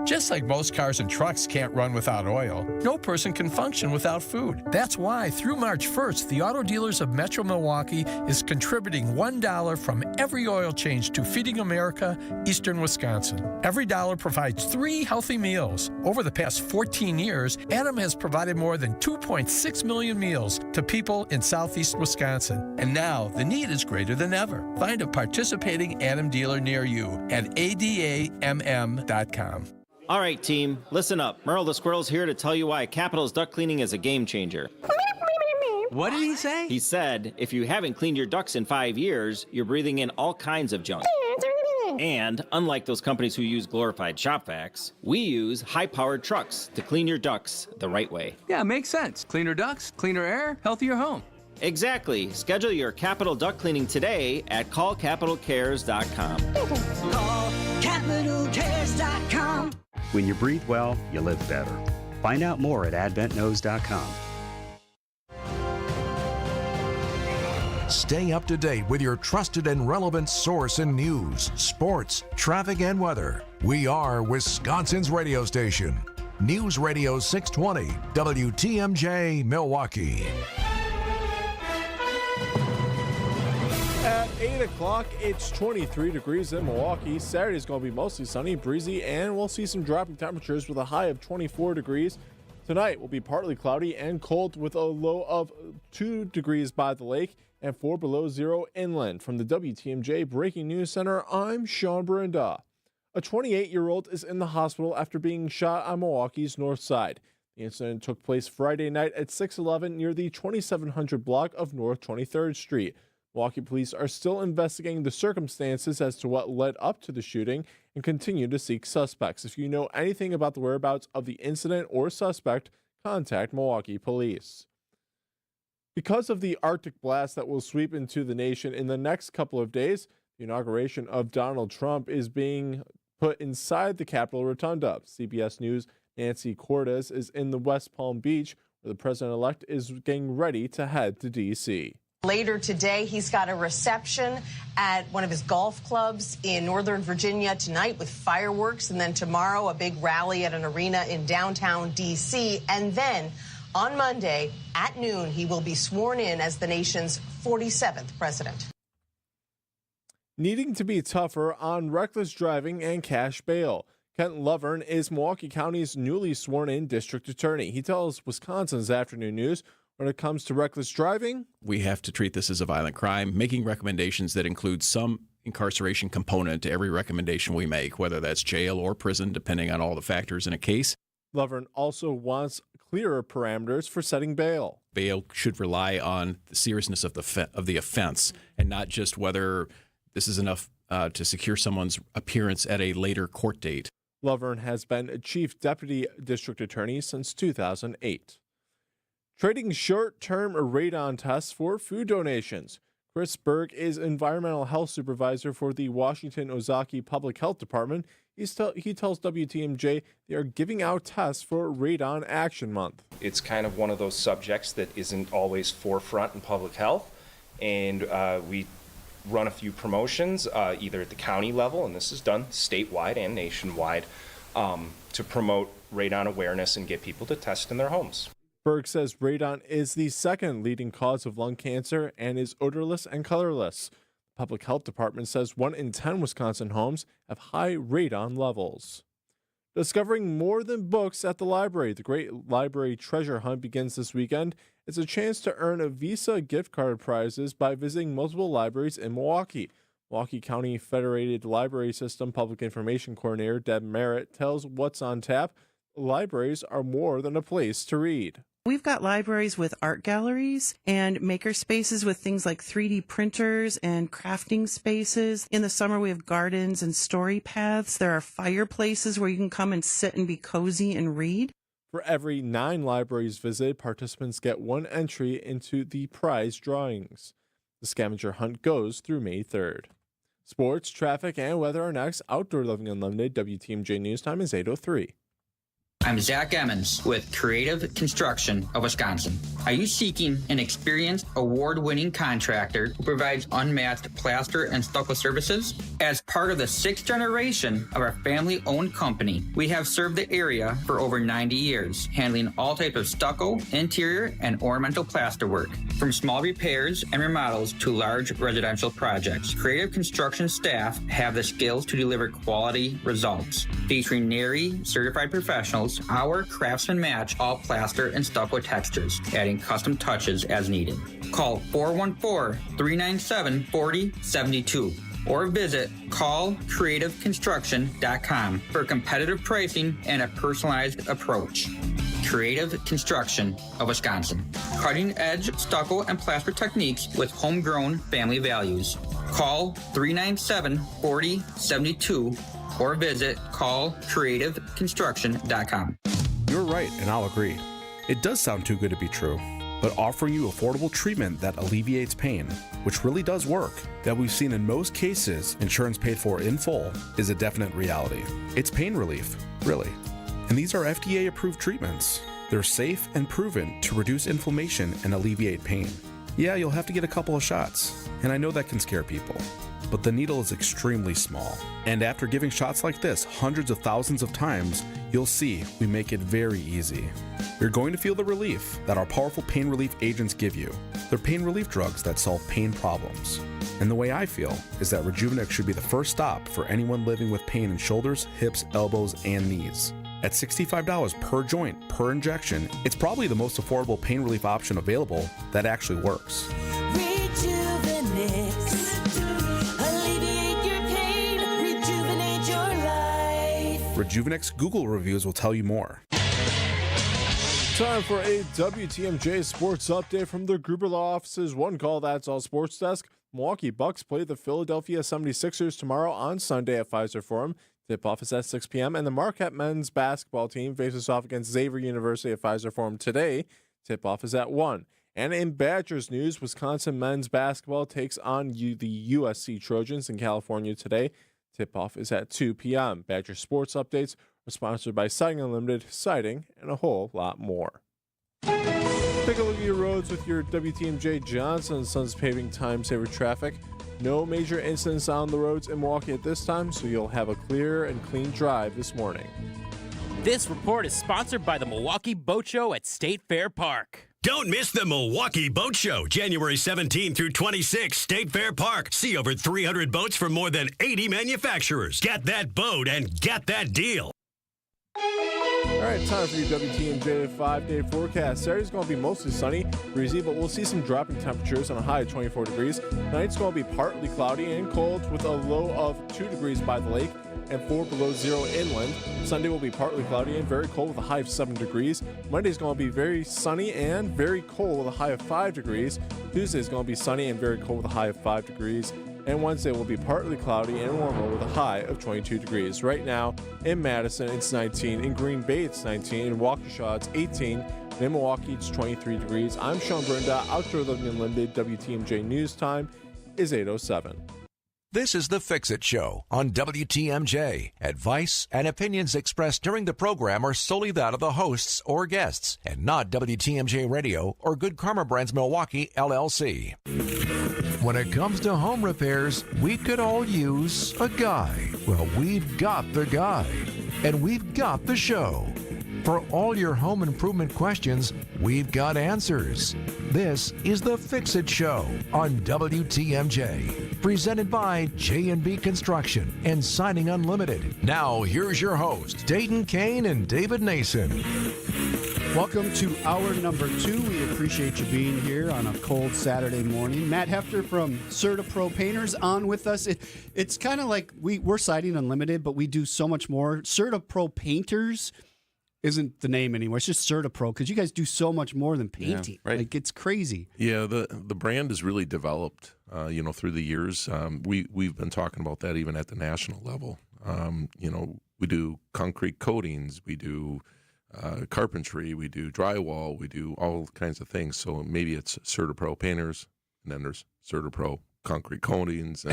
Speaker 6: Just like most cars and trucks can't run without oil, no person can function without food. That's why through March 1st, the Auto Dealers of Metro Milwaukee is contributing $1 from every oil change to Feeding America, Eastern Wisconsin. Every dollar provides 3 healthy meals. Over the past 14 years, Adam has provided more than 2.6 million meals to people in southeast Wisconsin. And now the need is greater than ever. Find a participating Adam dealer near you at adamm.com.
Speaker 16: All right, team, listen up. Merle the Squirrel's here to tell you why Capital's duct cleaning is a game changer.
Speaker 7: What did he say?
Speaker 16: He said, if you haven't cleaned your ducts in 5 years, you're breathing in all kinds of junk. And unlike those companies who use glorified shop vacs, we use high-powered trucks to clean your ducts the right way.
Speaker 7: Yeah, makes sense. Cleaner ducts, cleaner air, healthier home.
Speaker 16: Exactly. Schedule your Capital duct cleaning today at callcapitalcares.com.
Speaker 22: Call CapitalCares.com.
Speaker 8: When you breathe well, you live better. Find out more at AdventKnows.com.
Speaker 3: Stay up to date with your trusted and relevant source in news, sports, traffic, and weather. We are Wisconsin's radio station. News Radio 620, WTMJ, Milwaukee.
Speaker 23: At 8 o'clock, it's 23 degrees in Milwaukee. Saturday's going to be mostly sunny, breezy, and we'll see some dropping temperatures with a high of 24 degrees. Tonight will be partly cloudy and cold with a low of 2 degrees by the lake and 4 below zero inland. From the WTMJ Breaking News Center, I'm Sean Brinda. A 28-year-old is in the hospital after being shot on Milwaukee's north side. The incident took place Friday night at 611 near the 2700 block of North 23rd Street. Milwaukee police are still investigating the circumstances as to what led up to the shooting and continue to seek suspects. If you know anything about the whereabouts of the incident or suspect, contact Milwaukee police. Because of the Arctic blast that will sweep into the nation in the next couple of days, the inauguration of Donald Trump is being put inside the Capitol Rotunda. CBS News' Nancy Cortez is in the West Palm Beach, where the president-elect is getting ready to head to D.C.
Speaker 24: Later today, he's got a reception at one of his golf clubs in Northern Virginia tonight with fireworks, and then tomorrow a big rally at an arena in downtown D.C. And then on Monday at noon, he will be sworn in as the nation's 47th president.
Speaker 23: Needing to be tougher on reckless driving and cash bail. Kent Lovern is Milwaukee County's newly sworn-in district attorney. He tells Wisconsin's Afternoon News, when it comes to reckless driving,
Speaker 25: we have to treat this as a violent crime, making recommendations that include some incarceration component to every recommendation we make, whether that's jail or prison, depending on all the factors in a case.
Speaker 23: Lovern also wants clearer parameters for setting bail.
Speaker 25: Bail should rely on the seriousness of the offense and not just whether this is enough to secure someone's appearance at a later court date.
Speaker 23: Lovern has been a chief deputy district attorney since 2008. Trading short-term radon tests for food donations. Chris Berg is environmental health supervisor for the Washington Ozaukee Public Health Department. He tells WTMJ they are giving out tests for Radon Action Month.
Speaker 26: It's kind of one of those subjects that isn't always forefront in public health, and we run a few promotions either at the county level, and this is done statewide and nationwide, to promote radon awareness and get people to test in their homes.
Speaker 23: Berg says radon is the second leading cause of lung cancer and is odorless and colorless. The Public Health Department says 1 in 10 Wisconsin homes have high radon levels. Discovering more than books at the library. The Great Library Treasure Hunt begins this weekend. It's a chance to earn a Visa gift card prizes by visiting multiple libraries in Milwaukee. Milwaukee County Federated Library System Public Information Coordinator Deb Merritt tells What's on Tap libraries are more than a place to read.
Speaker 5: We've got libraries with art galleries and maker spaces with things like 3D printers and crafting spaces. In the summer, we have gardens and story paths. There are fireplaces where you can come and sit and be cozy and read.
Speaker 23: For every 9 libraries visited, participants get 1 entry into the prize drawings. The scavenger hunt goes through May 3rd. Sports, traffic, and weather are next. Outdoor Living Unlimited, WTMJ News Time is 8:03.
Speaker 9: I'm Zach Emmons with Creative Construction of Wisconsin. Are you seeking an experienced, award-winning contractor who provides unmatched plaster and stucco services? As part of the 6th generation of our family-owned company, we have served the area for over 90 years, handling all types of stucco, interior, and ornamental plaster work, from small repairs and remodels to large residential projects. Creative Construction staff have the skills to deliver quality results. Featuring NARI certified professionals, our craftsmen match all plaster and stucco textures, adding custom touches as needed. Call 414-397-4072 or visit callcreativeconstruction.com for competitive pricing and a personalized approach. Creative Construction of Wisconsin. Cutting-edge stucco and plaster techniques with homegrown family values. Call 397-4072 or visit callcreativeconstruction.com.
Speaker 10: You're right, and I'll agree. It does sound too good to be true, but offering you affordable treatment that alleviates pain, which really does work, that we've seen in most cases, insurance paid for in full, is a definite reality. It's pain relief, really. And these are FDA-approved treatments. They're safe and proven to reduce inflammation and alleviate pain. Yeah, you'll have to get a couple of shots, and I know that can scare people. But the needle is extremely small. And after giving shots like this hundreds of thousands of times, you'll see we make it very easy. You're going to feel the relief that our powerful pain relief agents give you. They're pain relief drugs that solve pain problems. And the way I feel is that Rejuvenex should be the first stop for anyone living with pain in shoulders, hips, elbows, and knees. At $65 per joint, per injection, it's probably the most affordable pain relief option available that actually works.
Speaker 22: Rejuvenex. Alleviate your pain. Rejuvenate your life.
Speaker 10: Rejuvenex Google reviews will tell you more.
Speaker 23: Time for a WTMJ sports update from the Gruber Law Office's One Call That's All Sports Desk. Milwaukee Bucks play the Philadelphia 76ers tomorrow on Sunday at Pfizer Forum. Tip-off is at 6 p.m. And the Marquette men's basketball team faces off against Xavier University at Pfizer Forum today. Tip-off is at 1. And in Badgers news, Wisconsin men's basketball takes on the USC Trojans in California today. Tip-off is at 2 p.m. Badger sports updates are sponsored by Siding Unlimited, Siding, and a whole lot more. Take a look at your roads with your WTMJ Johnson & Sons Paving Time Saver traffic. No major incidents on the roads in Milwaukee at this time, so you'll have a clear and clean drive this morning.
Speaker 11: This report is sponsored by the Milwaukee Boat Show at State Fair Park.
Speaker 12: Don't miss the Milwaukee Boat Show, January 17 through 26, State Fair Park. See over 300 boats from more than 80 manufacturers. Get that boat and get that deal.
Speaker 23: All right, time for your WTMJ 5-day forecast. Saturday's going to be mostly sunny, breezy, but we'll see some dropping temperatures on a high of 24 degrees. Tonight's going to be partly cloudy and cold with a low of 2 degrees by the lake and 4 below zero inland. Sunday will be partly cloudy and very cold with a high of 7 degrees. Monday's going to be very sunny and very cold with a high of 5 degrees. Tuesday's going to be sunny and very cold with a high of 5 degrees. And Wednesday will be partly cloudy and warmer with a high of 22 degrees. Right now in Madison, it's 19. In Green Bay, it's 19. In Waukesha, it's 18. And in Milwaukee, it's 23 degrees. I'm Sean Brenda. Outdoor Living Unlimited WTMJ News Time is 8:07.
Speaker 3: This is The Fix-It Show on WTMJ. Advice and opinions expressed during the program are solely that of the hosts or guests and not WTMJ Radio or Good Karma Brands Milwaukee, LLC. When it comes to home repairs, we could all use a guy. Well, we've got the guy, and we've got the show. For all your home improvement questions, we've got answers. This is The Fix-It Show on WTMJ, presented by J&B Construction and Siding Unlimited. Now, here's your host, Dayton Kane and David Nason.
Speaker 14: Welcome to hour number 2. We appreciate you being here on a cold Saturday morning. Matt Hefter from CertaPro Painters on with us. It's kind of like we're Siding Unlimited, but we do so much more. CertaPro Painters isn't the name anymore. It's just CertaPro because you guys do so much more than painting.
Speaker 15: right.
Speaker 14: Like it's crazy.
Speaker 1: Yeah, the brand has really developed, through the years. We've been talking about that even at the national level. We do concrete coatings, we do carpentry, we do drywall, we do all kinds of things. So maybe it's CertaPro painters, and then there's CertaPro concrete coatings,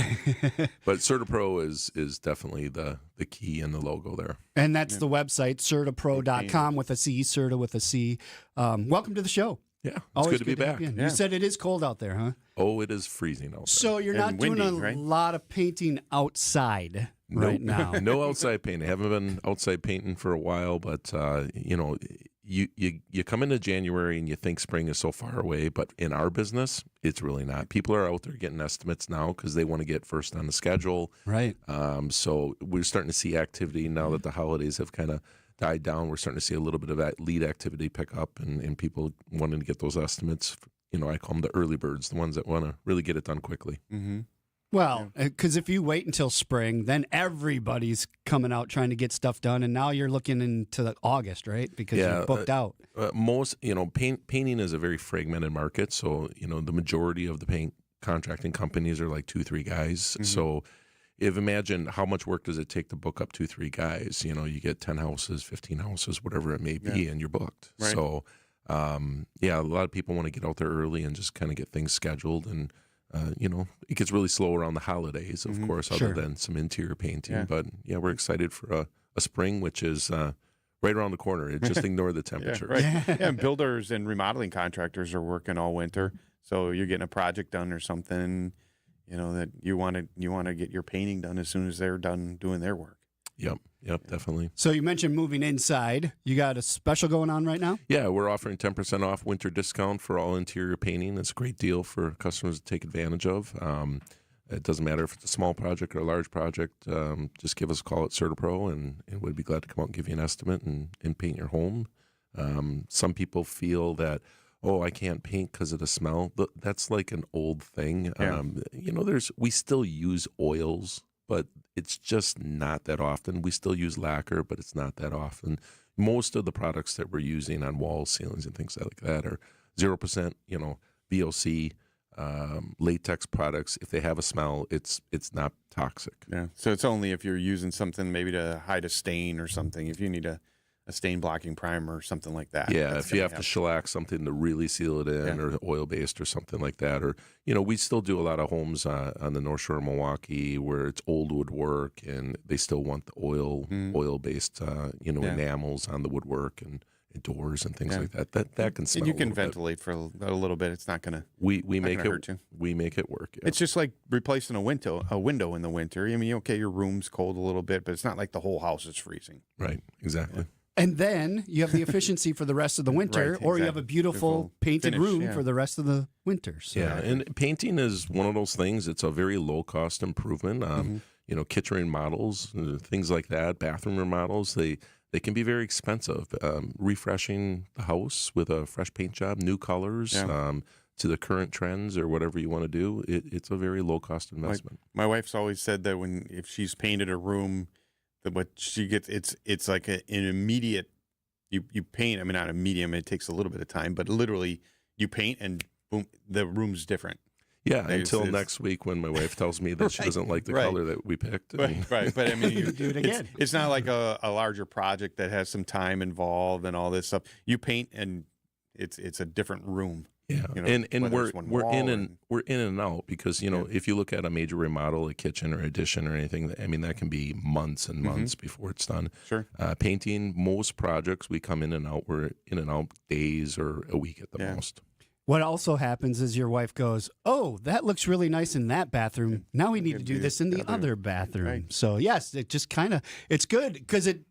Speaker 1: but CertaPro is definitely the key in the logo there.
Speaker 14: And that's the website, CertaPro.com with a C, Certa with a C. Welcome to the show.
Speaker 1: Yeah, it's
Speaker 14: Always
Speaker 1: good to be back.
Speaker 14: You said it is cold out there, huh?
Speaker 1: Oh, it is freezing out there.
Speaker 14: So you're not doing a lot of painting outside right now.
Speaker 1: No outside painting. I haven't been outside painting for a while, but you come into January and you think spring is so far away, but in our business, it's really not. People are out there getting estimates now because they want to get first on the schedule.
Speaker 14: Right.
Speaker 1: So we're starting to see activity now that the holidays have kind of died down. We're starting to see a little bit of that lead activity pick up and people wanting to get those estimates. I call them the early birds, the ones that want to really get it done quickly.
Speaker 15: Mm-hmm.
Speaker 14: Well, because if you wait until spring, then everybody's coming out trying to get stuff done, and now you're looking into August, right? Because you're booked out.
Speaker 1: Painting is a very fragmented market, so the majority of the paint contracting companies are like 2-3 guys.
Speaker 15: Mm-hmm.
Speaker 1: So, imagine how much work does it take to book up 2-3 guys? You get 10 houses, 15 houses, whatever it may be, and you're booked.
Speaker 15: Right.
Speaker 1: So, a lot of people want to get out there early and just kind of get things scheduled and. It gets really slow around the holidays, of course, other than some interior painting.
Speaker 15: Yeah.
Speaker 1: But we're excited for a spring, which is right around the corner. Just ignore the temperature.
Speaker 15: Right. And builders and remodeling contractors are working all winter, so you're getting a project done or something, that you want to get your painting done as soon as they're done doing their work.
Speaker 1: Yep, definitely.
Speaker 14: So you mentioned moving inside. You got a special going on right now?
Speaker 1: Yeah, we're offering 10% off winter discount for all interior painting. It's a great deal for customers to take advantage of. It doesn't matter if it's a small project or a large project. Just give us a call at CertaPro, and we'd be glad to come out and give you an estimate and paint your home. Some people feel that, I can't paint because of the smell. That's like an old thing.
Speaker 15: Yeah.
Speaker 1: We still use oils, but it's just not that often. We still use lacquer, but it's not that often. Most of the products that we're using on walls, ceilings, and things like that are 0%, VOC, latex products. If they have a smell, it's not toxic.
Speaker 15: Yeah. So it's only if you're using something maybe to hide a stain or something. If you need a stain blocking primer or something like that.
Speaker 1: Yeah, if you have to shellac something to really seal it in, or oil based or something like that, or we still do a lot of homes on the North Shore of Milwaukee where it's old woodwork and they still want the oil based enamels on the woodwork and doors and things like that. That can smell.
Speaker 15: And you can ventilate for a little bit. It's not gonna.
Speaker 1: We make
Speaker 15: hurt
Speaker 1: it.
Speaker 15: you.
Speaker 1: We make it work. Yeah.
Speaker 15: It's just like replacing a window in the winter. I mean, your room's cold a little bit, but it's not like the whole house is freezing.
Speaker 1: Right. Exactly.
Speaker 15: Yeah.
Speaker 14: And then you have the efficiency for the rest of the winter,
Speaker 15: Right,
Speaker 14: or you have
Speaker 15: exactly.
Speaker 14: a beautiful painted
Speaker 15: finish,
Speaker 14: room
Speaker 15: yeah.
Speaker 14: for the rest of the winter. So.
Speaker 1: Yeah, and painting is one of those things. It's a very low cost improvement. Kitchen remodels, things like that, bathroom remodels, they can be very expensive. Refreshing the house with a fresh paint job, new colors, to the current trends or whatever you want to do, it's a very low cost investment.
Speaker 15: My wife's always said that if she's painted a room, that what she gets, it's like an immediate. You paint. I mean, not a medium. It takes a little bit of time, but literally you paint and boom, the room's different.
Speaker 1: Yeah, until next week when my wife tells me that she doesn't like the color that we picked.
Speaker 15: Right. But I mean, you
Speaker 14: do it again.
Speaker 15: It's not like a larger project that has some time involved and all this stuff. You paint and it's a different room.
Speaker 1: Yeah, and we're in and out because if you look at a major remodel, a kitchen or addition or anything, I mean that can be months and months before it's done.
Speaker 15: Sure.
Speaker 1: Painting, most projects we come in and out. We're in and out days or a week at the most.
Speaker 14: What also happens is your wife goes, "Oh, that looks really nice in that bathroom. Now we need to do this in the other bathroom." Right. So yes, it just it's good because it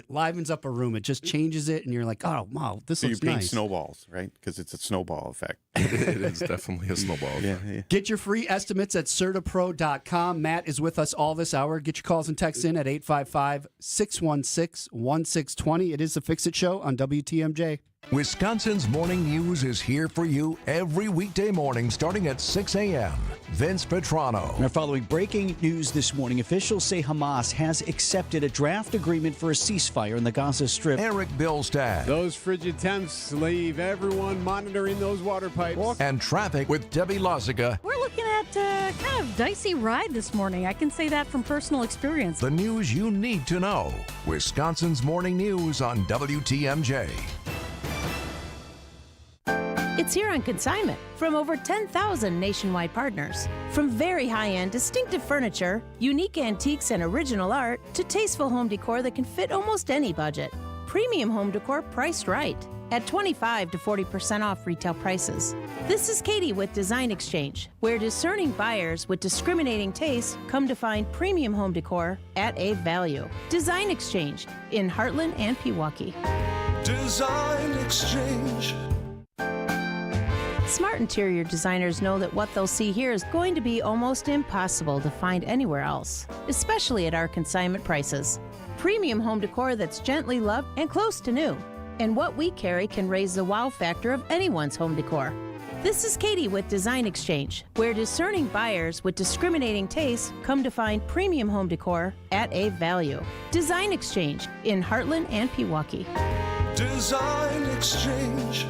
Speaker 14: livens up a room. It just changes it, and you're like, "Oh, wow, this looks
Speaker 15: you paint
Speaker 14: nice."
Speaker 15: snowballs, right? Because it's a snowball effect.
Speaker 1: It is definitely a snowball effect.
Speaker 15: Yeah.
Speaker 14: Get your free estimates at CertaPro.com. Matt is with us all this hour. Get your calls and texts in at 855-616-1620. It is the Fix It Show on WTMJ.
Speaker 3: Wisconsin's Morning News is here for you every weekday morning starting at 6 a.m. Vince Petrano.
Speaker 2: Now, following breaking news this morning, officials say Hamas has accepted a draft agreement for a ceasefire in the Gaza Strip.
Speaker 3: Eric Billstad.
Speaker 13: Those frigid temps leave everyone monitoring those water pipes.
Speaker 3: And traffic with Debbie Lozica.
Speaker 17: We're looking at a kind of dicey ride this morning. I can say that from personal experience.
Speaker 3: The news you need to know. Wisconsin's Morning News on WTMJ.
Speaker 18: It's here on consignment from over 10,000 nationwide partners. From very high-end, distinctive furniture, unique antiques and original art, to tasteful home decor that can fit almost any budget. Premium home decor priced right at 25 to 40% off retail prices. This is Katie with Design Exchange, where discerning buyers with discriminating tastes come to find premium home decor at a value. Design Exchange in Heartland and Pewaukee.
Speaker 22: Design Exchange.
Speaker 18: Smart interior designers know that what they'll see here is going to be almost impossible to find anywhere else, especially at our consignment prices. Premium home decor that's gently loved and close to new. And what we carry can raise the wow factor of anyone's home decor. This is Katie with Design Exchange, where discerning buyers with discriminating tastes come to find premium home decor at a value. Design Exchange in Heartland and Pewaukee.
Speaker 22: Design Exchange.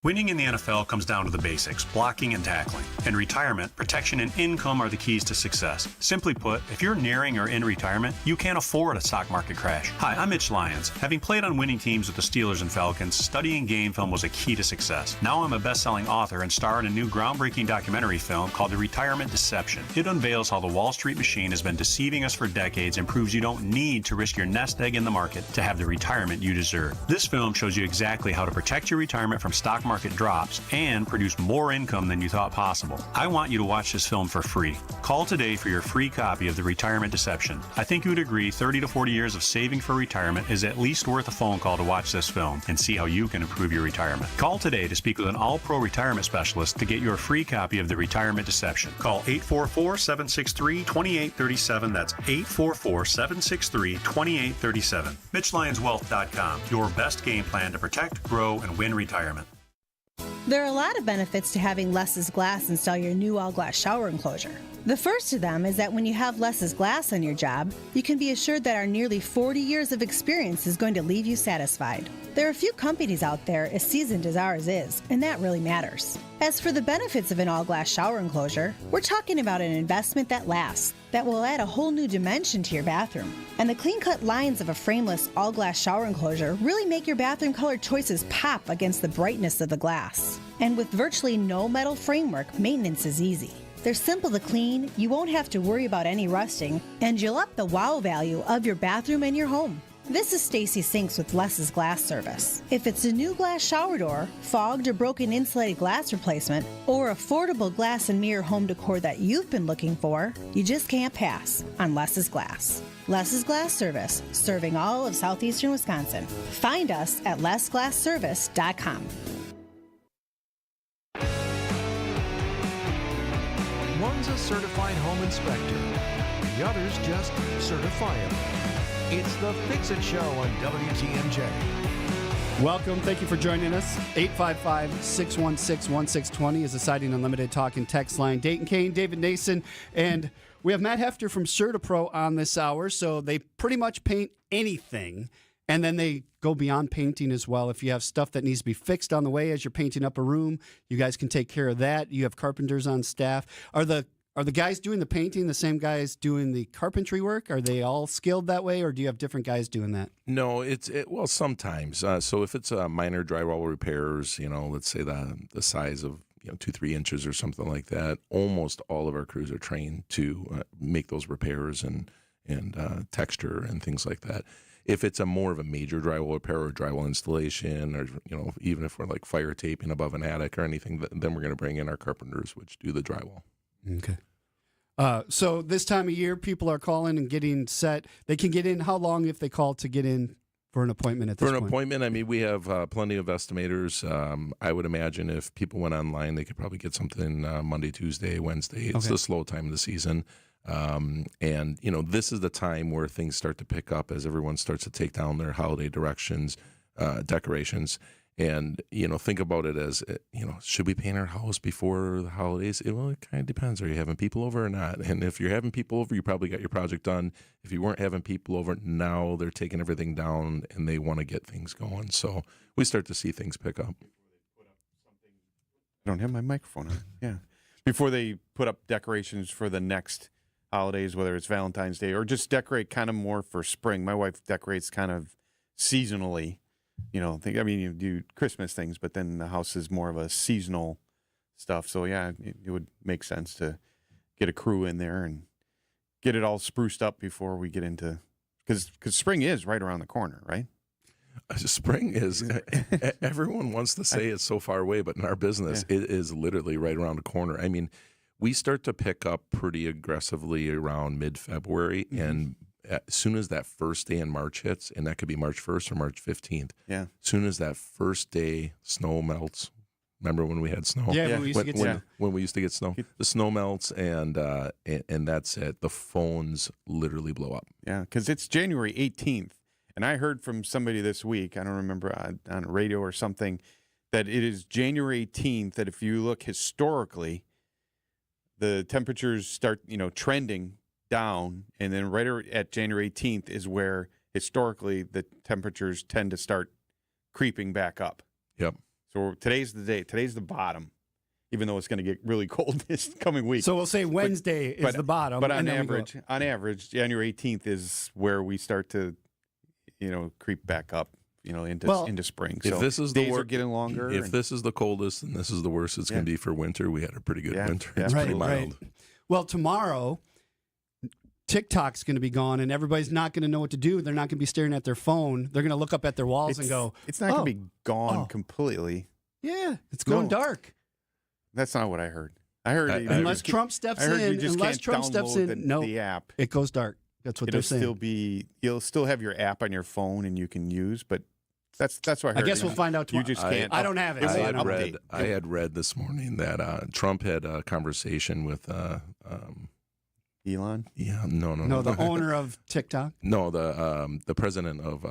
Speaker 19: Winning in the NFL comes down to the basics, blocking and tackling. In retirement, protection and income are the keys to success. Simply put, if you're nearing or in retirement, you can't afford a stock market crash. Hi, I'm Mitch Lyons. Having played on winning teams with the Steelers and Falcons, studying game film was a key to success. Now I'm a best-selling author and star in a new groundbreaking documentary film called The Retirement Deception. It unveils how the Wall Street machine has been deceiving us for decades and proves you don't need to risk your nest egg in the market to have the retirement you deserve. This film shows you exactly how to protect your retirement from stock market drops and produce more income than you thought possible. I want you to watch this film for free. Call today for your free copy of The Retirement Deception. I think you would agree 30 to 40 years of saving for retirement is at least worth a phone call to watch this film and see how you can improve your retirement. Call today to speak with an all-pro retirement specialist to get your free copy of The Retirement Deception. Call 844-763-2837. That's 844-763-2837. MitchLyonsWealth.com. Your best game plan to protect, grow, and win retirement.
Speaker 20: There are a lot of benefits to having Less's Glass install your new all-glass shower enclosure. The first of them is that when you have Less's Glass on your job, you can be assured that our nearly 40 years of experience is going to leave you satisfied. There are a few companies out there as seasoned as ours is, and that really matters. As for the benefits of an all-glass shower enclosure, we're talking about an investment that lasts, that will add a whole new dimension to your bathroom. And the clean-cut lines of a frameless all-glass shower enclosure really make your bathroom color choices pop against the brightness of the glass. And with virtually no metal framework, maintenance is easy. They're simple to clean, you won't have to worry about any rusting, and you'll up the wow value of your bathroom and your home. This is Stacy Sinks with Less's Glass Service. If it's a new glass shower door, fogged or broken insulated glass replacement, or affordable glass and mirror home decor that you've been looking for, you just can't pass on Less's Glass. Less's Glass Service, serving all of southeastern Wisconsin. Find us at lessglassservice.com.
Speaker 3: One's a certified home inspector. The other's just certifiable. It's the Fix-It Show on WTMJ.
Speaker 14: Welcome. Thank you for joining us. 855-616-1620 is the Siding Unlimited talk and text line. Dayton Kane, David Nason, and we have Matt Hefter from CertaPro on this hour. So they pretty much paint anything, and then they go beyond painting as well. If you have stuff that needs to be fixed on the way as you're painting up a room, you guys can take care of that. You have carpenters on staff. Are the guys doing the painting the same guys doing the carpentry work? Are they all skilled that way, or do you have different guys doing that?
Speaker 1: No, well, sometimes. So if it's minor drywall repairs, let's say the size of 2-3 inches or something like that, almost all of our crews are trained to make those repairs and texture and things like that. If it's more of a major drywall repair or drywall installation, or even if we're like fire taping above an attic or anything, then we're going to bring in our carpenters, which do the drywall.
Speaker 14: Okay. So this time of year, people are calling and getting set. They can get in. How long if they call to get in for an appointment at this point?
Speaker 1: For an appointment, I mean, we have plenty of estimators. I would imagine if people went online, they could probably get something Monday, Tuesday, Wednesday. It's the slow time of the season. And this is the time where things start to pick up as everyone starts to take down their holiday decorations. And, think about it as, should we paint our house before the holidays? Well, it kind of depends. Are you having people over or not? And if you're having people over, you probably got your project done. If you weren't having people over, now they're taking everything down and they want to get things going. So we start to see things pick up.
Speaker 15: I don't have my microphone on. Yeah. Before they put up decorations for the next holidays, whether it's Valentine's Day or just decorate kind of more for spring. My wife decorates kind of seasonally. You do Christmas things, but then the house is more of a seasonal stuff. So, yeah, it would make sense to get a crew in there and get it all spruced up before we get into – because spring is right around the corner, right?
Speaker 1: Spring is – everyone wants to say it's so far away, but in our business, it is literally right around the corner. I mean, we start to pick up pretty aggressively around mid-February, and – as soon as that first day in March hits, and that could be March 1st or March 15th, as soon as that first day snow melts, remember when we had snow?
Speaker 14: Yeah, when we used to get snow.
Speaker 1: When we used to get snow. The snow melts, and that's it. The phones literally blow up.
Speaker 15: Yeah, because it's January 18th, and I heard from somebody this week, I don't remember, on radio or something, that it is January 18th, that if you look historically, the temperatures start, trending down, and then right at January 18th is where historically the temperatures tend to start creeping back up.
Speaker 1: Yep.
Speaker 15: So today's the day. Today's the bottom, even though it's going to get really cold this coming week.
Speaker 14: So we'll say Wednesday is the bottom.
Speaker 15: But on average, January 18th is where we start to, creep back up, into spring.
Speaker 1: If
Speaker 15: so
Speaker 1: this is
Speaker 15: days are getting longer.
Speaker 1: If this is the coldest and this is the worst it's going to be for winter, we had a pretty good winter. It's pretty mild.
Speaker 14: Right. Well, tomorrow, TikTok's going to be gone, and everybody's not going to know what to do. They're not going to be staring at their phone. They're going to look up at their walls and go,
Speaker 15: it's not going to be gone completely.
Speaker 14: Yeah, it's going dark.
Speaker 15: That's not what I heard. I heard
Speaker 14: unless Trump steps in,
Speaker 15: the app,
Speaker 14: it goes dark. That's what they're saying.
Speaker 15: You'll still have your app on your phone and you can use, but that's what I heard.
Speaker 14: I guess we'll find out tomorrow.
Speaker 15: You just can't.
Speaker 14: I don't have it.
Speaker 1: I had read this morning that Trump had a conversation with
Speaker 15: Elon?
Speaker 1: Yeah, no.
Speaker 14: No, the owner of TikTok?
Speaker 1: No, the president of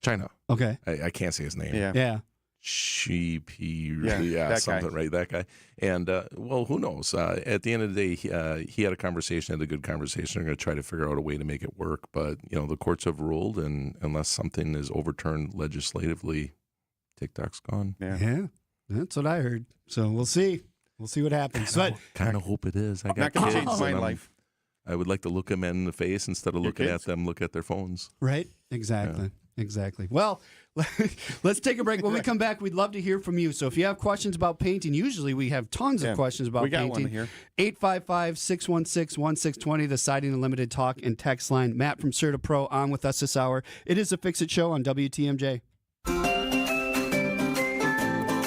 Speaker 1: China.
Speaker 14: Okay.
Speaker 1: I can't say his name.
Speaker 14: Yeah.
Speaker 1: Something, right? That guy. And, who knows? At the end of the day, he had a conversation, had a good conversation. They're going to try to figure out a way to make it work. But, the courts have ruled, and unless something is overturned legislatively, TikTok's gone.
Speaker 14: Yeah. That's what I heard. So we'll see. We'll see what happens.
Speaker 1: Kind of hope it is. I got
Speaker 15: not going to change my life.
Speaker 1: I would like to look them in the face instead of looking at them, look at their phones.
Speaker 14: Right? Exactly. Yeah. Exactly. Well, let's take a break. When we come back, we'd love to hear from you. So if you have questions about painting, usually we have tons of questions about painting. We got one here. 855-616-1620, the Siding Unlimited talk and text line. Matt from CertaPro on with us this hour. It is a Fix-It Show on WTMJ.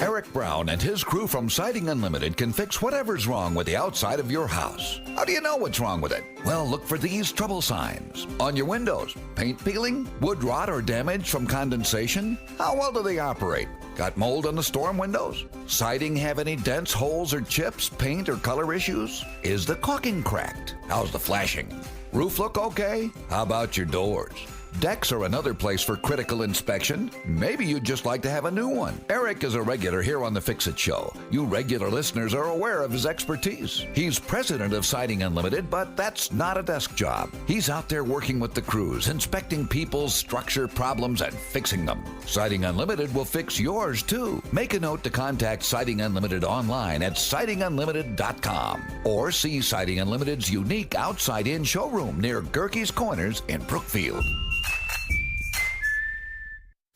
Speaker 4: Eric Brown and his crew from Siding Unlimited can fix whatever's wrong with the outside of your house. How do you know what's wrong with it? Well, look for these trouble signs. On your windows, paint peeling, wood rot or damage from condensation? How well do they operate? Got mold on the storm windows? Siding have any dents, holes, or chips, paint or color issues? Is the caulking cracked? How's the flashing? Roof look okay? How about your doors? Decks are another place for critical inspection. Maybe you'd just like to have a new one. Eric is a regular here on the Fix-It Show. You regular listeners are aware of his expertise. He's president of Siding Unlimited, but that's not a desk job. He's out there working with the crews, inspecting people's structure problems and fixing them. Siding Unlimited will fix yours too. Make a note to contact Siding Unlimited online at sidingunlimited.com or see Siding Unlimited's unique outside-in showroom near Gerke's Corners in Brookfield.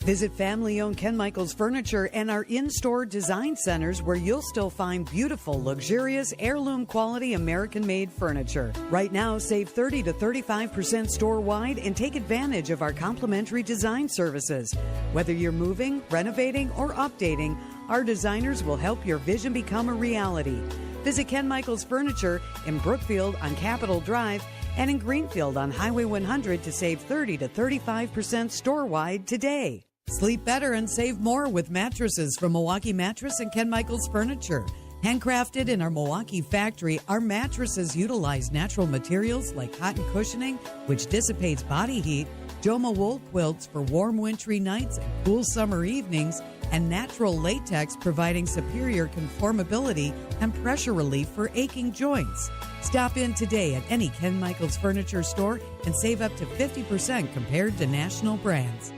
Speaker 6: Visit family-owned Ken Michaels Furniture and our in-store design centers where you'll still find beautiful, luxurious, heirloom-quality American-made furniture. Right now, save 30 to 35% store-wide and take advantage of our complimentary design services. Whether you're moving, renovating, or updating, our designers will help your vision become a reality. Visit Ken Michaels Furniture in Brookfield on Capitol Drive and in Greenfield on Highway 100 to save 30 to 35% store-wide today. Sleep better and save more with mattresses from Milwaukee Mattress and Ken Michaels Furniture. Handcrafted in our Milwaukee factory, our mattresses utilize natural materials like cotton cushioning, which dissipates body heat, Doma wool quilts for warm wintry nights and cool summer evenings, and natural latex providing superior conformability and pressure relief for aching joints. Stop in today at any Ken Michaels Furniture store and save up to 50% compared to national brands.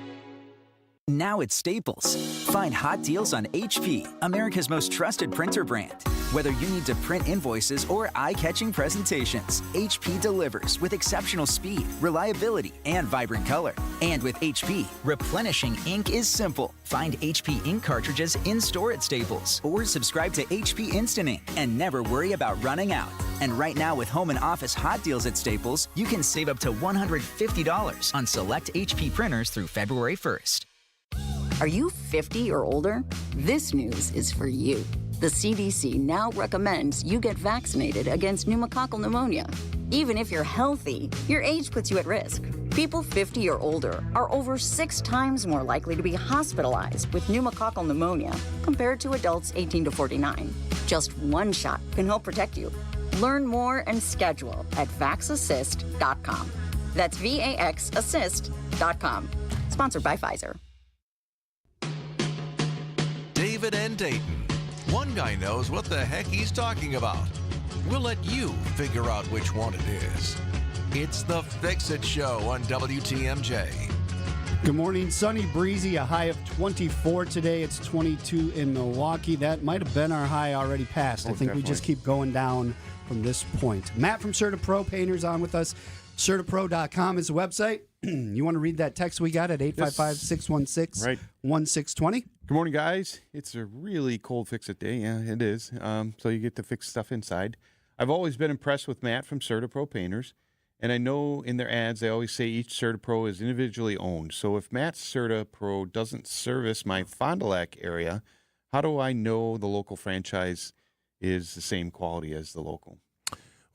Speaker 7: Now at Staples, find hot deals on HP, America's most trusted printer brand. Whether you need to print invoices or eye-catching presentations, HP delivers with exceptional speed, reliability, and vibrant color. And with HP, replenishing ink is simple. Find HP ink cartridges in-store at Staples or subscribe to HP Instant Ink and never worry about running out. And right now with home and office hot deals at Staples, you can save up to $150 on select HP printers through February 1st.
Speaker 8: Are you 50 or older? This news is for you. The CDC now recommends you get vaccinated against pneumococcal pneumonia. Even if you're healthy, your age puts you at risk. People 50 or older are over 6 times more likely to be hospitalized with pneumococcal pneumonia compared to adults 18 to 49. Just one shot can help protect you. Learn more and schedule at vaxassist.com. That's VAXassist.com. Sponsored by Pfizer.
Speaker 3: David and Dayton. One guy knows what the heck he's talking about. We'll let you figure out which one it is. It's the Fix It Show on WTMJ.
Speaker 14: Good morning. Sunny, breezy, a high of 24 today. It's 22 in Milwaukee. That might have been our high already passed. I think
Speaker 15: definitely.
Speaker 14: we just keep going down from this point. Matt from CertaPro Painters on with us. CertaPro.com is the website. You want to read that text we got at 855-616-1620?
Speaker 15: Good morning, guys. It's a really cold Fix-It day. Yeah, it is. So you get to fix stuff inside. I've always been impressed with Matt from CertaPro Painters, and I know in their ads they always say each CertaPro is individually owned. So if Matt's CertaPro doesn't service my Fond du Lac area, how do I know the local franchise is the same quality as the local?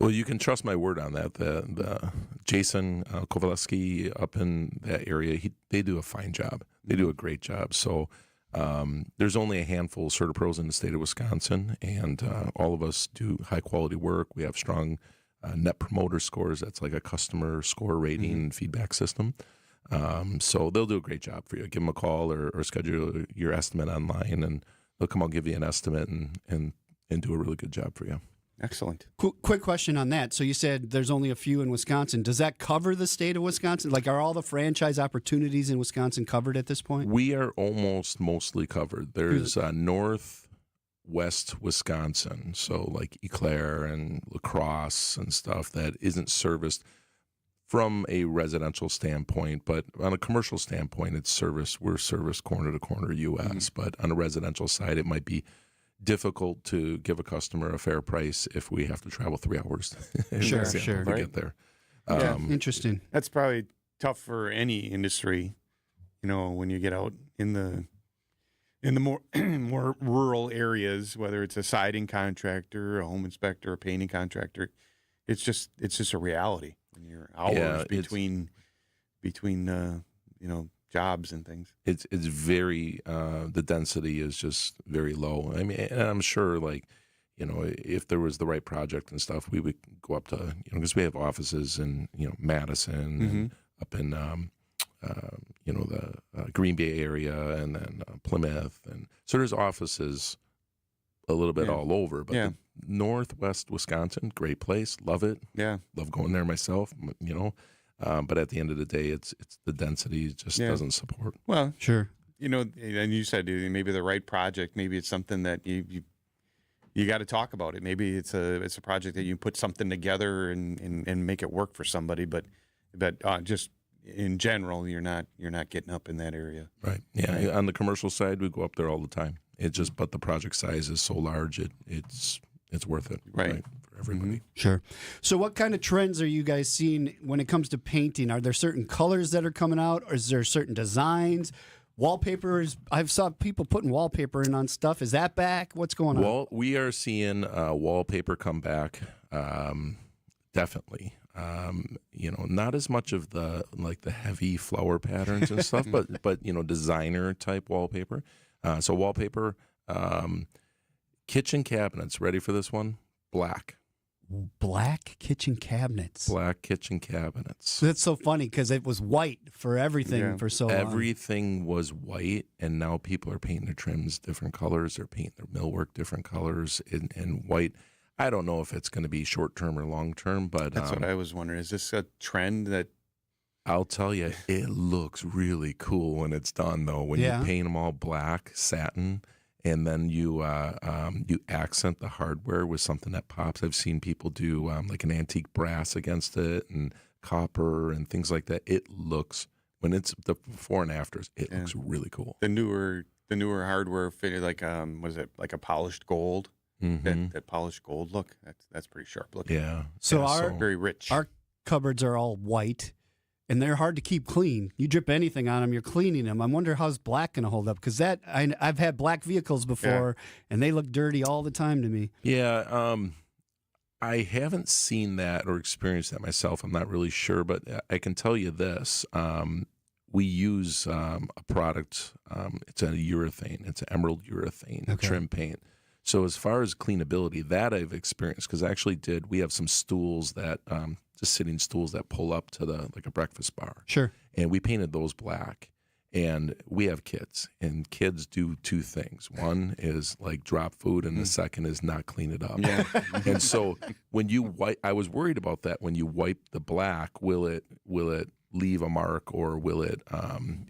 Speaker 1: Well, you can trust my word on that. The Jason Kowaleski up in that area, they do a fine job. They do a great job. So there's only a handful of CertaPros in the state of Wisconsin, and all of us do high-quality work. We have strong net promoter scores. That's like a customer score rating feedback system. So they'll do a great job for you. Give them a call or schedule your estimate online, and they'll come out, give you an estimate, and do a really good job for you.
Speaker 15: Excellent.
Speaker 14: Quick question on that. So you said there's only a few in Wisconsin. Does that cover the state of Wisconsin? Like, are all the franchise opportunities in Wisconsin covered at this point?
Speaker 1: We are almost mostly covered. There's northwest Wisconsin, so like Eau Claire and La Crosse and stuff that isn't serviced from a residential standpoint, but on a commercial standpoint, we're serviced corner to corner U.S. But on a residential side, it might be difficult to give a customer a fair price if we have to travel 3 hours
Speaker 14: Sure.
Speaker 1: to get there.
Speaker 14: Interesting.
Speaker 15: That's probably tough for any industry, when you get out in the more more rural areas, whether it's a siding contractor, a home inspector, a painting contractor. It's just a reality when you're hours between jobs and things.
Speaker 1: It's very the density is just very low. I mean, and I'm sure if there was the right project and stuff, we would go up to because we have offices in Madison and up in the Green Bay area and then Plymouth, and so there's offices a little bit all over. But the Northwest Wisconsin, great place, love it.
Speaker 15: Yeah,
Speaker 1: love going there myself. But at the end of the day, it's the density just doesn't support.
Speaker 15: Well,
Speaker 14: sure.
Speaker 15: And you said maybe the right project, maybe it's something that you got to talk about it. Maybe it's a project that you put something together and make it work for somebody. But just in general, you're not getting up in that area.
Speaker 1: Right. Yeah. Right. On the commercial side, we go up there all the time. But the project size is so large, it's worth it. Right. For everybody.
Speaker 14: Sure. So what kind of trends are you guys seeing when it comes to painting? Are there certain colors that are coming out, or is there certain designs? Wallpapers, I've saw people putting wallpaper in on stuff. Is that back? What's going on?
Speaker 1: Well, we are seeing wallpaper come back, definitely. Not as much of the heavy flower patterns and stuff, but designer type wallpaper. So wallpaper, kitchen cabinets. Ready for this one? Black.
Speaker 14: Black kitchen cabinets.
Speaker 1: Black kitchen cabinets.
Speaker 14: That's so funny because it was white for everything for so long.
Speaker 1: Everything was white, and now people are painting their trims different colors. They're painting their millwork different colors and white. I don't know if it's going to be short term or long term, but
Speaker 15: that's what I was wondering. Is this a trend that?
Speaker 1: I'll tell you, it looks really cool when it's done, though. When you paint them all black satin, and then you accent the hardware with something that pops. I've seen people do like an antique brass against it and copper and things like that. It looks, when it's the before and afters, it looks really cool.
Speaker 15: The newer hardware fitted like what is it, like a polished gold?
Speaker 1: Mm-hmm.
Speaker 15: That polished gold look. That's pretty sharp looking.
Speaker 1: Yeah.
Speaker 14: So
Speaker 15: very rich.
Speaker 14: Our cupboards are all white. And they're hard to keep clean. You drip anything on them, you're cleaning them. I wonder how's black going to hold up, because I've had black vehicles before, and they look dirty all the time to me.
Speaker 1: Yeah, I haven't seen that or experienced that myself. I'm not really sure, but I can tell you this. We use a product, it's a urethane. It's an emerald urethane trim paint. So as far as cleanability, that I've experienced, because I actually we have some stools that, just sitting stools that pull up to like a breakfast bar.
Speaker 14: Sure.
Speaker 1: And we painted those black. And we have kids, and kids do two things. One is like drop food, and the second is not clean it up.
Speaker 15: Yeah.
Speaker 1: And so when you wipe, I was worried about that. When you wipe the black, will it leave a mark, or will it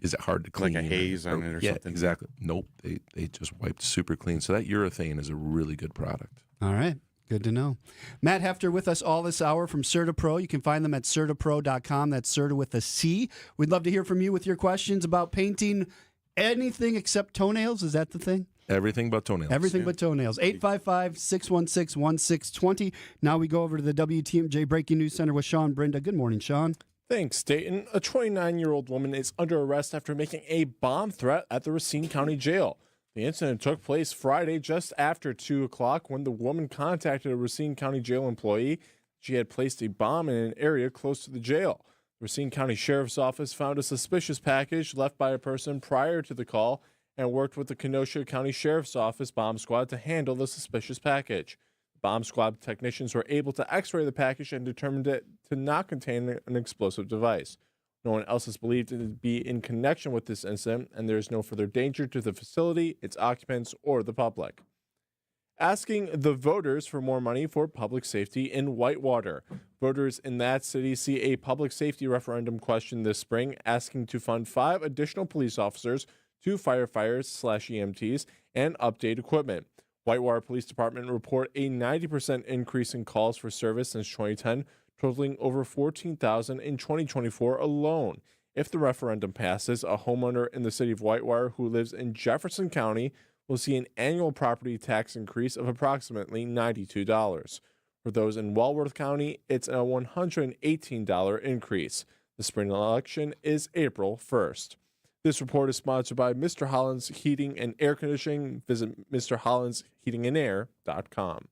Speaker 1: is it hard to clean?
Speaker 15: Like a haze on it or something?
Speaker 1: Exactly. Nope. They just wiped super clean. So that urethane is a really good product.
Speaker 14: All right. Good to know. Matt Hefter with us all this hour from CertaPro. You can find them at CertaPro.com. That's Certa with a C. We'd love to hear from you with your questions about painting anything except toenails. Is that the thing?
Speaker 1: Everything but toenails.
Speaker 14: Everything but toenails. 855-616-1620. Now we go over to the WTMJ Breaking News Center with Sean Brinda. Good morning, Sean.
Speaker 23: Thanks, Dayton. A 29-year-old woman is under arrest after making a bomb threat at the Racine County Jail. The incident took place Friday just after 2 o'clock when the woman contacted a Racine County Jail employee. She had placed a bomb in an area close to the jail. The Racine County Sheriff's Office found a suspicious package left by a person prior to the call and worked with the Kenosha County Sheriff's Office bomb squad to handle the suspicious package. The bomb squad technicians were able to x-ray the package and determined it to not contain an explosive device. No one else is believed to be in connection with this incident, and there is no further danger to the facility, its occupants, or the public. Asking the voters for more money for public safety in Whitewater. Voters in that city see a public safety referendum question this spring asking to fund 5 additional police officers, 2 firefighters/EMTs, and update equipment. Whitewater Police Department report a 90% increase in calls for service since 2010, totaling over 14,000 in 2024 alone. If the referendum passes, a homeowner in the city of Whitewater who lives in Jefferson County will see an annual property tax increase of approximately $92. For those in Walworth County, it's a $118 increase. The spring election is April 1st. This report is sponsored by Mr. Holland's Heating and Air Conditioning. Visit MrHollandsHeatingandAir.com.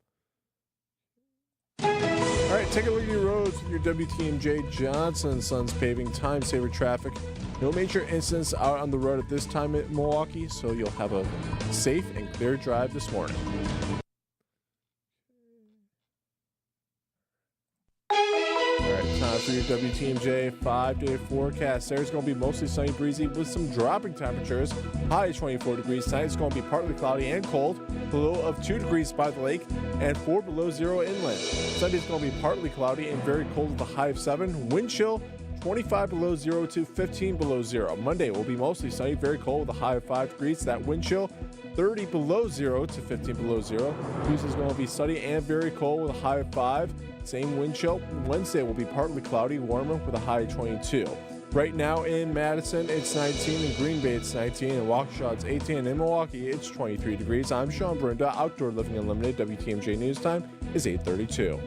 Speaker 23: All right, take a look at your roads with your WTMJ Johnson & Sons Paving Time Saver Traffic. No major incidents out on the road at this time in Milwaukee, so you'll have a safe and clear drive this morning. All right, time for your WTMJ 5-day forecast. Saturday's going to be mostly sunny, breezy with some dropping temperatures. High 24 degrees. Tonight's going to be partly cloudy and cold. The low of 2 degrees by the lake and 4 below zero inland. Sunday's going to be partly cloudy and very cold with a high of 7. Wind chill 25 below zero to 15 below zero. Monday will be mostly sunny, very cold with a high of 5 degrees. That wind chill 30 below zero to 15 below zero. Tuesday's going to be sunny and very cold with a high of 5. Same wind chill. Wednesday will be partly cloudy, warmer with a high of 22. Right now in Madison, it's 19. In Green Bay, it's 19. In Waukesha, it's 18. In Milwaukee, it's 23 degrees. I'm Sean Brinda. Outdoor Living Unlimited. WTMJ News Time is 8:32.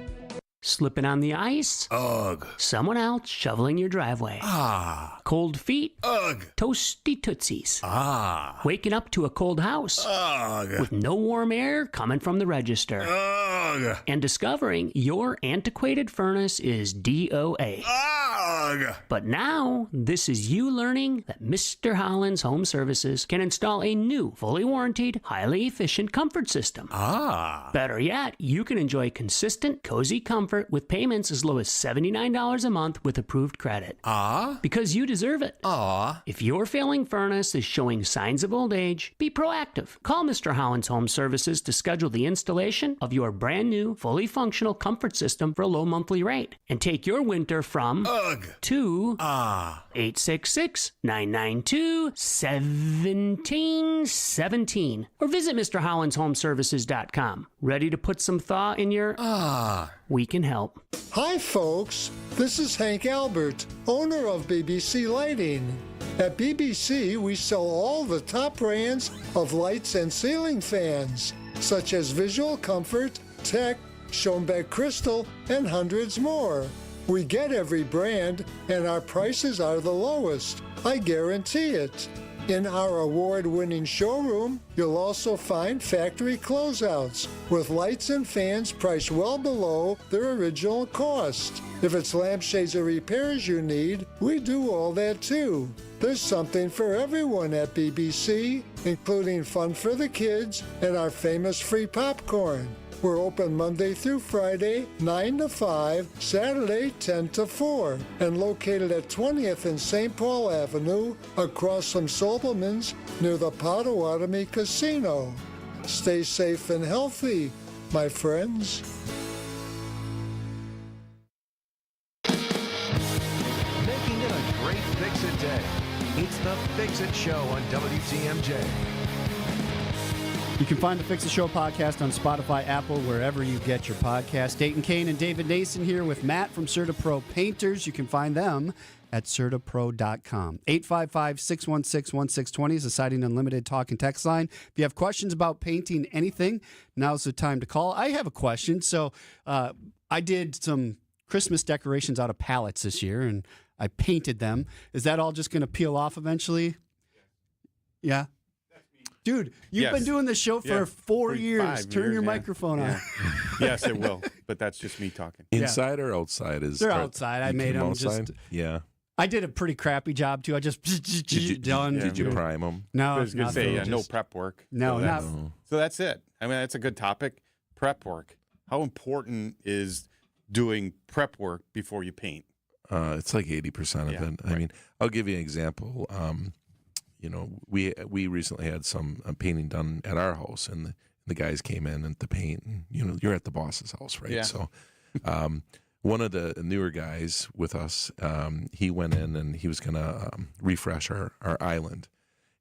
Speaker 5: Slipping on the ice?
Speaker 12: Ugh.
Speaker 5: Someone else shoveling your driveway.
Speaker 12: Ah.
Speaker 5: Cold feet?
Speaker 12: Ugh.
Speaker 5: Toasty tootsies.
Speaker 12: Ah.
Speaker 5: Waking up to a cold house?
Speaker 12: Ugh.
Speaker 5: With no warm air coming from the register.
Speaker 12: Ugh.
Speaker 5: And discovering your antiquated furnace is DOA.
Speaker 12: Ugh.
Speaker 5: But now, this is you learning that Mr. Holland's Home Services can install a new, fully warranted, highly efficient comfort system.
Speaker 12: Ah.
Speaker 5: Better yet, you can enjoy consistent, cozy comfort with payments as low as $79 a month with approved credit.
Speaker 12: Ah.
Speaker 5: Because you deserve it.
Speaker 12: Ah.
Speaker 5: If your failing furnace is showing signs of old age, be proactive. Call Mr. Holland's Home Services to schedule the installation of your brand new, fully functional comfort system for a low monthly rate. And take your winter from
Speaker 12: Ugh.
Speaker 5: to 866-992-1717. Or visit MrHollandsHomeservices.com. Ready to put some thought in your we can help.
Speaker 16: Hi, folks. This is Hank Albert, owner of BBC Lighting. At BBC, we sell all the top brands of lights and ceiling fans, such as Visual Comfort, Tech, Schoenbeck Crystal, and hundreds more. We get every brand, and our prices are the lowest. I guarantee it. In our award-winning showroom, you'll also find factory closeouts with lights and fans priced well below their original cost. If it's lampshades or repairs you need, we do all that too. There's something for everyone at BBC, including fun for the kids and our famous free popcorn. We're open Monday through Friday, 9 to 5, Saturday, 10 to 4, and located at 20th and St. Paul Avenue, across from Sobelman's, near the Potawatomi Casino. Stay safe and healthy, my friends.
Speaker 3: Making it a great Fix-It day. It's the Fix-It Show on WTMJ.
Speaker 14: You can find the Fix It Show podcast on Spotify, Apple, wherever you get your podcast. Dayton Kane and David Nason here with Matt from CertaPro Painters. You can find them at CertaPro.com. 855-616-1620 is the Siding Unlimited talk and text line. If you have questions about painting anything, now's the time to call. I have a question. So I did some Christmas decorations out of pallets this year, and I painted them. Is that all just going to peel off eventually? Yeah? Dude, you've been doing this show for 4 years. Turn your microphone on.
Speaker 15: Yes, it will. But that's just me talking.
Speaker 1: Inside or outside?
Speaker 14: They're outside. I made them
Speaker 1: outside? Yeah.
Speaker 14: I did a pretty crappy job, too. I just done.
Speaker 1: Did you prime them?
Speaker 14: No,
Speaker 15: I was going to say, no prep work.
Speaker 14: No, not.
Speaker 15: So that's it. I mean, that's a good topic. Prep work. How important is doing prep work before you paint?
Speaker 1: It's like 80% of it. I mean, I'll give you an example. You know, we recently had some painting done at our house, and the guys came in and to paint. And, you know, you're at the boss's house, right?
Speaker 15: Yeah.
Speaker 1: So one of the newer guys with us, he went in and he was going to refresh our island.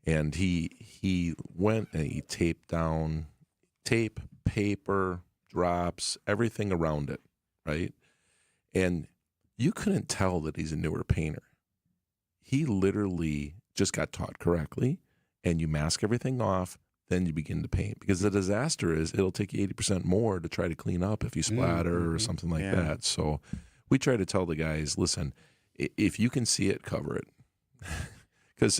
Speaker 1: And he went and he taped down tape, paper, drops, everything around it, right? And you couldn't tell that he's a newer painter. He literally just got taught correctly, and you mask everything off, then you begin to paint. Because the disaster is it'll take you 80% more to try to clean up if you splatter or something like that. So we try to tell the guys, listen, if you can see it, cover it. Because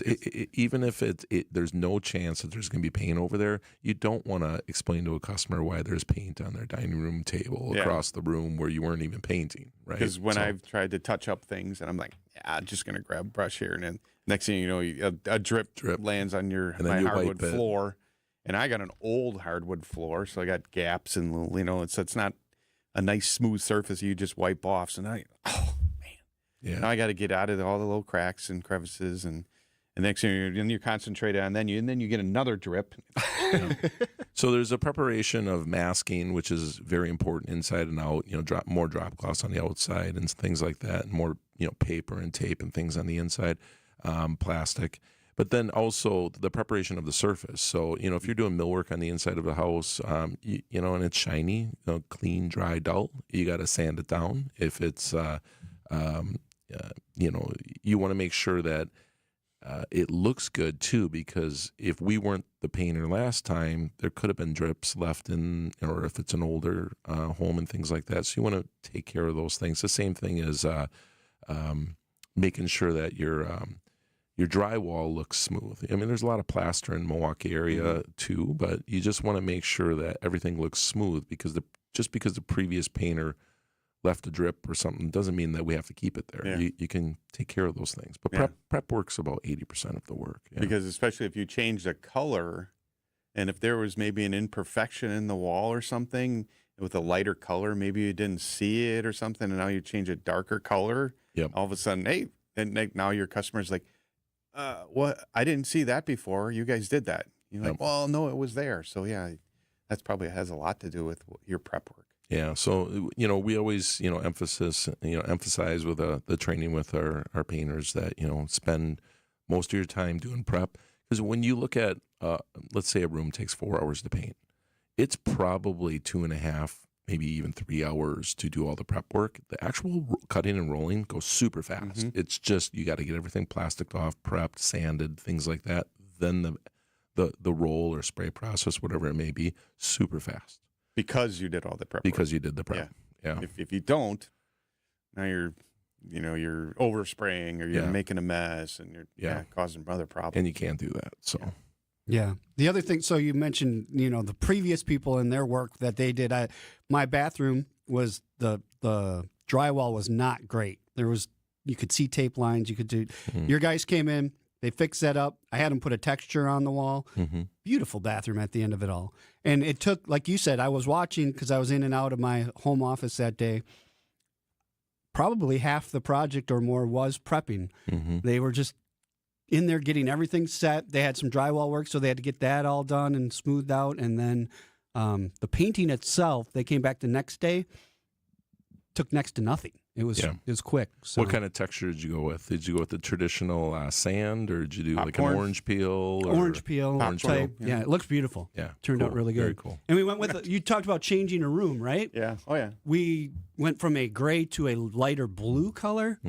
Speaker 1: even if there's no chance that there's going to be paint over there, you don't want to explain to a customer why there's paint on their dining room table across the room where you weren't even painting, right?
Speaker 15: Because when I've tried to touch up things, and I'm like, I'm just going to grab a brush here, and then next thing you know, a drip lands on my hardwood floor, and I got an old hardwood floor, so I got gaps, and it's not a nice smooth surface you just wipe off. So now, now I got to get out of all the little cracks and crevices, and next thing you're concentrated on, then you get another drip.
Speaker 1: So there's a preparation of masking, which is very important inside and out. You know, more drop cloths on the outside and things like that, and more paper and tape and things on the inside, plastic. But then also the preparation of the surface. So if you're doing millwork on the inside of the house, and it's shiny, clean, dry, dull, you got to sand it down. If it's you want to make sure that it looks good too, because if we weren't the painter last time, there could have been drips left in, or if it's an older home and things like that. So you want to take care of those things. The same thing as making sure that your drywall looks smooth. I mean, there's a lot of plaster in Milwaukee area too, but you just want to make sure that everything looks smooth, because just because the previous painter left a drip or something doesn't mean that we have to keep it there.
Speaker 15: Yeah.
Speaker 1: You can take care of those things. But prep work's about 80% of the work. Yeah.
Speaker 15: Because especially if you change the color, and if there was maybe an imperfection in the wall or something with a lighter color, maybe you didn't see it or something, and now you change a darker color.
Speaker 1: Yep.
Speaker 15: All of a sudden, hey, and now your customer's like, what? I didn't see that before. You guys did that. You're like, well, no, it was there. So yeah, that's probably has a lot to do with your prep work.
Speaker 1: Yeah, so we always emphasize with the training with our painters that spend most of your time doing prep, because when you look at let's say a room takes 4 hours to paint, it's probably 2.5, maybe even 3 hours to do all the prep work. The actual cutting and rolling goes super fast. It's just you got to get everything plasticed off, prepped, sanded, things like that. Then the roll or spray process, whatever it may be, super fast.
Speaker 15: Because you did all the prep.
Speaker 1: Because you did the prep. Yeah.
Speaker 15: If you don't, now you're overspraying, or you're making a mess, and you're causing other problems.
Speaker 1: And you can't do that. So.
Speaker 14: Yeah. The other thing, so you mentioned, the previous people in their work that they did. My bathroom was the drywall was not great. You could see tape lines. You could do. Your guys came in. They fixed that up. I had them put a texture on the wall. Beautiful bathroom at the end of it all. And it took, like you said, I was watching because I was in and out of my home office that day. Probably half the project or more was prepping. They were just in there getting everything set. They had some drywall work, so they had to get that all done and smoothed out. And then the painting itself, they came back the next day, took next to nothing. It was quick. So.
Speaker 1: What kind of texture did you go with? Did you go with the traditional sand, or did you do like an orange peel?
Speaker 14: Orange peel type. Yeah, it looks beautiful.
Speaker 1: Yeah,
Speaker 14: turned out really good.
Speaker 1: Very cool.
Speaker 14: And we went with you talked about changing a room, right?
Speaker 15: Yeah. Oh yeah.
Speaker 14: We went from a gray to a lighter blue color.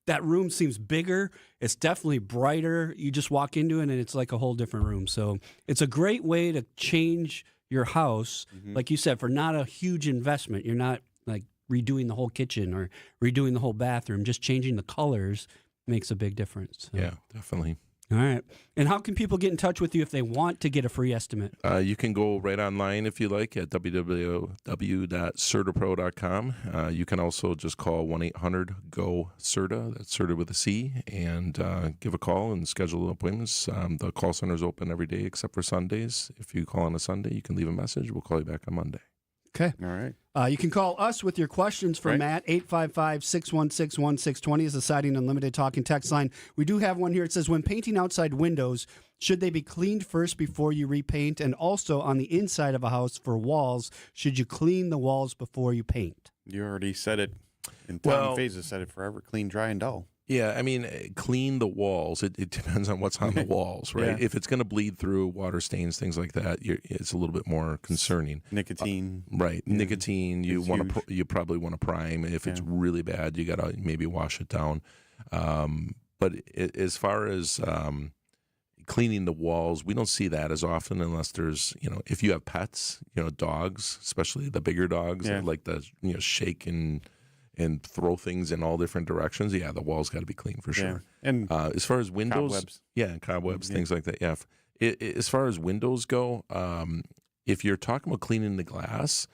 Speaker 14: That room seems bigger. It's definitely brighter. You just walk into it and it's like a whole different room. So it's a great way to change your house, like you said, for not a huge investment. You're not like redoing the whole kitchen or redoing the whole bathroom. Just changing the colors makes a big difference. So.
Speaker 1: Yeah, definitely.
Speaker 14: All right. And how can people get in touch with you if they want to get a free estimate?
Speaker 1: You can go right online if you like at www.certapro.com. You can also just call 1-800-GO-CERTA, that's CERTA with a C, and give a call and schedule appointments. The call center is open every day except for Sundays. If you call on a Sunday, you can leave a message. We'll call you back on Monday.
Speaker 14: Okay.
Speaker 15: All right.
Speaker 14: You can call us with your questions for Matt, 855-616-1620 is the Siding Unlimited talking text line. We do have one here. It says, when painting outside windows, should they be cleaned first before you repaint? And also on the inside of a house for walls, should you clean the walls before you paint?
Speaker 15: You already said it. And Tom Faze has said it forever. Clean, dry, and dull.
Speaker 1: Yeah, I mean, clean the walls. It depends on what's on the walls, right? If it's going to bleed through, water stains, things like that, it's a little bit more concerning.
Speaker 15: Nicotine,
Speaker 1: right? Yeah. Nicotine. You probably want to prime. If it's really bad, you got to maybe wash it down. But as far as cleaning the walls, we don't see that as often unless there's, if you have pets, dogs, especially the bigger dogs, that like the shake and throw things in all different directions. Yeah, the walls got to be clean for sure. And as far as windows, cobwebs, things like that. Yeah. As far as windows go, if you're talking about cleaning the glass,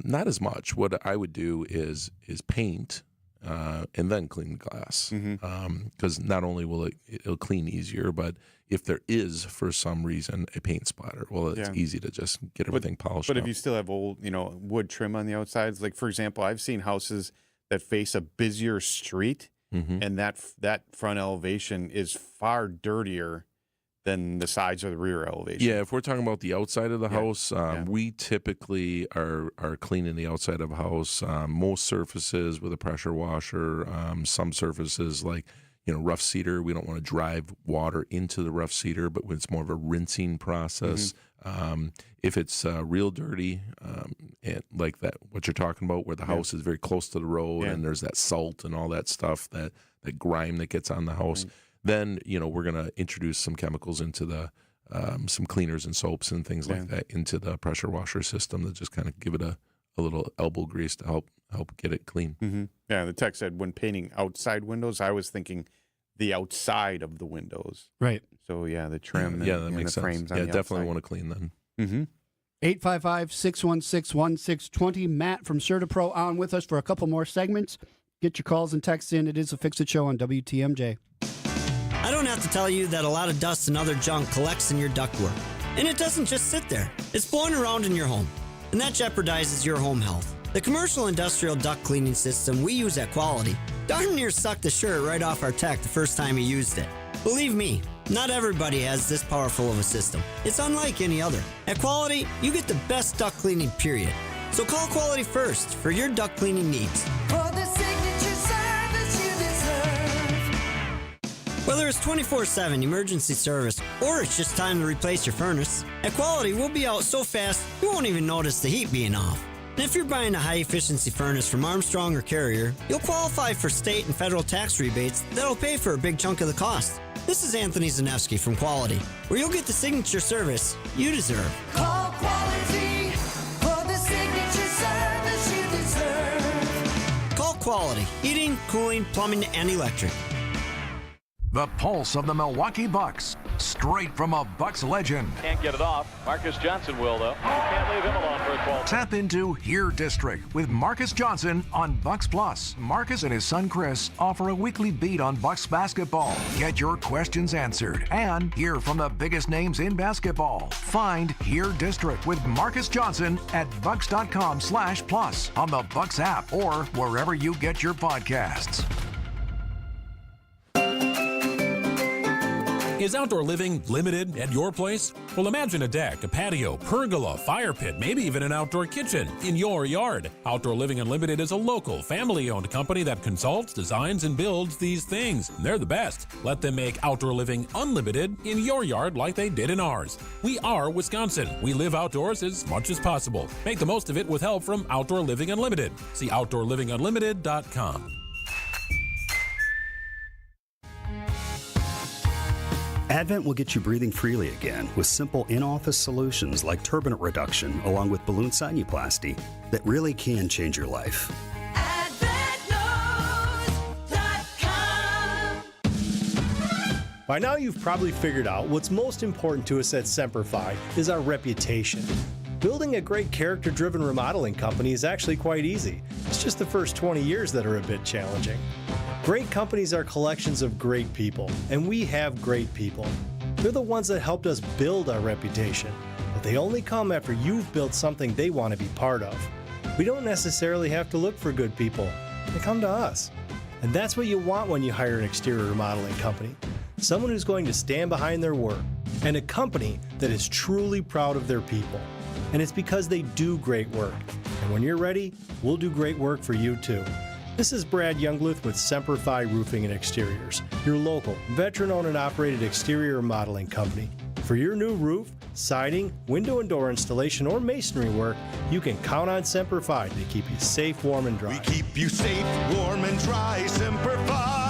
Speaker 1: not as much. What I would do is paint and then clean the glass, because not only will it'll clean easier, but if there is for some reason a paint splatter, well, it's easy to just get everything polished.
Speaker 15: But
Speaker 1: up.
Speaker 15: if you still have old, wood trim on the outsides, like for example, I've seen houses that face a busier street, and that front elevation is far dirtier than the sides or the rear elevation.
Speaker 1: Yeah, if we're talking about the outside of the house, we typically are cleaning the outside of a house. Most surfaces with a pressure washer, some surfaces like rough cedar, we don't want to drive water into the rough cedar, but when it's more of a rinsing process. If it's real dirty, and like that, what you're talking about, where the house is very close to the road and there's that salt and all that stuff, that grime that gets on the house, Then, we're going to introduce some chemicals into the some cleaners and soaps and things like that into the pressure washer system to just kind of give it a little elbow grease to help get it clean.
Speaker 15: Mm-hmm. Yeah, the tech said when painting outside windows, I was thinking the outside of the windows.
Speaker 14: Right.
Speaker 15: So, the trim
Speaker 1: that
Speaker 15: and
Speaker 1: makes
Speaker 15: the
Speaker 1: sense.
Speaker 15: frames on
Speaker 1: Yeah,
Speaker 15: the
Speaker 1: definitely
Speaker 15: outside.
Speaker 1: want to clean then.
Speaker 15: Mm-hmm.
Speaker 14: 855-616-1620. Matt from CertaPro on with us for a couple more segments. Get your calls and texts in. It is a Fix It Show on WTMJ.
Speaker 9: I don't have to tell you that a lot of dust and other junk collects in your ductwork. And it doesn't just sit there. It's blowing around in your home. And that jeopardizes your home health. The commercial industrial duct cleaning system we use at Quality darn near sucked the shirt right off our tech the first time he used it. Believe me, not everybody has this powerful of a system. It's unlike any other. At Quality, you get the best duct cleaning, period. So call Quality first for your duct cleaning needs.
Speaker 22: For the signature service you deserve.
Speaker 9: Whether it's 24/7 emergency service or it's just time to replace your furnace, at Quality we'll be out so fast you won't even notice the heat being off. And if you're buying a high-efficiency furnace from Armstrong or Carrier, you'll qualify for state and federal tax rebates that'll pay for a big chunk of the cost. This is Anthony Zanevsky from Quality, where you'll get the signature service you deserve.
Speaker 22: Call Quality for the signature service you deserve.
Speaker 9: Call Quality, heating, cooling, plumbing, and electric.
Speaker 3: The pulse of the Milwaukee Bucks, straight from a Bucks legend.
Speaker 10: Can't get it off. Marcus Johnson will, though. Can't leave him alone for a 12.
Speaker 3: Tap into Here District with Marcus Johnson on Bucks Plus. Marcus and his son Chris offer a weekly beat on Bucks basketball. Get your questions answered and hear from the biggest names in basketball. Find Here District with Marcus Johnson at bucks.com/plus on the Bucks app or wherever you get your podcasts.
Speaker 21: Is outdoor living limited at your place? Well, imagine a deck, a patio, pergola, fire pit, maybe even an outdoor kitchen in your yard. Outdoor Living Unlimited is a local, family-owned company that consults, designs, and builds these things. They're the best. Let them make Outdoor Living Unlimited in your yard like they did in ours. We are Wisconsin. We live outdoors as much as possible. Make the most of it with help from Outdoor Living Unlimited. See OutdoorLivingUnlimited.com.
Speaker 24: Advent will get you breathing freely again with simple in-office solutions like turbinate reduction along with balloon sinuplasty that really can change your life.
Speaker 23: By now, you've probably figured out what's most important to us at Semperfi is our reputation. Building a great character-driven remodeling company is actually quite easy. It's just the first 20 years that are a bit challenging. Great companies are collections of great people, and we have great people. They're the ones that helped us build our reputation, but they only come after you've built something they want to be part of. We don't necessarily have to look for good people. They come to us. And that's what you want when you hire an exterior remodeling company. Someone who's going to stand behind their work, and a company that is truly proud of their people. And it's because they do great work. And when you're ready, we'll do great work for you too. This is Brad Youngluth with Semperfi Roofing and Exteriors, your local, veteran-owned and operated exterior remodeling company. For your new roof, siding, window and door installation, or masonry work, you can count on Semperfi to keep you safe, warm, and dry.
Speaker 22: We keep you safe, warm, and dry. Semperfi.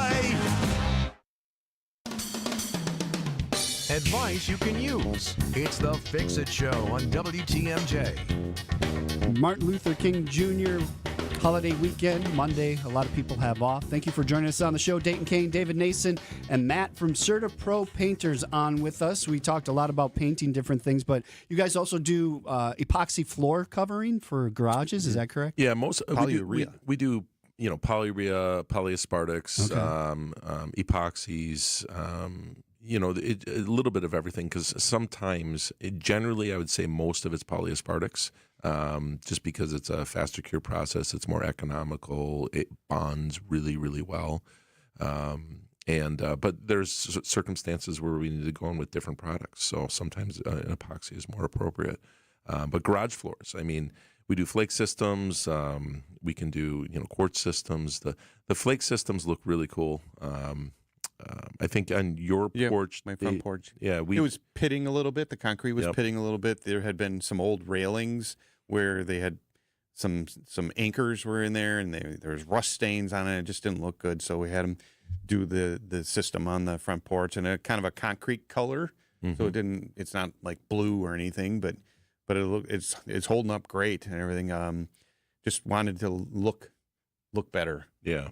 Speaker 3: Advice you can use. It's the Fix It Show on WTMJ.
Speaker 14: Martin Luther King Jr. holiday weekend, Monday. A lot of people have off. Thank you for joining us on the show. Dayton Kane, David Nason, and Matt from CertaPro Painters on with us. We talked a lot about painting different things, but you guys also do epoxy floor covering for garages. Is that correct?
Speaker 1: Yeah,
Speaker 15: Polyurea.
Speaker 1: We do polyurea, polyaspartics, epoxies. A little bit of everything, because sometimes, generally, I would say most of it's polyaspartics, just because it's a faster cure process. It's more economical. It bonds really, really well. But there's circumstances where we need to go in with different products. So sometimes an epoxy is more appropriate. But garage floors, we do flake systems. We can do quartz systems. The flake systems look really cool. I think on your porch,
Speaker 15: my front porch.
Speaker 1: Yeah,
Speaker 15: it was pitting a little bit. The concrete was
Speaker 1: Yep.
Speaker 15: pitting a little bit. There had been some old railings where they had some anchors were in there, and there was rust stains on it. It just didn't look good. So we had them do the system on the front porch in a kind of a concrete color. So it's not like blue or anything, but it's holding up great and everything. Just wanted to look better.
Speaker 1: Yeah,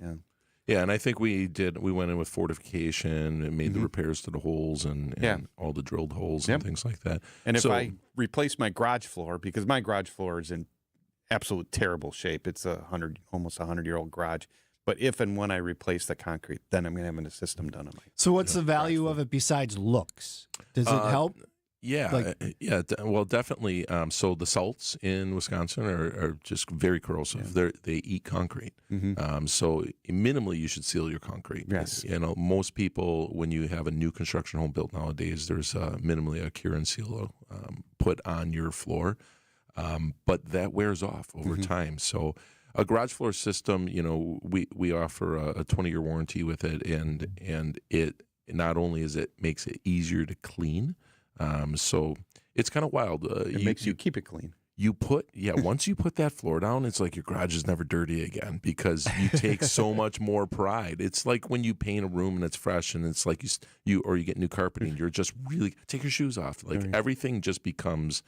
Speaker 1: and I think we went in with fortification and made the repairs to the holes and all the drilled holes and things like that.
Speaker 15: And if I replace my garage floor, because my garage floor is in absolute terrible shape, it's almost 100-year-old garage. But if and when I replace the concrete, then I'm going to have a system done on my.
Speaker 14: So what's the value of it besides looks? Does it help?
Speaker 1: Yeah, well, definitely. So the salts in Wisconsin are just very corrosive. They eat concrete. So minimally, you should seal your concrete.
Speaker 15: Yes.
Speaker 1: Most people, when you have a new construction home built nowadays, there's minimally a cure and seal put on your floor, but that wears off over time. So a garage floor system, we offer a 20-year warranty with it, and it not only makes it easier to clean. So it's kind of wild.
Speaker 15: It makes you keep it clean.
Speaker 1: Once you put that floor down, it's like your garage is never dirty again because you take so much more pride. It's like when you paint a room and it's fresh, and it's like you get new carpeting. You're just really take your shoes off. Like everything just becomes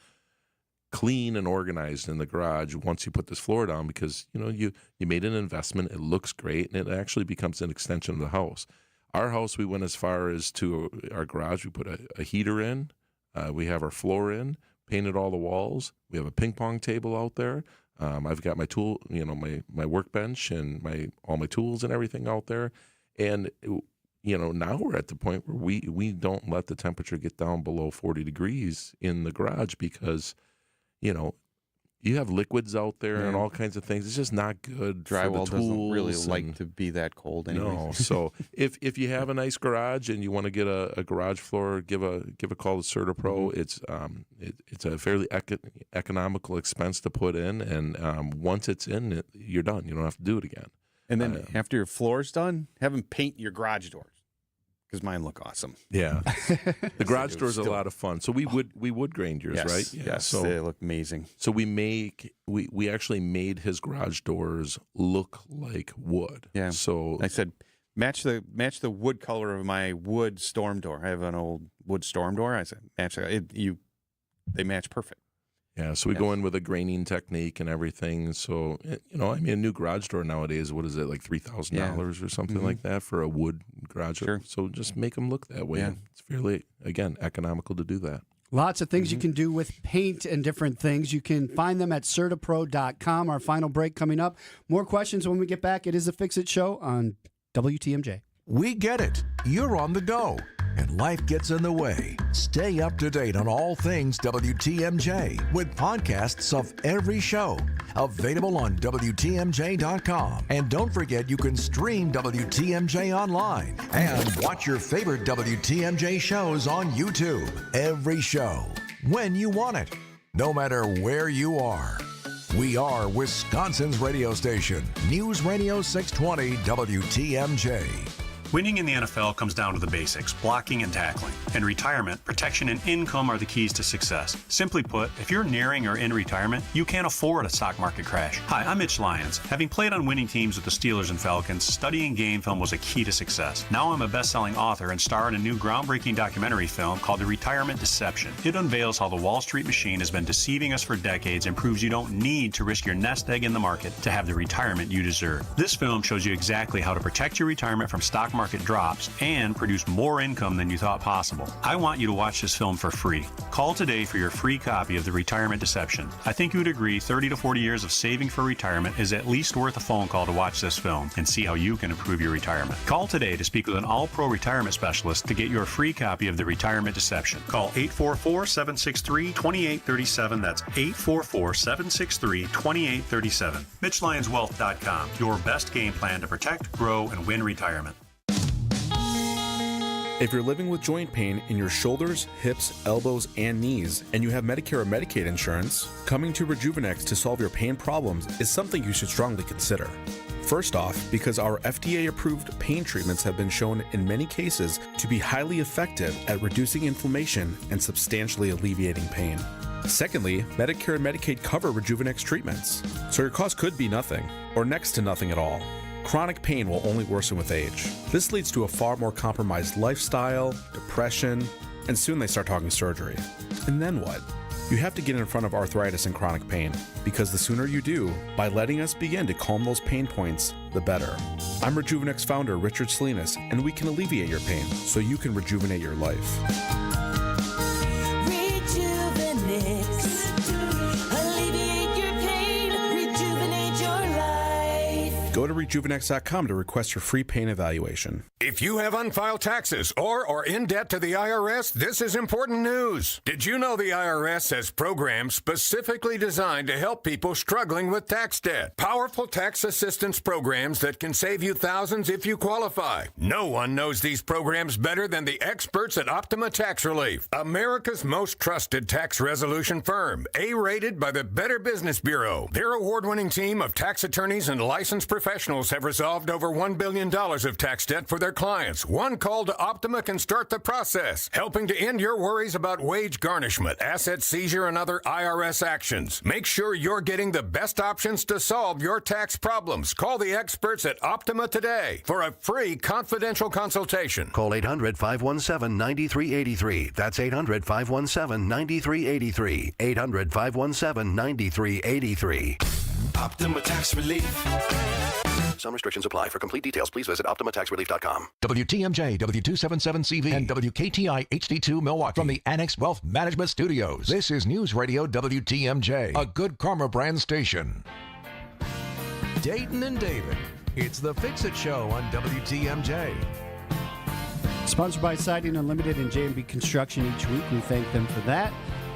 Speaker 1: clean and organized in the garage once you put this floor down because you made an investment. It looks great, and it actually becomes an extension of the house. Our house, we went as far as to our garage. We put a heater in. We have our floor in, painted all the walls. We have a ping pong table out there. I've got my tool, my workbench and all my tools and everything out there. And now we're at the point where we don't let the temperature get down below 40 degrees in the garage because you have liquids out there and all kinds of things. It's just not good.
Speaker 15: Drywall
Speaker 1: for the tools
Speaker 15: doesn't really like to be that cold anyway.
Speaker 1: No. So if you have a nice garage and you want to get a garage floor, give a call to CertaPro. It's a fairly economical expense to put in, and once it's in, you're done. You don't have to do it again.
Speaker 15: And then after your floor's done, have them paint your garage doors. Because mine look awesome.
Speaker 1: Yeah, the garage doors are a lot of fun. So we wood grained yours, right? Yeah.
Speaker 15: Yes, so they look amazing.
Speaker 1: So we actually made his garage doors look like wood.
Speaker 15: Yeah.
Speaker 1: So
Speaker 15: I said, match the wood color of my wood storm door. I have an old wood storm door. I said, match it. They match perfect.
Speaker 1: Yeah, so we go in with a graining technique and everything. So, a new garage door nowadays, what is it, like $3,000 or something like that for a wood garage door? So just make them look that way.
Speaker 15: Yeah.
Speaker 1: It's fairly, again, economical to do that.
Speaker 14: Lots of things you can do with paint and different things. You can find them at CertaPro.com. Our final break coming up. More questions when we get back. It is a Fix It Show on WTMJ.
Speaker 3: We get it. You're on the go, and life gets in the way. Stay up to date on all things WTMJ with podcasts of every show. Available on WTMJ.com. And don't forget you can stream WTMJ online and watch your favorite WTMJ shows on YouTube. Every show, when you want it, no matter where you are. We are Wisconsin's radio station, News Radio 620 WTMJ.
Speaker 19: Winning in the NFL comes down to the basics, blocking and tackling. In retirement, protection and income are the keys to success. Simply put, if you're nearing or in retirement, you can't afford a stock market crash. Hi, I'm Mitch Lyons. Having played on winning teams with the Steelers and Falcons, studying game film was a key to success. Now I'm a best-selling author and star in a new groundbreaking documentary film called The Retirement Deception. It unveils how the Wall Street machine has been deceiving us for decades and proves you don't need to risk your nest egg in the market to have the retirement you deserve. This film shows you exactly how to protect your retirement from stock market drops and produce more income than you thought possible. I want you to watch this film for free. Call today for your free copy of The Retirement Deception. I think you would agree 30 to 40 years of saving for retirement is at least worth a phone call to watch this film and see how you can improve your retirement. Call today to speak with an all-pro retirement specialist to get your free copy of The Retirement Deception. Call 844-763-2837. That's 844-763-2837. MitchLyonsWealth.com. Your best game plan to protect, grow, and win retirement.
Speaker 2: If you're living with joint pain in your shoulders, hips, elbows, and knees, and you have Medicare or Medicaid insurance, coming to Rejuvenex to solve your pain problems is something you should strongly consider. First off, because our FDA-approved pain treatments have been shown in many cases to be highly effective at reducing inflammation and substantially alleviating pain. Secondly, Medicare and Medicaid cover Rejuvenex treatments, so your cost could be nothing, or next to nothing at all. chronic pain will only worsen with age. This leads to a far more compromised lifestyle, depression, and soon they start talking surgery. And then what? You have to get in front of arthritis and chronic pain, because the sooner you do, by letting us begin to calm those pain points, the better. I'm Rejuvenex founder Richard Salinas, and we can alleviate your pain so you can rejuvenate your life.
Speaker 22: Alleviate your pain, rejuvenate your life.
Speaker 2: Go to rejuvenex.com to request your free pain evaluation.
Speaker 11: If you have unfiled taxes or are in debt to the IRS, this is important news. Did you know the IRS has programs specifically designed to help people struggling with tax debt? Powerful tax assistance programs that can save you thousands if you qualify. No one knows these programs better than the experts at Optima Tax Relief, America's most trusted tax resolution firm, A-rated by the Better Business Bureau. Their award-winning team of tax attorneys and licensed professionals have resolved over $1 billion of tax debt for their clients. One call to Optima can start the process, helping to end your worries about wage garnishment, asset seizure, and other IRS actions. Make sure you're getting the best options to solve your tax problems. Call the experts at Optima today for a free confidential consultation.
Speaker 13: Call 800-517-9383. That's 800-517-9383. 800-517-9383.
Speaker 17: Optima Tax Relief. Some restrictions apply. For complete details, please visit OptimaTaxRelief.com.
Speaker 3: WTMJ, W277CV, and WKTI HD2 Milwaukee. From the Annex Wealth Management Studios, this is News Radio WTMJ, a Good Karma brand station. Dayton and David, it's the Fix-It Show on WTMJ.
Speaker 14: Sponsored by Siding Unlimited and J&B Construction each week. We thank them for that.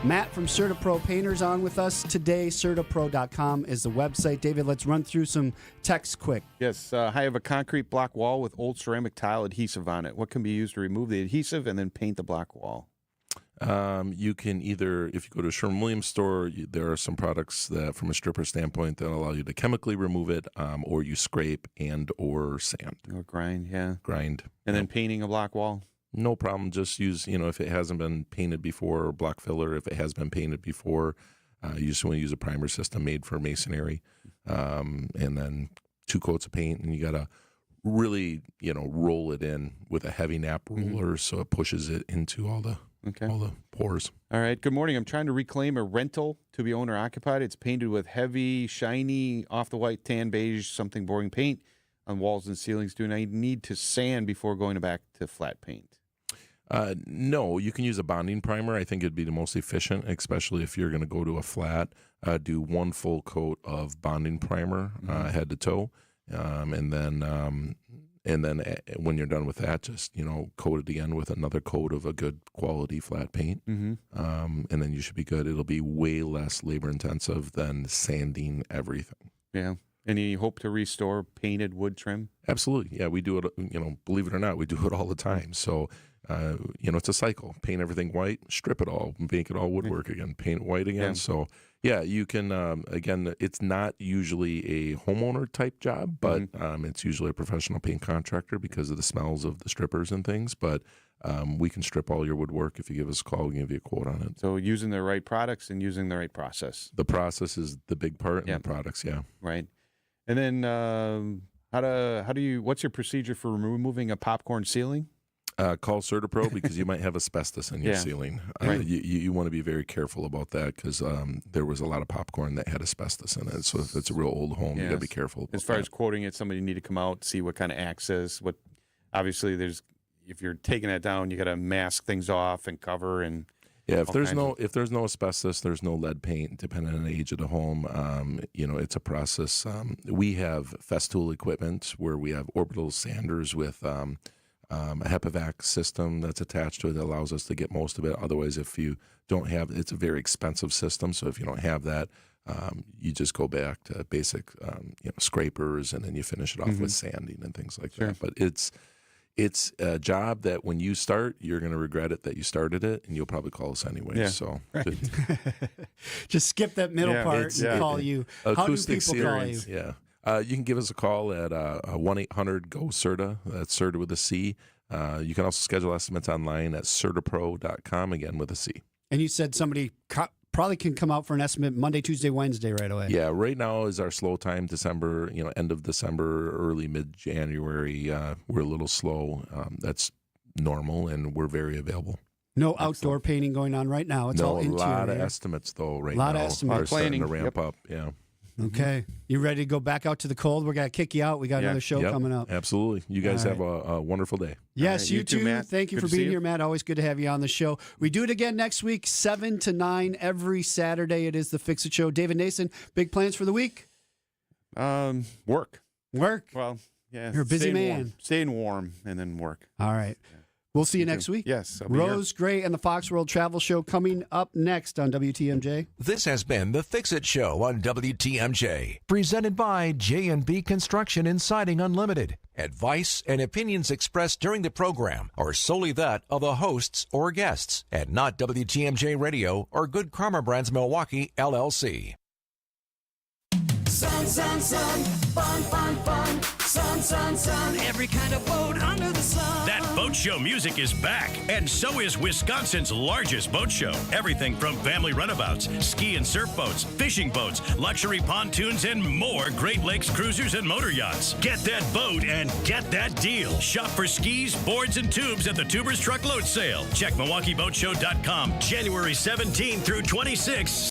Speaker 14: Matt from CertaPro Painters on with us today. CertaPro.com is the website. David, let's run through some text quick.
Speaker 15: Yes, I have a concrete block wall with old ceramic tile adhesive on it. What can be used to remove the adhesive and then paint the block wall?
Speaker 1: You can either, if you go to a Sherwin-Williams store, there are some products that, from a stripper standpoint, that allow you to chemically remove it, or you scrape and or sand.
Speaker 15: Or grind, yeah.
Speaker 1: Grind.
Speaker 15: And then painting a block wall?
Speaker 1: No problem. Just use, if it hasn't been painted before, or block filler. If it has been painted before, you just want to use a primer system made for masonry, and then 2 coats of paint, and you got to really, roll it in with a heavy nap roller so it pushes it into all the pores.
Speaker 15: All right. Good morning. I'm trying to reclaim a rental to be owner occupied. It's painted with heavy, shiny, off the white, tan, beige, something boring paint on walls and ceilings. Do I need to sand before going back to flat paint?
Speaker 1: No, you can use a bonding primer. I think it'd be the most efficient, especially if you're going to go to a flat. Do 1 full coat of bonding primer, head to toe, and then when you're done with that, just coat it again with another coat of a good quality flat paint, and then you should be good. It'll be way less labor intensive than sanding everything.
Speaker 15: Yeah. Any hope to restore painted wood trim?
Speaker 1: Absolutely. Yeah, we do it, believe it or not, we do it all the time. So, it's a cycle. Paint everything white, strip it all, make it all woodwork again, paint it white again.
Speaker 15: Yeah.
Speaker 1: So, yeah, you can, again, it's not usually a homeowner type job, but it's usually a professional paint contractor because of the smells of the strippers and things. But we can strip all your woodwork. If you give us a call, we can give you a quote on it.
Speaker 15: So using the right products and using the right process.
Speaker 1: The process is the big part, and the products, yeah.
Speaker 15: Right. And then what's your procedure for removing a popcorn ceiling?
Speaker 1: Call CertaPro because you might have asbestos in your ceiling.
Speaker 15: Right.
Speaker 1: You want to be very careful about that because there was a lot of popcorn that had asbestos in it. So if it's a real old home, you got to be careful.
Speaker 15: As far as quoting it, somebody need to come out, see what kind of access. Obviously, if you're taking that down, you got to mask things off and cover and.
Speaker 1: Yeah, if there's no asbestos, there's no lead paint. Depending on the age of the home, it's a process. We have Festool equipment where we have orbital sanders with a HEPA-vac system that's attached to it that allows us to get most of it. Otherwise, if you don't have, it's a very expensive system. So if you don't have that, you just go back to basic, scrapers, and then you finish it off with sanding and things like that. But it's a job that when you start, you're going to regret it that you started it, and you'll probably call us anyway.
Speaker 14: Yeah.
Speaker 1: So
Speaker 14: just skip that middle part and call you.
Speaker 1: Acoustic
Speaker 14: How do people call you?
Speaker 1: Yeah. You can give us a call at 1-800-GO-CERTA. That's CERTA with a C. You can also schedule estimates online at CertaPro.com, again with a C.
Speaker 14: And you said somebody probably can come out for an estimate Monday, Tuesday, Wednesday right away.
Speaker 1: Yeah, right now is our slow time. December, end of December, early mid-January. We're a little slow. That's normal, and we're very available.
Speaker 14: No outdoor painting going on right now. It's all interior.
Speaker 1: A lot of estimates, though, right now.
Speaker 14: A lot of estimates.
Speaker 1: Are starting to ramp up, yeah.
Speaker 14: Okay. You ready to go back out to the cold? We're going to kick you out. We got another show coming up.
Speaker 1: Absolutely. You guys have a wonderful day.
Speaker 14: Yes,
Speaker 15: right,
Speaker 14: you too.
Speaker 15: Matt.
Speaker 14: Thank you
Speaker 15: Good
Speaker 14: for
Speaker 15: to see
Speaker 14: being
Speaker 15: you.
Speaker 14: here, Matt. Always good to have you on the show. We do it again next week, 7 to 9 every Saturday. It is the Fix It Show. David Nason, big plans for the week?
Speaker 15: Work.
Speaker 14: Work?
Speaker 15: Well, yeah.
Speaker 14: You're a busy
Speaker 15: staying
Speaker 14: man.
Speaker 15: Warm. Staying warm and then work.
Speaker 14: All right. We'll see you next week.
Speaker 15: Yes. I'll be here.
Speaker 14: Rose Gray and the Fox World Travel Show coming up next on WTMJ.
Speaker 3: This has been the Fix It Show on WTMJ, presented by J&B Construction and Siding Unlimited. Advice and opinions expressed during the program are solely that of the hosts or guests, and not WTMJ Radio or Good Karma Brands Milwaukee, LLC.
Speaker 22: Sun, sun, sun, fun, fun, fun. Sun, sun, sun, every kind of boat under the sun.
Speaker 12: That boat show music is back, and so is Wisconsin's largest boat show. Everything from family runabouts, ski and surf boats, fishing boats, luxury pontoons, and more Great Lakes cruisers and motor yachts. Get that boat and get that deal. Shop for skis, boards, and tubes at the Tubers Truckload Sale. Check MilwaukeeBoatShow.com, January 17 through 26.